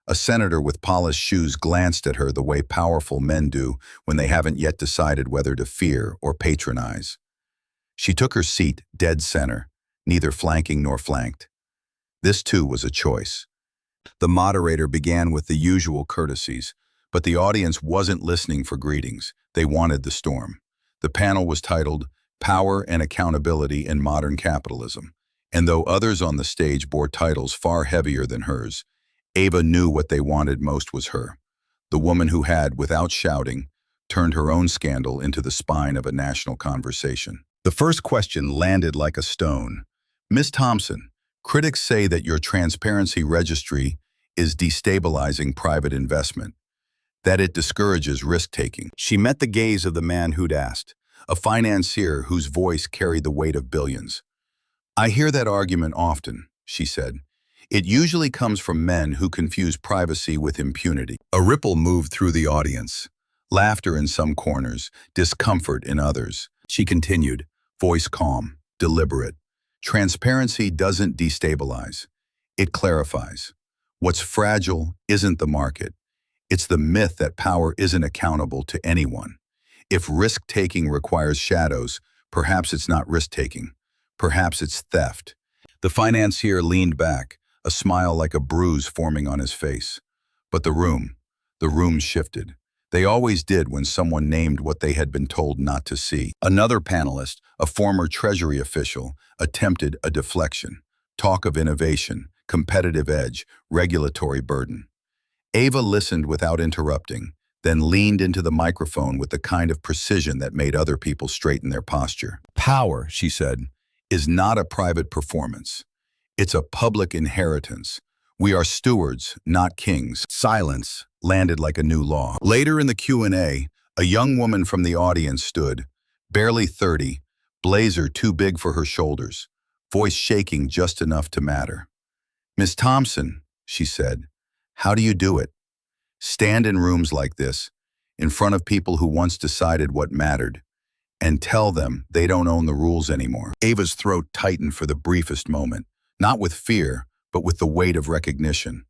A senator with polished shoes glanced at her the way powerful men do when they haven't yet decided whether to fear or patronize. She took her seat dead center, neither flanking nor flanked. This too was a choice. The moderator began with the usual courtesies, but the audience wasn't listening for greetings. They wanted the storm. The panel was titled "Power and Accountability in Modern Capitalism," and though others on the stage bore titles far heavier than hers, Ava knew what they wanted most was her, the woman who had, without shouting, turned her own scandal into the spine of a national conversation. The first question landed like a stone. "Ms. Thompson, critics say that your transparency registry is destabilizing private investment, that it discourages risk-taking." She met the gaze of the man who'd asked, a financier whose voice carried the weight of billions. "I hear that argument often," she said. "It usually comes from men who confuse privacy with impunity." A ripple moved through the audience. Laughter in some corners, discomfort in others. She continued, voice calm, deliberate. "Transparency doesn't destabilize. It clarifies. What's fragile isn't the market. It's the myth that power isn't accountable to anyone. If risk-taking requires shadows, perhaps it's not risk-taking. Perhaps it's theft." The financier leaned back, a smile like a bruise forming on his face. But the room shifted. They always did when someone named what they had been told not to see. Another panelist, a former Treasury official, attempted a deflection. Talk of innovation, competitive edge, regulatory burden. Ava listened without interrupting, then leaned into the microphone with the kind of precision that made other people straighten their posture. "Power," she said, "is not a private performance. It's a public inheritance. We are stewards, not kings." Silence landed like a new law. Later in the Q&A, a young woman from the audience stood, barely 30, blazer too big for her shoulders, voice shaking just enough to matter. "Miss Thompson," she said, "how do you do it? Stand in rooms like this, in front of people who once decided what mattered, and tell them they don't own the rules anymore." Ava's throat tightened for the briefest moment, not with fear, but with the weight of recognition.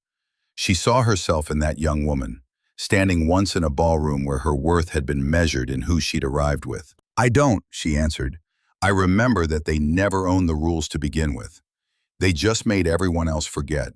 She saw herself in that young woman, standing once in a ballroom where her worth had been measured in who she'd arrived with. "I don't," she answered. "I remember that they never owned the rules to begin with. They just made everyone else forget.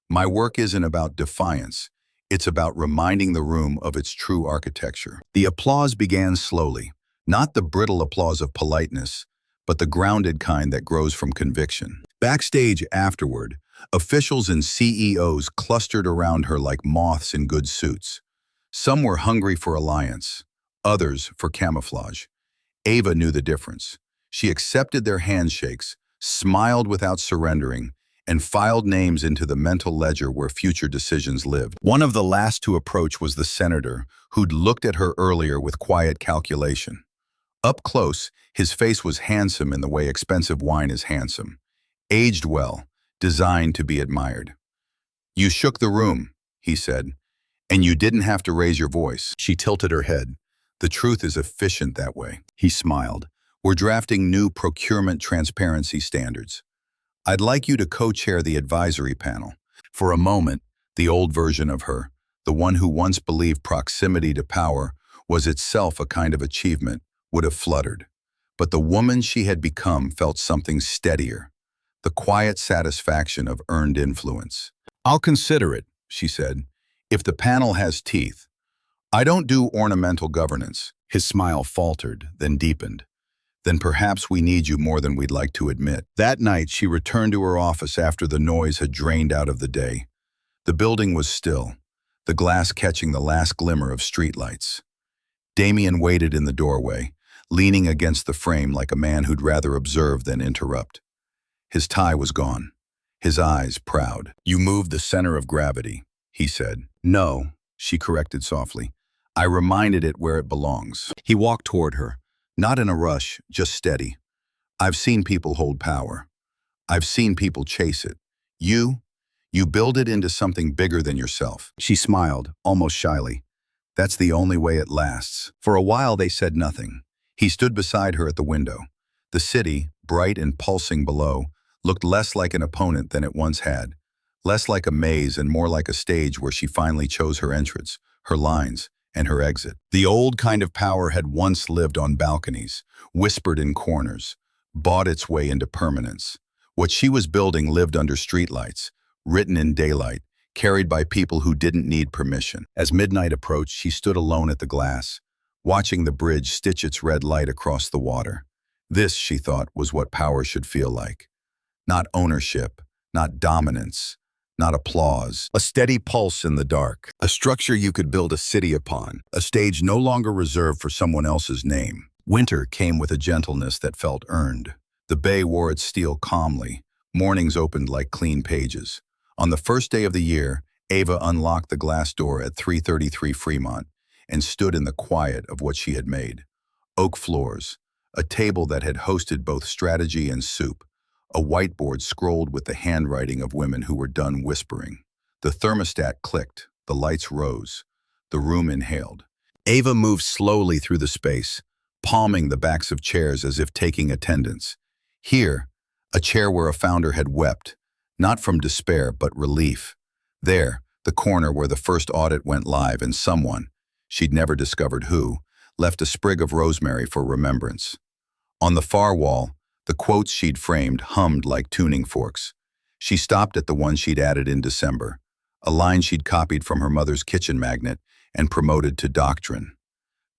My work isn't about defiance. It's about reminding the room of its true architecture." The applause began slowly, not the brittle applause of politeness, but the grounded kind that grows from conviction. Backstage afterward, officials and CEOs clustered around her like moths in good suits. Some were hungry for alliance, others for camouflage. Ava knew the difference. She accepted their handshakes, smiled without surrendering, and filed names into the mental ledger where future decisions lived. One of the last to approach was the senator, who'd looked at her earlier with quiet calculation. Up close, his face was handsome in the way expensive wine is handsome. Aged well, designed to be admired. "You shook the room," he said, "and you didn't have to raise your voice." She tilted her head. "The truth is efficient that way." He smiled. "We're drafting new procurement transparency standards. I'd like you to co-chair the advisory panel." For a moment, the old version of her, the one who once believed proximity to power was itself a kind of achievement, would have fluttered. But the woman she had become felt something steadier, the quiet satisfaction of earned influence. "I'll consider it," she said, "if the panel has teeth. I don't do ornamental governance." His smile faltered, then deepened. "Then perhaps we need you more than we'd like to admit." That night, she returned to her office after the noise had drained out of the day. The building was still, the glass catching the last glimmer of streetlights. Damien waited in the doorway, leaning against the frame like a man who'd rather observe than interrupt. His tie was gone, his eyes proud. "You moved the center of gravity," he said. "No," she corrected softly. "I reminded it where it belongs." He walked toward her, not in a rush, just steady. "I've seen people hold power. I've seen people chase it. You build it into something bigger than yourself." She smiled, almost shyly. "That's the only way it lasts." For a while they said nothing. He stood beside her at the window. The city, bright and pulsing below, looked less like an opponent than it once had, less like a maze and more like a stage where she finally chose her entrance, her lines, and her exit. The old kind of power had once lived on balconies, whispered in corners, bought its way into permanence. What she was building lived under streetlights, written in daylight, carried by people who didn't need permission. As midnight approached, she stood alone at the glass, watching the bridge stitch its red light across the water. This, she thought, was what power should feel like. Not ownership, not dominance, not applause. A steady pulse in the dark. A structure you could build a city upon. A stage no longer reserved for someone else's name. Winter came with a gentleness that felt earned. The bay wore its steel calmly. Mornings opened like clean pages. On the first day of the year, Ava unlocked the glass door at 333 Fremont and stood in the quiet of what she had made. Oak floors, a table that had hosted both strategy and soup, a whiteboard scrolled with the handwriting of women who were done whispering. The thermostat clicked, the lights rose, the room inhaled. Ava moved slowly through the space, palming the backs of chairs as if taking attendance. Here, a chair where a founder had wept, not from despair but relief. There, the corner where the first audit went live and someone, she'd never discovered who, left a sprig of rosemary for remembrance. On the far wall, the quotes she'd framed hummed like tuning forks. She stopped at the one she'd added in December, a line she'd copied from her mother's kitchen magnet and promoted to doctrine.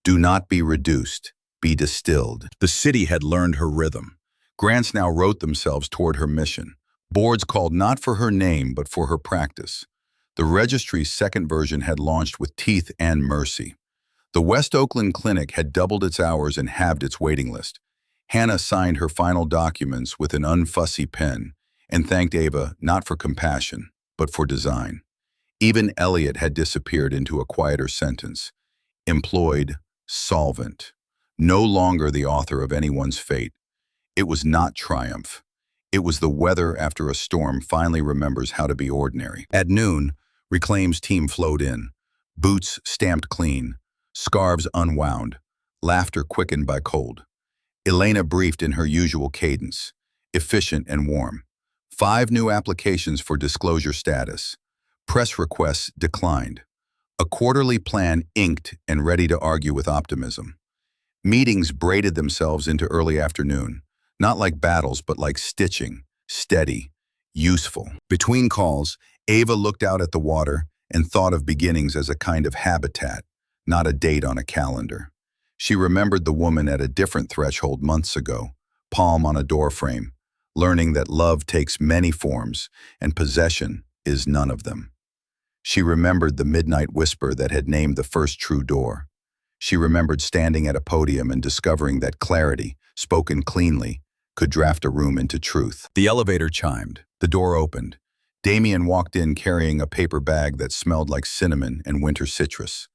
"Do not be reduced, be distilled." The city had learned her rhythm. Grants now wrote themselves toward her mission. Boards called not for her name, but for her practice. The registry's second version had launched with teeth and mercy. The West Oakland Clinic had doubled its hours and halved its waiting list. Hannah signed her final documents with an unfussy pen and thanked Ava not for compassion, but for design. Even Elliot had disappeared into a quieter sentence. Employed, solvent. No longer the author of anyone's fate. It was not triumph. It was the weather after a storm finally remembers how to be ordinary. At noon, Reclaim's team flowed in. Boots stamped clean, scarves unwound, laughter quickened by cold. Elena briefed in her usual cadence, efficient and warm. 5 new applications for disclosure status. Press requests declined. A quarterly plan inked and ready to argue with optimism. Meetings braided themselves into early afternoon, not like battles but like stitching, steady, useful. Between calls, Ava looked out at the water and thought of beginnings as a kind of habitat, not a date on a calendar. She remembered the woman at a different threshold months ago, palm on a doorframe, learning that love takes many forms and possession is none of them. She remembered the midnight whisper that had named the first true door. She remembered standing at a podium and discovering that clarity, spoken cleanly, could draft a room into truth. The elevator chimed. The door opened. Damien walked in carrying a paper bag that smelled like cinnamon and winter citrus.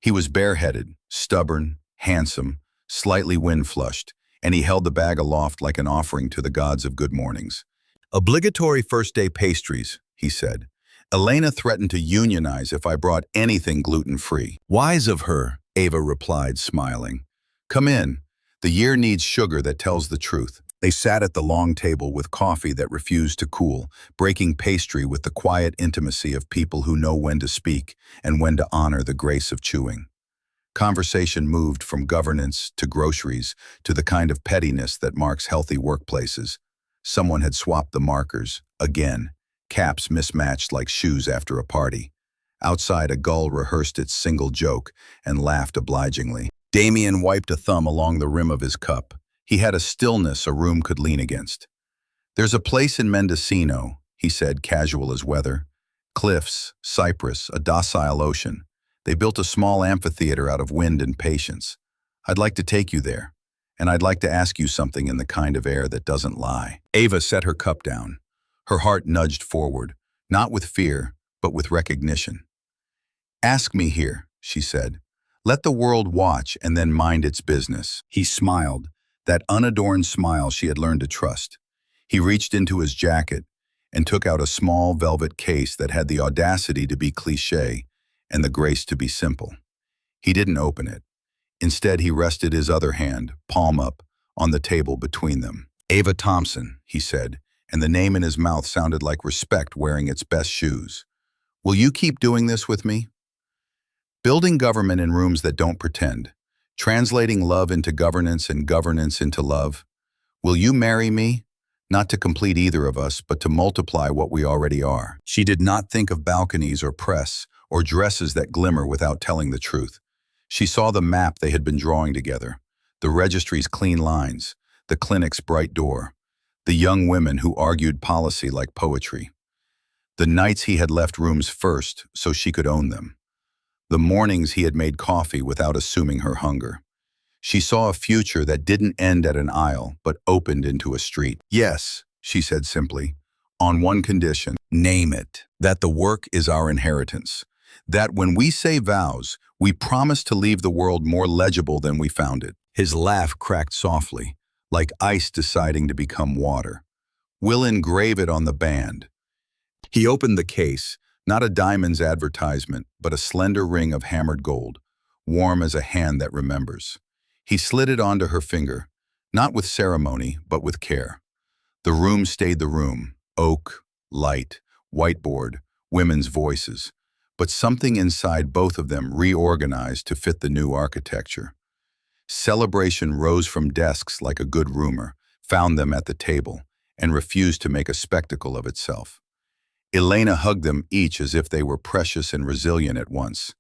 He was bareheaded, stubborn, handsome, slightly wind-flushed, and he held the bag aloft like an offering to the gods of good mornings. Obligatory first-day pastries, he said. Elena threatened to unionize if I brought anything gluten-free. Wise of her, Ava replied, smiling. Come in. The year needs sugar that tells the truth. They sat at the long table with coffee that refused to cool, breaking pastry with the quiet intimacy of people who know when to speak and when to honor the grace of chewing. Conversation moved from governance to groceries to the kind of pettiness that marks healthy workplaces. Someone had swapped the markers, again, caps mismatched like shoes after a party. Outside, a gull rehearsed its single joke and laughed obligingly. Damien wiped a thumb along the rim of his cup. He had a stillness a room could lean against. There's a place in Mendocino, he said, casual as weather. Cliffs, cypress, a docile ocean. They built a small amphitheater out of wind and patience. I'd like to take you there, and I'd like to ask you something in the kind of air that doesn't lie. Ava set her cup down. Her heart nudged forward, not with fear, but with recognition. Ask me here, she said. Let the world watch and then mind its business. He smiled, that unadorned smile she had learned to trust. He reached into his jacket and took out a small velvet case that had the audacity to be cliché and the grace to be simple. He didn't open it. Instead, he rested his other hand, palm up, on the table between them. Ava Thompson, he said, and the name in his mouth sounded like respect wearing its best shoes. Will you keep doing this with me? Building government in rooms that don't pretend. Translating love into governance and governance into love. Will you marry me? Not to complete either of us, but to multiply what we already are. She did not think of balconies or press or dresses that glimmer without telling the truth. She saw the map they had been drawing together, the registry's clean lines, the clinic's bright door, the young women who argued policy like poetry. The nights he had left rooms first so she could own them. The mornings he had made coffee without assuming her hunger. She saw a future that didn't end at an aisle, but opened into a street. Yes, she said simply, on one condition. Name it. That the work is our inheritance. That when we say vows, we promise to leave the world more legible than we found it. His laugh cracked softly, like ice deciding to become water. We'll engrave it on the band. He opened the case, not a diamond's advertisement, but a slender ring of hammered gold, warm as a hand that remembers. He slid it onto her finger, not with ceremony, but with care. The room stayed the room, oak, light, whiteboard, women's voices, but something inside both of them reorganized to fit the new architecture. Celebration rose from desks like a good rumor, found them at the table, and refused to make a spectacle of itself. Elena hugged them each as if they were precious and resilient at once.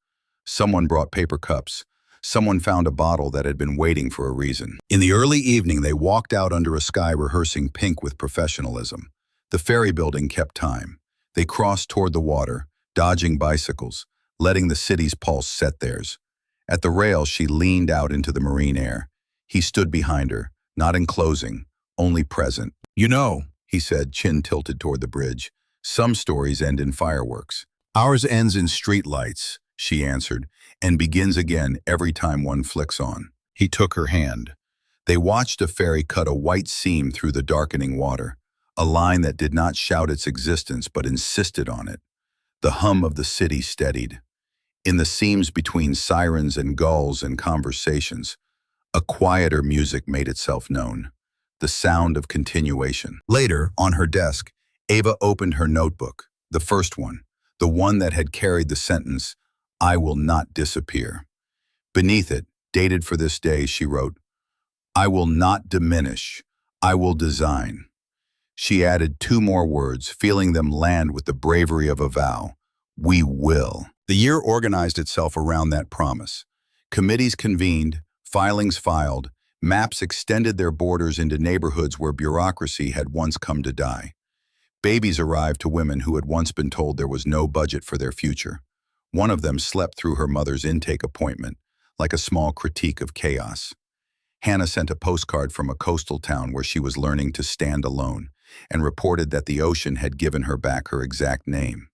Someone brought paper cups. Someone found a bottle that had been waiting for a reason. In the early evening, they walked out under a sky rehearsing Pink with professionalism. The ferry building kept time. They crossed toward the water, dodging bicycles, letting the city's pulse set theirs. At the rail, she leaned out into the marine air. He stood behind her, not enclosing, only present. You know, he said, chin tilted toward the bridge, some stories end in fireworks. Ours ends in streetlights, she answered, and begins again every time one flicks on. He took her hand. They watched a ferry cut a white seam through the darkening water, a line that did not shout its existence but insisted on it. The hum of the city steadied. In the seams between sirens and gulls and conversations, a quieter music made itself known, the sound of continuation. Later, on her desk, Ava opened her notebook, the first one, the one that had carried the sentence, "I will not disappear." Beneath it, dated for this day, she wrote, "I will not diminish, I will design." She added two more words, feeling them land with the bravery of a vow. We will. The year organized itself around that promise. Committees convened, filings filed, maps extended their borders into neighborhoods where bureaucracy had once come to die. Babies arrived to women who had once been told there was no budget for their future. One of them slept through her mother's intake appointment, like a small critique of chaos. Hannah sent a postcard from a coastal town where she was learning to stand alone, and reported that the ocean had given her back her exact name.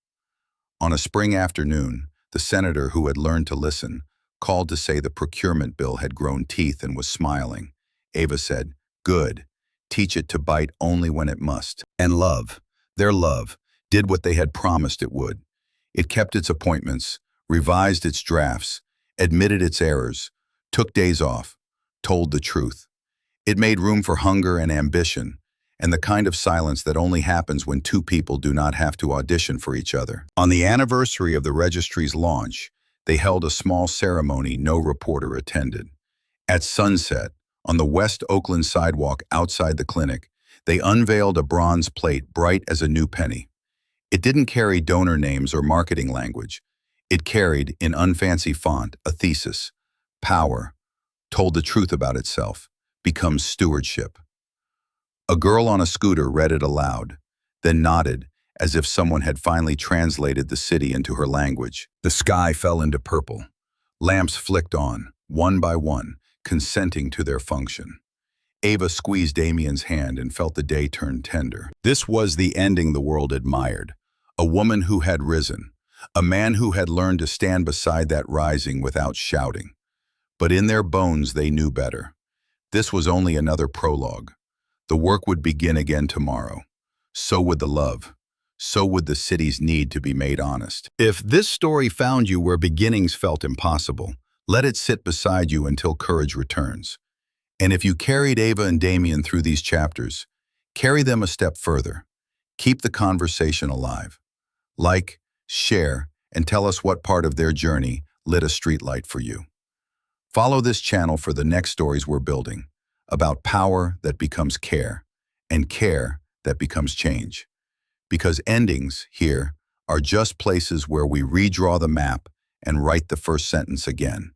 On a spring afternoon, the senator who had learned to listen called to say the procurement bill had grown teeth and was smiling. Ava said, "Good. teach it to bite only when it must. And love, their love, did what they had promised it would. It kept its appointments, revised its drafts, admitted its errors, took days off, told the truth. It made room for hunger and ambition, and the kind of silence that only happens when two people do not have to audition for each other. On the anniversary of the registry's launch, they held a small ceremony no reporter attended. At sunset, on the West Oakland sidewalk outside the clinic, they unveiled a bronze plate bright as a new penny. It didn't carry donor names or marketing language. It carried, in unfancy font, a thesis: power, told the truth about itself, becomes stewardship. A girl on a scooter read it aloud, then nodded, as if someone had finally translated the city into her language. The sky fell into purple. Lamps flicked on, one by one, consenting to their function. Ava squeezed Damien's hand and felt the day turn tender. This was the ending the world admired. A woman who had risen. A man who had learned to stand beside that rising without shouting. But in their bones they knew better. This was only another prologue. The work would begin again tomorrow. So would the love. So would the city's need to be made honest. If this story found you where beginnings felt impossible, let it sit beside you until courage returns. And if you carried Ava and Damien through these chapters, carry them a step further. Keep the conversation alive. Like, share, and tell us what part of their journey lit a streetlight for you. Follow this channel for the next stories we're building, about power that becomes care, and care that becomes change. Because endings, here, are just places where we redraw the map and write the first sentence again.